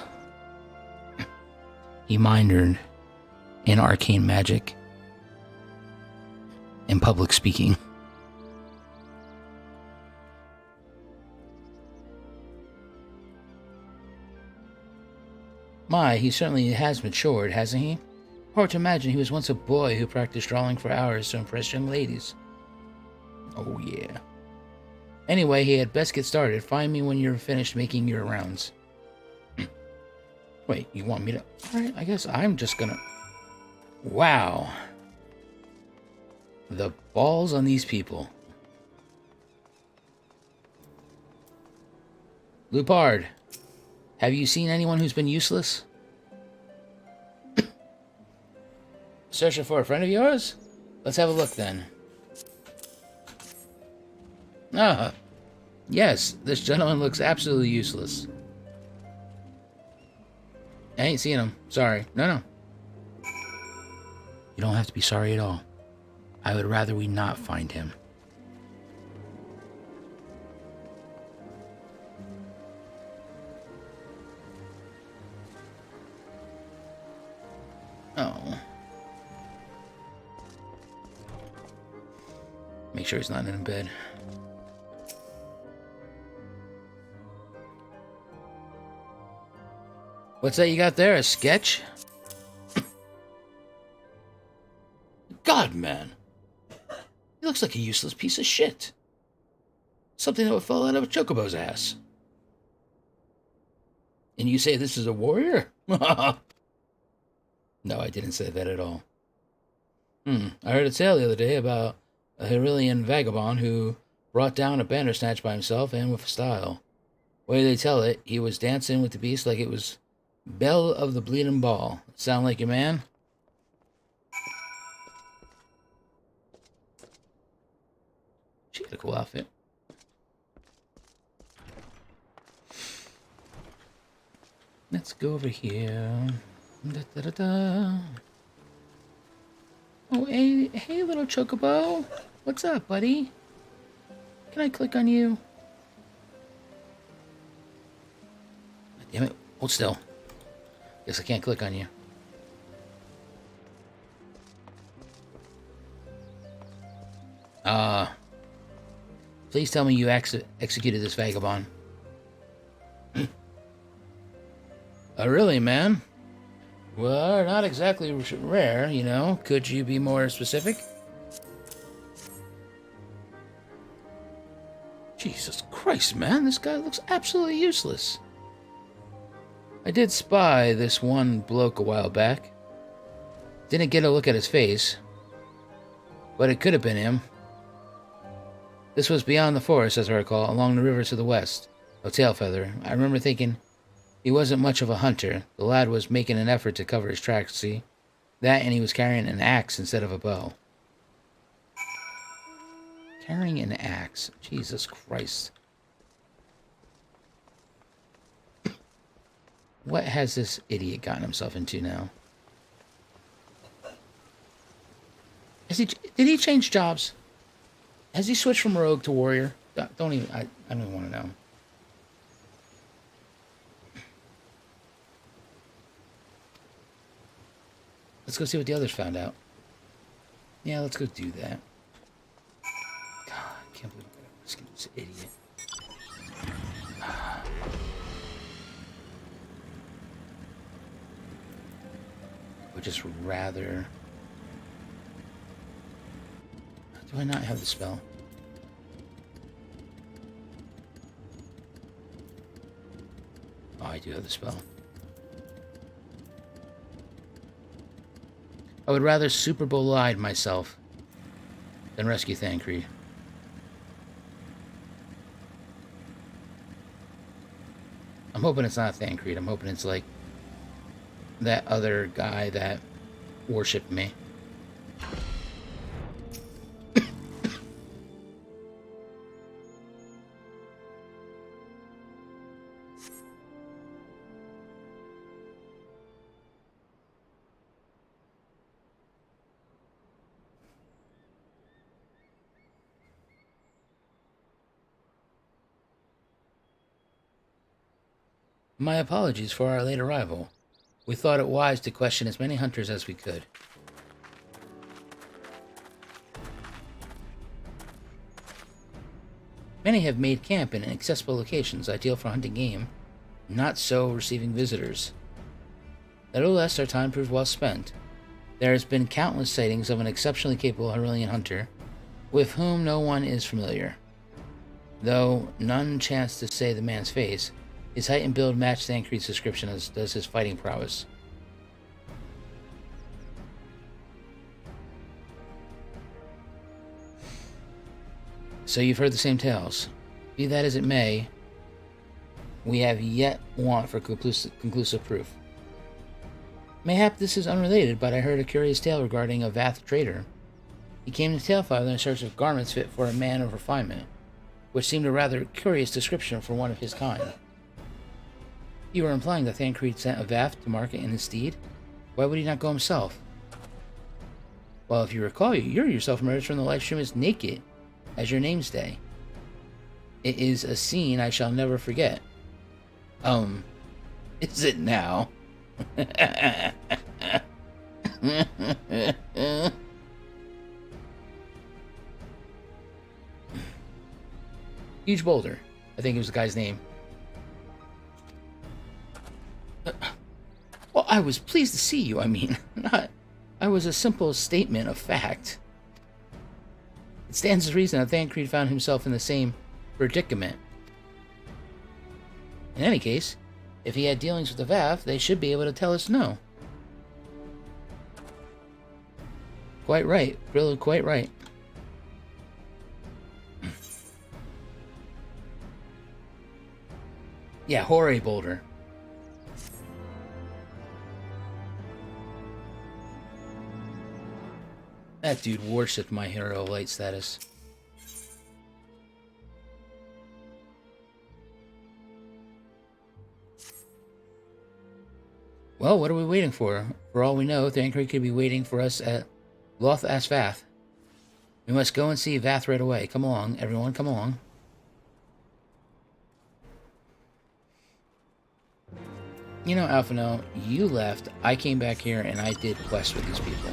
He minored in arcane magic and public speaking. My, he certainly has matured, hasn't he? Hard to imagine he was once a boy who practiced drawing for hours to impress young ladies. Oh yeah. Anyway, he had best get started. Find me when you're finished making your rounds. Wait, you want me to... Alright, I guess I'm just gonna... Wow. The balls on these people. Lupard. Have you seen anyone who's been useless? Searching for a friend of yours? Let's have a look then. Ah, yes, this gentleman looks absolutely useless. I ain't seen him. Sorry. No. You don't have to be sorry at all. I would rather we not find him. Oh. Make sure he's not in bed. What's that you got there? A sketch? God, man. He looks like a useless piece of shit. Something that would fall out of a chocobo's ass. And you say this is a warrior? No, I didn't say that at all. I heard a tale the other day about a Hydaelyn vagabond who brought down a bandersnatch by himself and with style. The way they tell it, he was dancing with the beast like it was Belle of the Bleeding Ball. Sound like your man? She got a cool outfit. Let's go over here. Oh, hey, little chocobo. What's up, buddy? Can I click on you? Damn it. Hold still. Guess I can't click on you. Please tell me you executed this vagabond. Oh, really, man? Well, not exactly rare, you know. Could you be more specific? Jesus Christ, man. This guy looks absolutely useless. I did spy this one bloke a while back. Didn't get a look at his face. But it could have been him. This was beyond the forest, as I recall, along the river to the west. Oh, Tailfeather. I remember thinking he wasn't much of a hunter. The lad was making an effort to cover his tracks, see? That, and he was carrying an axe instead of a bow. Carrying an axe. Jesus Christ. What has this idiot gotten himself into now? Did he change jobs? Has he switched from rogue to warrior? I don't even want to know. Let's go see what the others found out. Yeah, let's go do that. God, I can't believe I'm gonna rescue this idiot. I would just rather... Do I not have the spell? Oh, I do have the spell. I would rather Super Bowl-eyed myself than rescue Thancred. I'm hoping it's not Thancred. I'm hoping it's like that other guy that worshipped me. My apologies for our late arrival. We thought it wise to question as many hunters as we could. Many have made camp in inaccessible locations, ideal for hunting game. Not so receiving visitors. Nevertheless, our time proved well spent. There has been countless sightings of an exceptionally capable Hydaelyn hunter, with whom no one is familiar. Though none chance to say the man's face, his height and build match Thancred's description as does his fighting prowess. So you've heard the same tales. Be that as it may, we have yet want for conclusive proof. Mayhap this is unrelated, but I heard a curious tale regarding a Vath trader. He came to Tailfeather in search of garments fit for a man of refinement, which seemed a rather curious description for one of his kind. You were implying that Thancred sent a Vath to market in his steed? Why would he not go himself? Well, if you recall, you yourself emerged from the live stream as naked, as your name's day. It is a scene I shall never forget. Is it now? Huge Boulder, I think it was the guy's name. Well, I was pleased to see you, I mean. I was a simple statement of fact. It stands to reason that Thancred found himself in the same predicament. In any case, if he had dealings with the Vath, they should be able to tell us no. Quite right, really quite right. Yeah, Hoary Boulder. That dude worshipped my Hero of Light status. Well, what are we waiting for? For all we know, Thancred could be waiting for us at Loth As Vath. We must go and see Vath right away. Come along, everyone, come along. You know, Alphino, you left, I came back here, and I did quests with these people.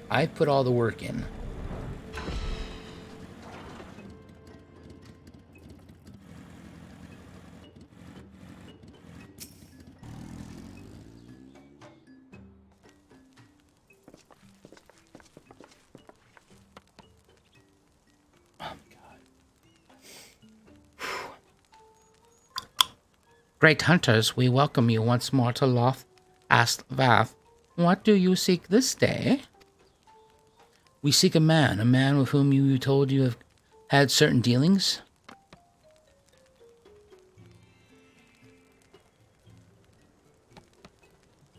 I put all the work in. Great hunters, we welcome you once more to Loth. Asked Vath, what do you seek this day? We seek a man with whom you told you have had certain dealings.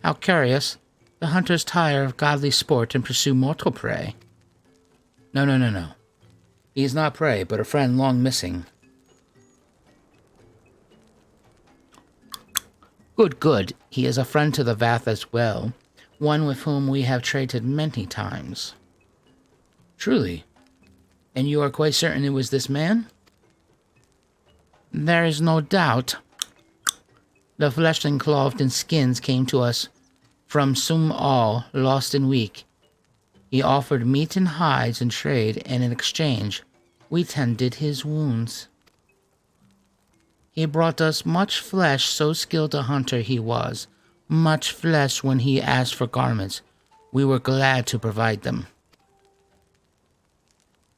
How curious. The hunters tire of godly sport and pursue mortal prey. No. He is not prey, but a friend long missing. Good. He is a friend to the Vath as well, one with whom we have traded many times. Truly? And you are quite certain it was this man? There is no doubt. The fleshling clothed in skins came to us from Sum-Al, lost and weak. He offered meat and hides in trade, and in exchange, we tended his wounds. He brought us much flesh, so skilled a hunter he was. Much flesh when he asked for garments. We were glad to provide them.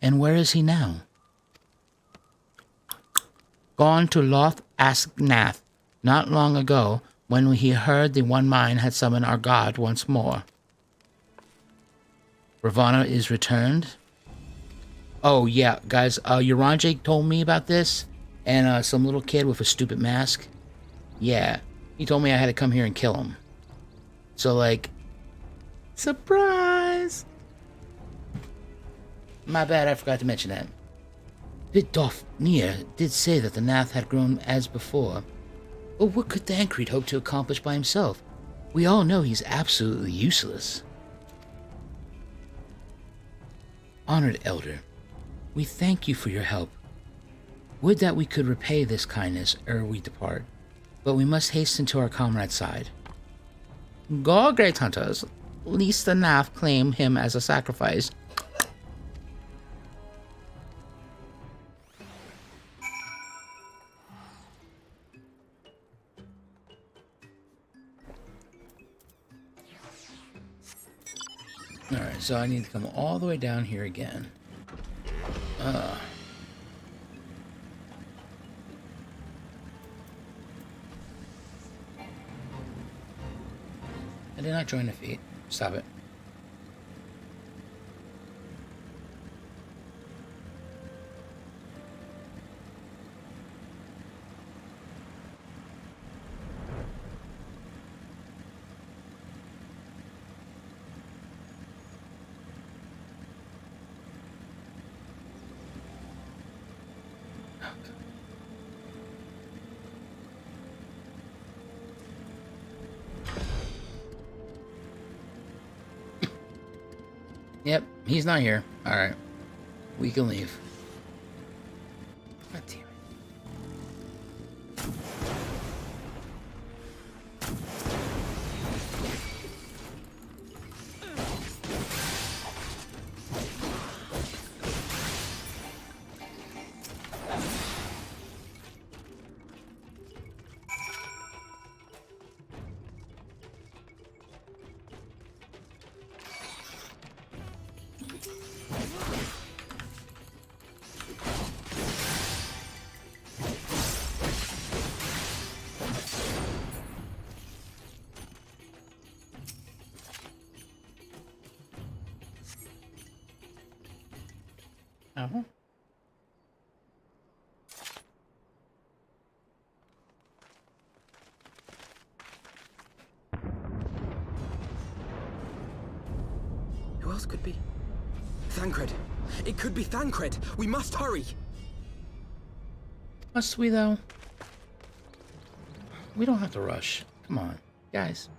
And where is he now? Gone to Loth Asknath, not long ago, when he heard the One Mind had summoned our god once more. Ravana is returned. Oh yeah, guys, Uranjik told me about this, and some little kid with a stupid mask. Yeah, he told me I had to come here and kill him. So like, surprise! My bad, I forgot to mention that. Vidofnir did say that the Nath had grown as before. But what could Thancred hope to accomplish by himself? We all know he's absolutely useless. Honored Elder, we thank you for your help. Would that we could repay this kindness ere we depart, but we must hasten to our comrade's side. Go, great hunters, lest the Nath claim him as a sacrifice. Alright, so I need to come all the way down here again. I did not join the feat. Stop it. Yep, he's not here. Alright. We can leave. God damn it. Uh-huh. Who else could be? Thancred! It could be Thancred! We must hurry! Must we, though? We don't have to rush. Come on, guys.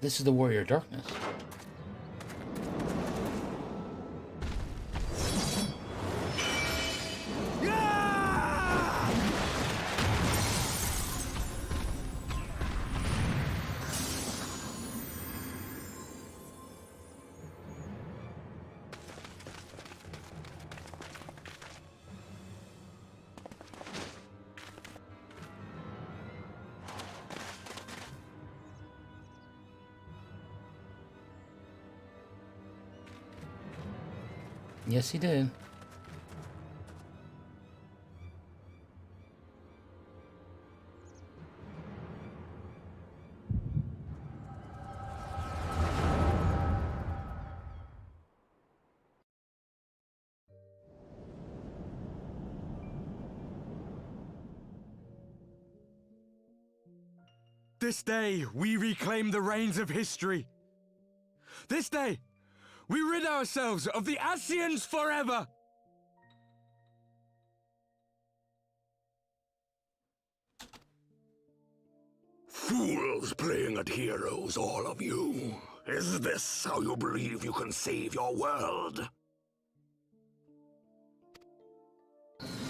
This is the Warrior of Darkness. Yes, he did. This day, we reclaim the reins of history. This day, we rid ourselves of the Ascians forever! Fools playing at heroes, all of you. Is this how you believe you can save your world?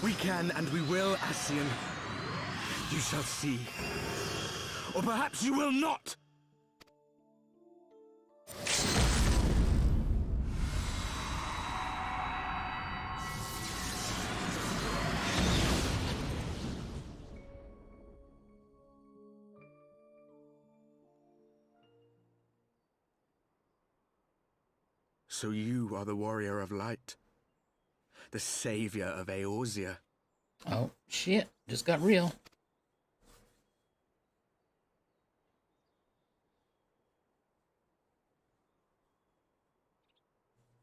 We can and we will, Ascian. You shall see. Or perhaps you will not! So you are the warrior of light. The savior of Eorzea. Oh, shit. Just got real.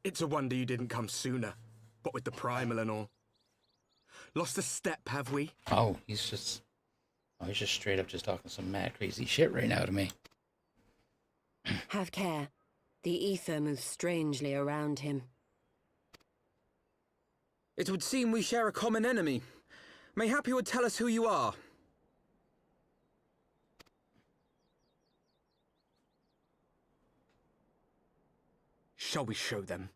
It's a wonder you didn't come sooner, what with the primal and all. Lost a step, have we? Oh, he's just straight up just talking some mad crazy shit right now to me. Have care. The ether moves strangely around him. It would seem we share a common enemy. Mayhap you would tell us who you are. Shall we show them?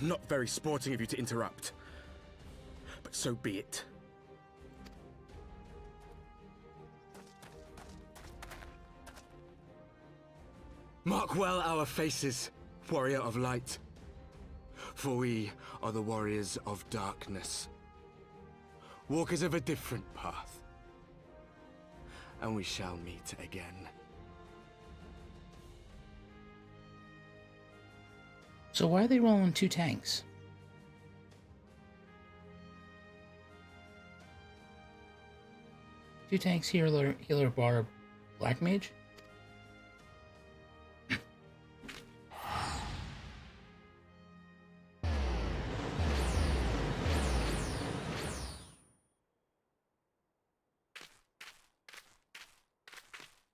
Not very sporting of you to interrupt, but so be it. Mark well our faces, warrior of light, for we are the warriors of darkness, walkers of a different path, and we shall meet again. So why are they rolling 2 tanks? Two tanks, healer, bar, black mage?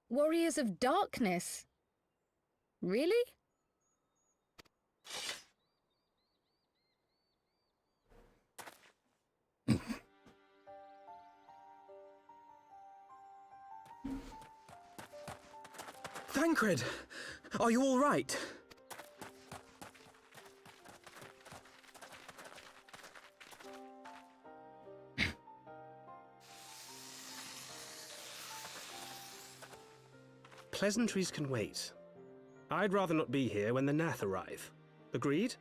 Warriors of Darkness? Really? Thancred, are you all right? pleasantries can wait. I'd rather not be here when the Nath arrive. Agreed?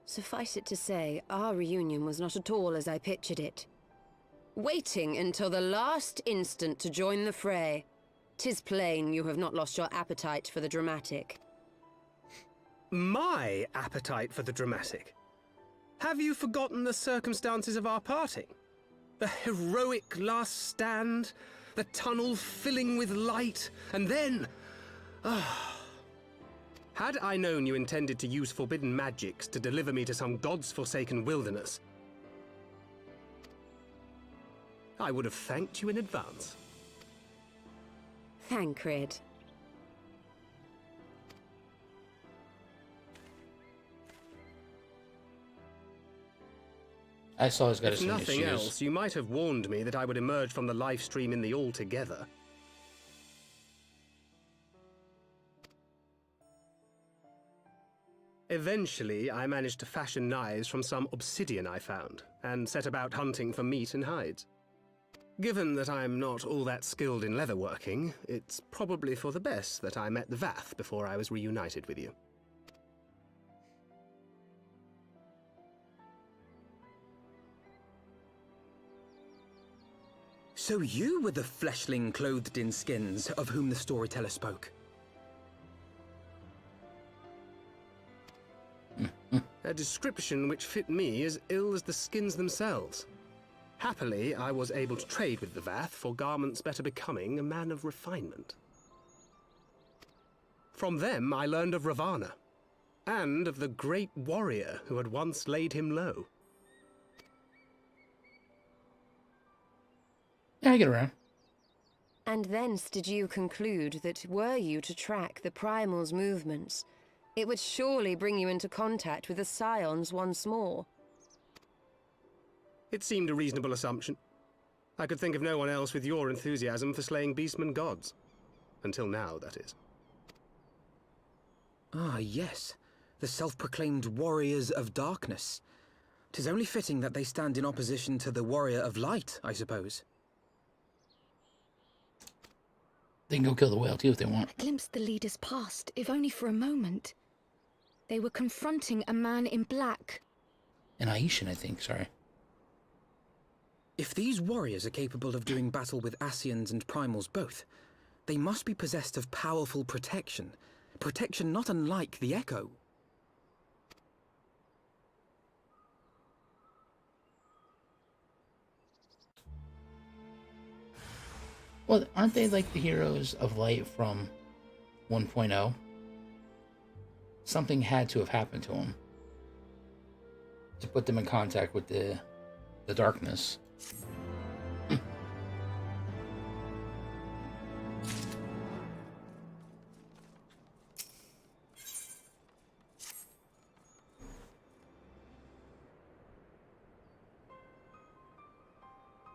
Suffice it to say, our reunion was not at all as I pictured it. Waiting until the last instant to join the fray. 'Tis plain you have not lost your appetite for the dramatic. My appetite for the dramatic? Have you forgotten the circumstances of our parting? The heroic last stand, the tunnel filling with light, and then... Had I known you intended to use forbidden magics to deliver me to some gods-forsaken wilderness, I would have thanked you in advance. Thancred. I saw he's got If some nothing issues. else, you might have warned me that I would emerge from the live stream in the altogether. Eventually, I managed to fashion knives from some obsidian I found, and set about hunting for meat and hides. Given that I'm not all that skilled in leatherworking, it's probably for the best that I met the Vath before I was reunited with you. So you were the fleshling clothed in skins of whom the storyteller spoke? A description which fit me as ill as the skins themselves. Happily, I was able to trade with the Vath for garments better becoming a man of refinement. From them, I learned of Ravana, and of the great warrior who had once laid him low. Yeah, I get around. And thence did you conclude that were you to track the Primal's movements, it would surely bring you into contact with the Scions once more. It seemed a reasonable assumption. I could think of no one else with your enthusiasm for slaying beastmen gods. Until now, that is. Ah, yes. The self-proclaimed warriors of darkness. 'Tis only fitting that they stand in opposition to the warrior of light, I suppose. They can go kill the whale too if they want. I glimpsed the leaders past, if only for a moment. They were confronting a man in black. An Aishan, I think, sorry. If these warriors are capable of doing battle with Ascians and Primals both, they must be possessed of powerful protection. Protection not unlike the Echo. Well, aren't they like the heroes of light from 1.0? Something had to have happened to them to put them in contact with the darkness.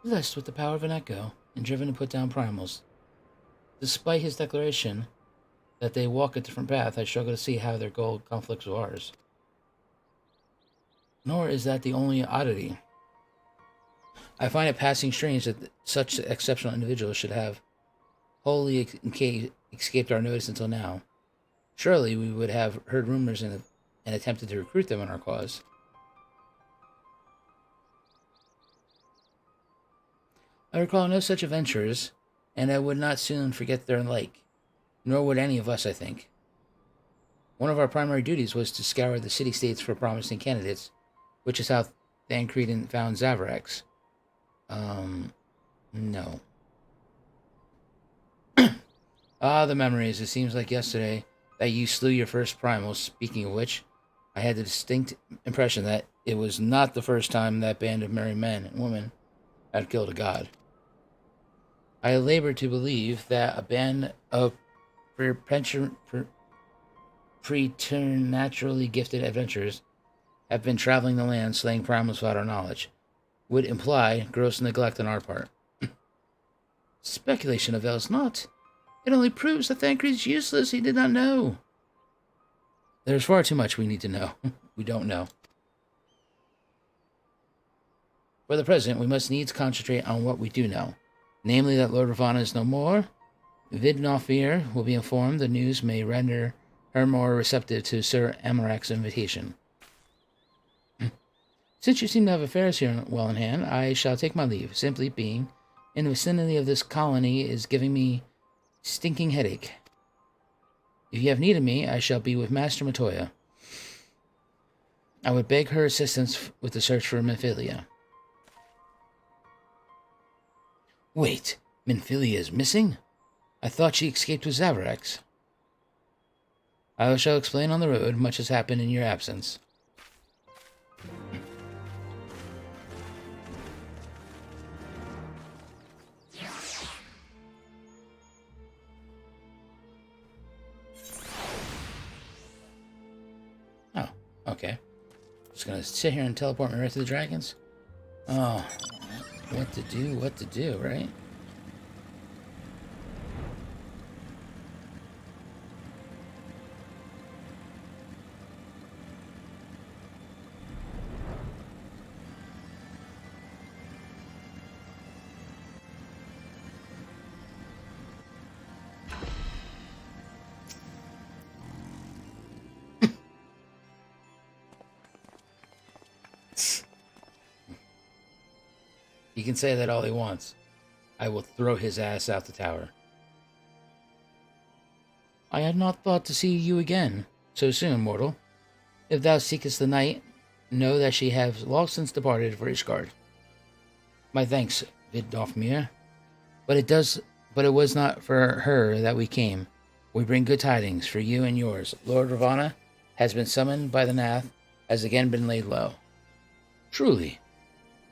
Blessed with the power of an echo and driven to put down primals. Despite his declaration that they walk a different path, I struggle to see how their goal conflicts with ours. Nor is that the only oddity. I find it passing strange that such exceptional individuals should have wholly escaped our notice until now. Surely we would have heard rumors and attempted to recruit them in our cause. I recall no such adventures, and I would not soon forget their like, nor would any of us, I think. One of our primary duties was to scour the city-states for promising candidates, which is how Thancred found Zaverax. No. Ah, the memories. It seems like yesterday that you slew your first primal. Speaking of which, I had the distinct impression that it was not the first time that band of merry men and women had killed a god. I labor to believe that a band of preternaturally gifted adventurers have been traveling the land slaying primals without our knowledge would imply gross neglect on our part. Speculation avails not. It only proves that Thancred is useless. He did not know. There's far too much we need to know. We don't know. For the present, we must needs concentrate on what we do know. Namely that Lord Ravana is no more. Vidnofir will be informed. The news may render her more receptive to Sir Amarak's invitation. Since you seem to have affairs here well in hand, I shall take my leave. Simply being in the vicinity of this colony is giving me stinking headache. If you have need of me, I shall be with Master Matoya. I would beg her assistance with the search for Minfilia. Wait, Minfilia is missing? I thought she escaped with Zaverax. I shall explain on the road. Much has happened in your absence. Oh, okay. Just gonna sit here and teleport me right to the dragons? Oh, what to do, right? He can say that all he wants. I will throw his ass out the tower. I had not thought to see you again so soon, mortal. If thou seekest the night, know that she has long since departed for ISHGARD. My thanks, Vidofmir. But it was not for her that we came. We bring good tidings for you and yours. Lord Ravana has been summoned by the Nath, has again been laid low. Truly.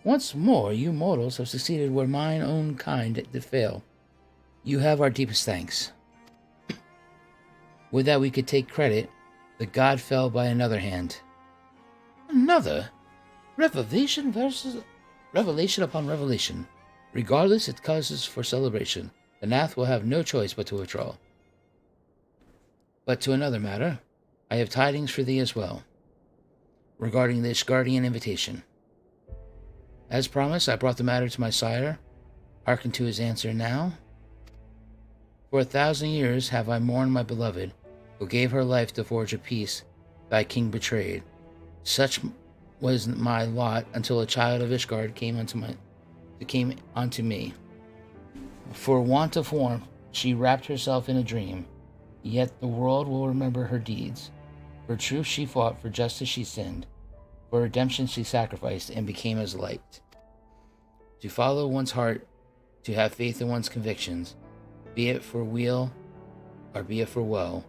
Once more, you mortals have succeeded where mine own kind did fail. You have our deepest thanks. Would that we could take credit, the god fell by another hand. Another? Revelation upon revelation. Regardless, it causes for celebration. The Nath will have no choice but to withdraw. But to another matter, I have tidings for thee as well, regarding the ISHGARDian invitation. As promised, I brought the matter to my sire. Hearken to his answer now. For 1,000 years have I mourned my beloved, who gave her life to forge a peace thy king betrayed. Such was my lot until a child of ISHGARD came unto me. For want of warmth, she wrapped herself in a dream. Yet the world will remember her deeds. For truth she fought, for justice she sinned. For redemption she sacrificed and became as light. To follow one's heart, to have faith in one's convictions, be it for weal or be it for woe,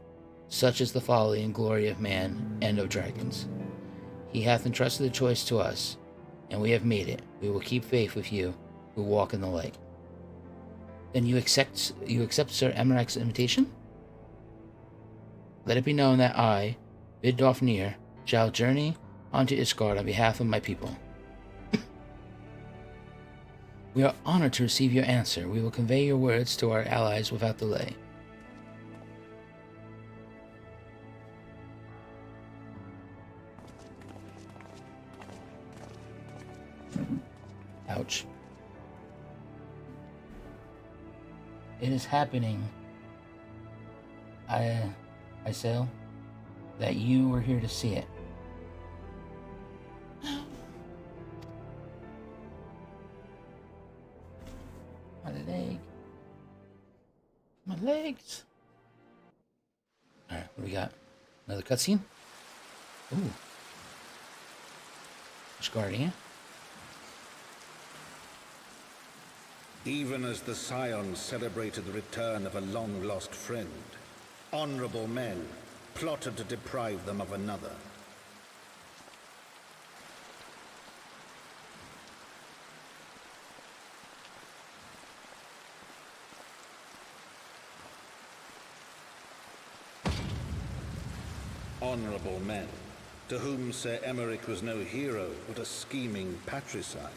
such is the folly and glory of man and of dragons. He hath entrusted the choice to us, and we have made it. We will keep faith with you who walk in the light. Then you accept Sir Amarak's invitation? Let it be known that I, Vidofnir, shall journey onto ISHGARD on behalf of my people. We are honored to receive your answer. We will convey your words to our allies without delay. Ouch. It is happening. I say that you were here to see it. My leg. My legs. Alright, what do we got? Another cutscene? Ooh. ISHGARD. Even as the Scions celebrated the return of a long-lost friend, honorable men plotted to deprive them of another. Honorable men, to whom Sir Emmerich was no hero, but a scheming patricide.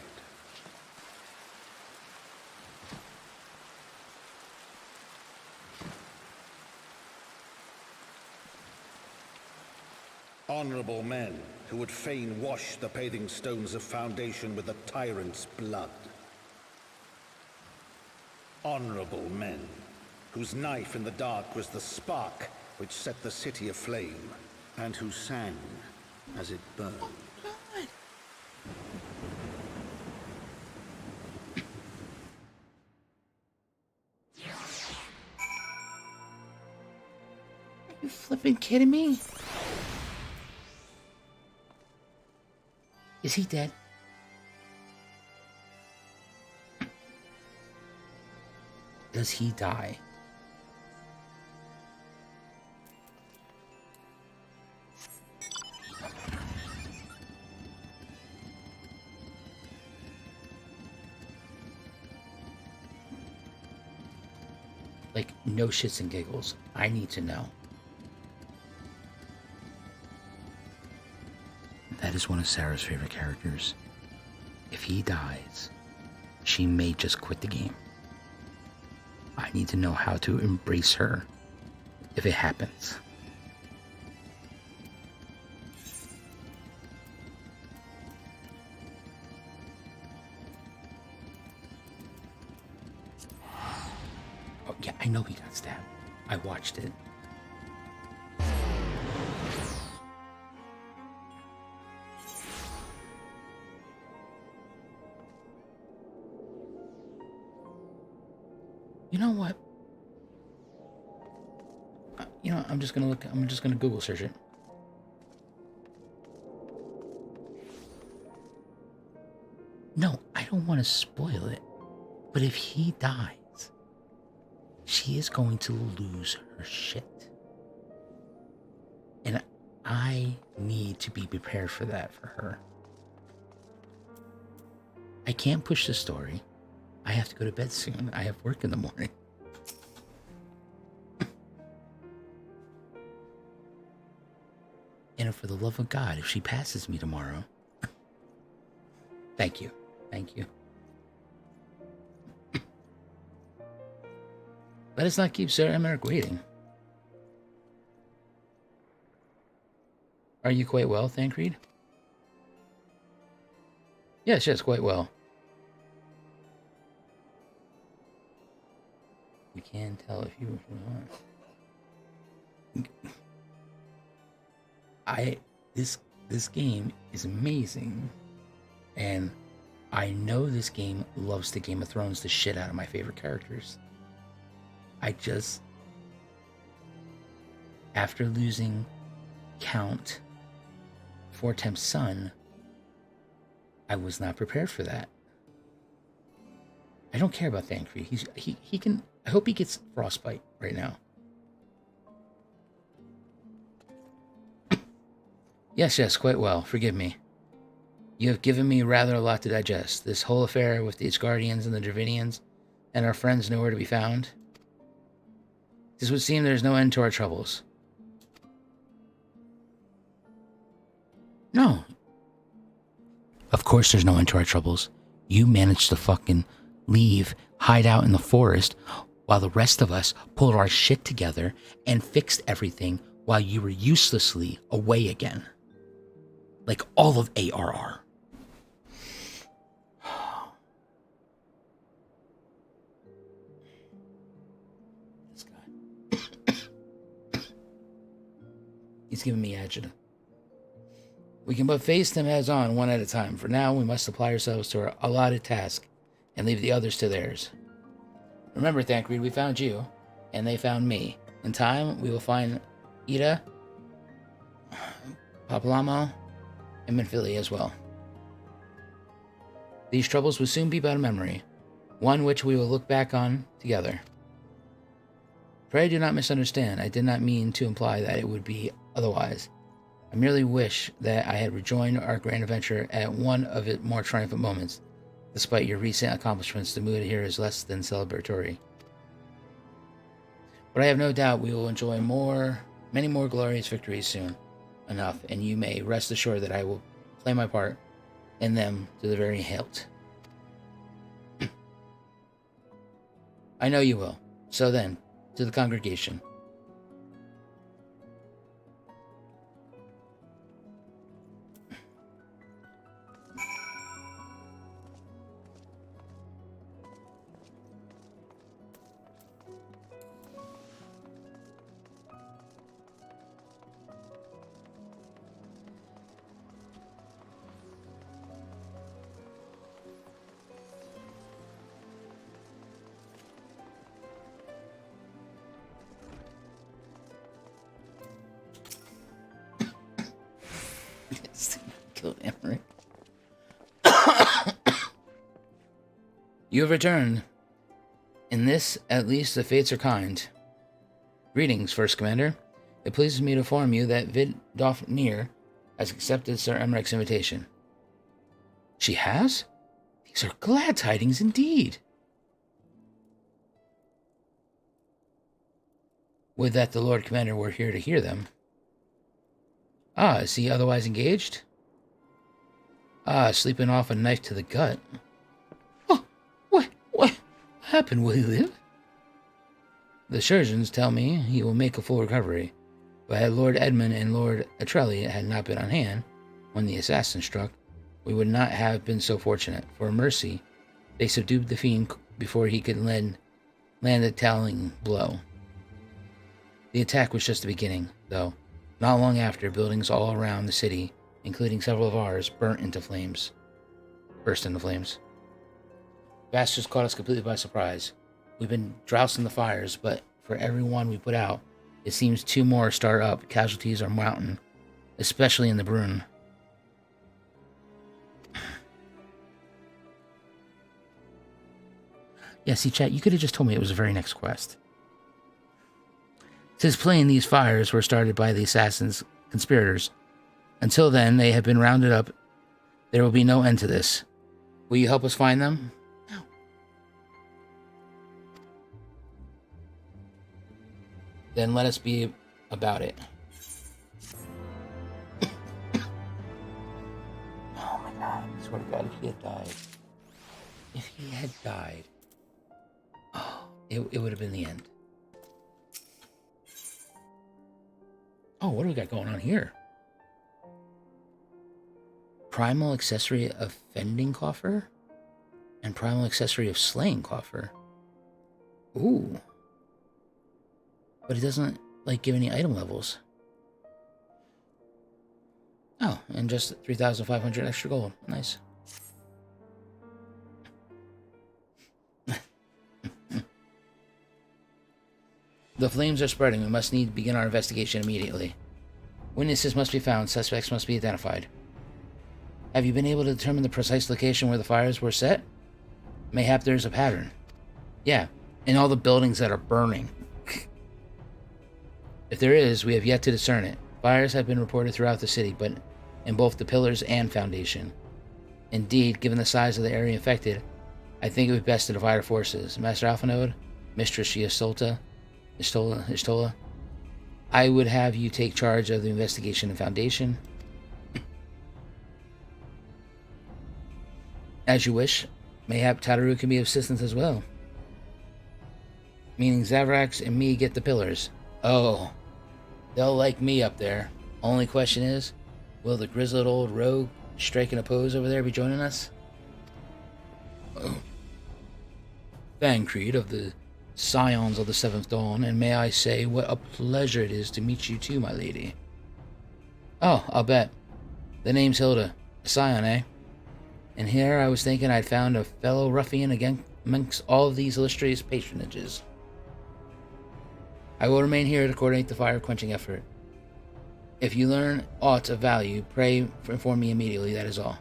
Honorable men, who would fain wash the paving stones of foundation with the tyrant's blood. Honorable men, whose knife in the dark was the spark which set the city aflame, and who sang as it burned. Are you flipping kidding me? Is he dead? Does he die? Like, no shits and giggles. I need to know. That is one of Sarah's favorite characters. If he dies, she may just quit the game. I need to know how to embrace her if it happens. Oh yeah, I know he got stabbed. I watched it. You know what? You know, I'm just gonna Google search it. No, I don't want to spoil it. But if he dies, she is going to lose her shit. And I need to be prepared for that for her. I can't push the story. I have to go to bed soon. I have work in the morning. And for the love of God, if she passes me tomorrow... Thank you. Thank you. Let us not keep Sir Emmerich waiting. Are you quite well, Thancred? Yes, quite well. You can tell if you want. This game is amazing, and I know this game loves the Game of Thrones the shit out of my favorite characters. After losing Count Fortemp's son, I was not prepared for that. I don't care about Thancred. He can. I hope he gets frostbite right now. Yes, quite well. Forgive me. You have given me rather a lot to digest. This whole affair with the HYDAELYNs and the Dravinians, and our friends nowhere to be found. This would seem there's no end to our troubles. No. Of course there's no end to our troubles. You managed to fucking leave, hide out in the forest, while the rest of us pulled our shit together and fixed everything while you were uselessly away again. Like all of ARR. This guy. He's giving me agita. We can but face them heads on, one at a time. For now, we must apply ourselves to our allotted task and leave the others to theirs. Remember, Thancred, we found you, and they found me. In time, we will find Ida, Papalamo, and Menphili as well. These troubles will soon be but a memory, one which we will look back on together. Pray do not misunderstand. I did not mean to imply that it would be otherwise. I merely wish that I had rejoined our grand adventure at one of its more triumphant moments. Despite your recent accomplishments, the mood here is less than celebratory. But I have no doubt we will enjoy many more glorious victories soon. enough, and you may rest assured that I will play my part in them to the very hilt. I know you will. So then, to the congregation. Killed Emery. You have returned. In this, at least, the fates are kind. Greetings, First Commander. It pleases me to inform you that Vidofnir has accepted Sir Emmerich's invitation. She has? These are glad tidings indeed. Would that the Lord Commander were here to hear them. Ah, is he otherwise engaged? Ah, sleeping off a knife to the gut. Oh, what happened? Will he live? The surgeons tell me he will make a full recovery, but had Lord Edmund and Lord Atrelli had not been on hand when the assassin struck, we would not have been so fortunate. For mercy, they subdued the fiend before he could land the telling blow. The attack was just the beginning, though. Not long after, buildings all around the city, including several of ours, burst into flames. Bastards caught us completely by surprise. We've been dousing the fires, but for every one we put out, it seems 2 more start up. Casualties are mounting, especially in the Brune. Yeah, see, chat, you could have just told me it was the very next quest. It says plain these fires were started by the assassins' conspirators. Until then, they have been rounded up. There will be no end to this. Will you help us find them? No. Then let us be about it. Oh my god, I swear to God, if he had died. If he had died. Oh, it would have been the end. Oh, what do we got going on here? Primal accessory of fending coffer and primal accessory of slaying coffer. Ooh. But it doesn't like give any item levels. Oh, and just 3,500 extra gold. Nice. The flames are spreading. We must need to begin our investigation immediately. Witnesses must be found. Suspects must be identified. Have you been able to determine the precise location where the fires were set? Mayhap there's a pattern. Yeah, in all the buildings that are burning. If there is, we have yet to discern it. Fires have been reported throughout the city, but in both the pillars and foundation. Indeed, given the size of the area affected, I think it would be best to divide our forces. Master Alphanode, Mistress Istola, I would have you take charge of the investigation and foundation. As you wish. Mayhap Tataru can be of assistance as well. Meaning Zaverax and me get the pillars. Oh, they'll like me up there. Only question is, will the grizzled old rogue striking a pose over there be joining us? Oh. Thancred of the Scions of the Seventh Dawn, and may I say what a pleasure it is to meet you too, my lady. Oh, I'll bet. The name's Hilda. A Scion, eh? And here I was thinking I'd found a fellow ruffian again amongst all of these illustrious patronages. I will remain here to coordinate the fire-quenching effort. If you learn aught of value, pray inform me immediately, that is all.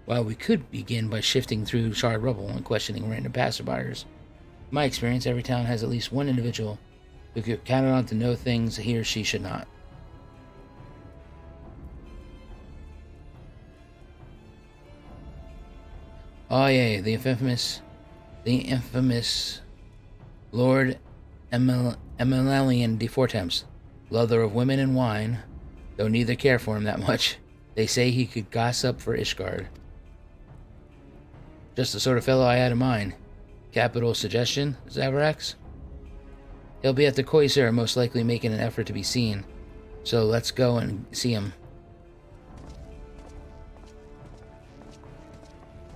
While we could begin by shifting through charred rubble and questioning random passerbyers, in my experience, every town has at least one individual who could count on to know things he or she should not. Oh yeah, the infamous the infamous Lord Emelian de Fortemps, lover of women and wine, though neither care for him that much. They say he could gossip for ISHGARD. Just the sort of fellow I had in mind. Capital suggestion, Zaverax? He'll be at the Koiser, most likely making an effort to be seen. So let's go and see him.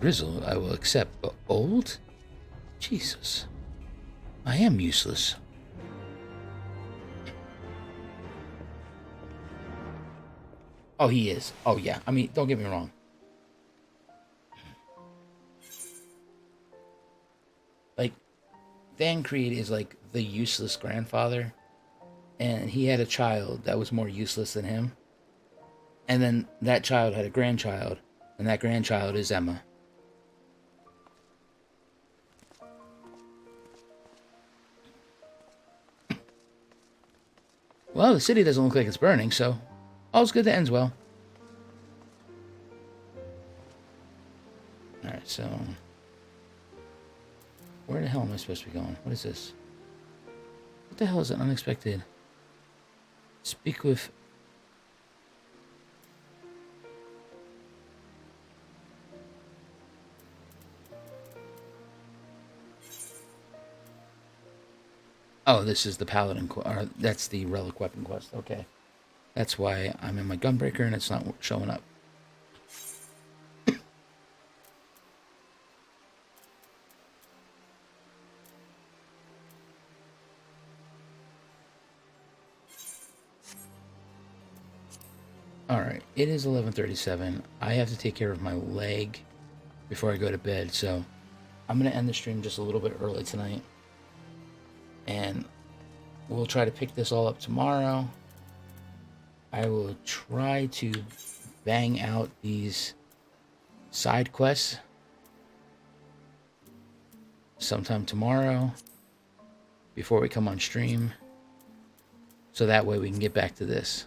Grizzle, I will accept, but old? Jesus. I am useless. Oh, he is. Oh, yeah. I mean, don't get me wrong. Like, Thancred is like the useless grandfather. And he had a child that was more useless than him. And then that child had a grandchild. And that grandchild is Emma. Well, the city doesn't look like it's burning, so all's good that ends well. Alright, so where the hell am I supposed to be going? What is this? What the hell is an unexpected? Speak with... Oh, this is the Paladin quest, or that's the Relic Weapon quest. Okay. That's why I'm in my Gunbreaker and it's not showing up. Alright, it is 11:37. I have to take care of my leg before I go to bed, so I'm going to end the stream just a little bit early tonight. And we'll try to pick this all up tomorrow. I will try to bang out these side quests sometime tomorrow before we come on stream. So that way we can get back to this.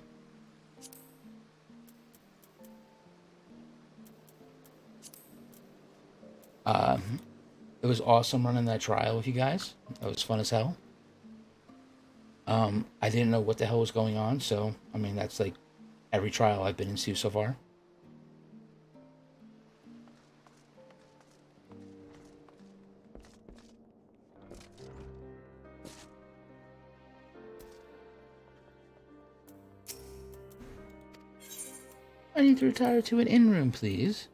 It was awesome running that trial with you guys. That was fun as hell. I didn't know what the hell was going on, so, I mean, that's like every trial I've been into so far. I need to retire to an inn room, please.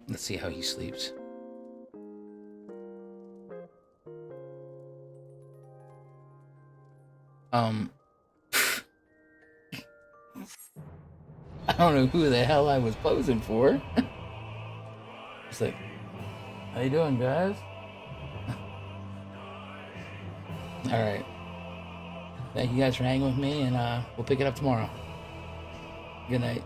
Let's see how he sleeps. I don't know who the hell I was posing for. It's like, how you doing, guys? Alright. Thank you guys for hanging with me, and we'll pick it up tomorrow. Good night.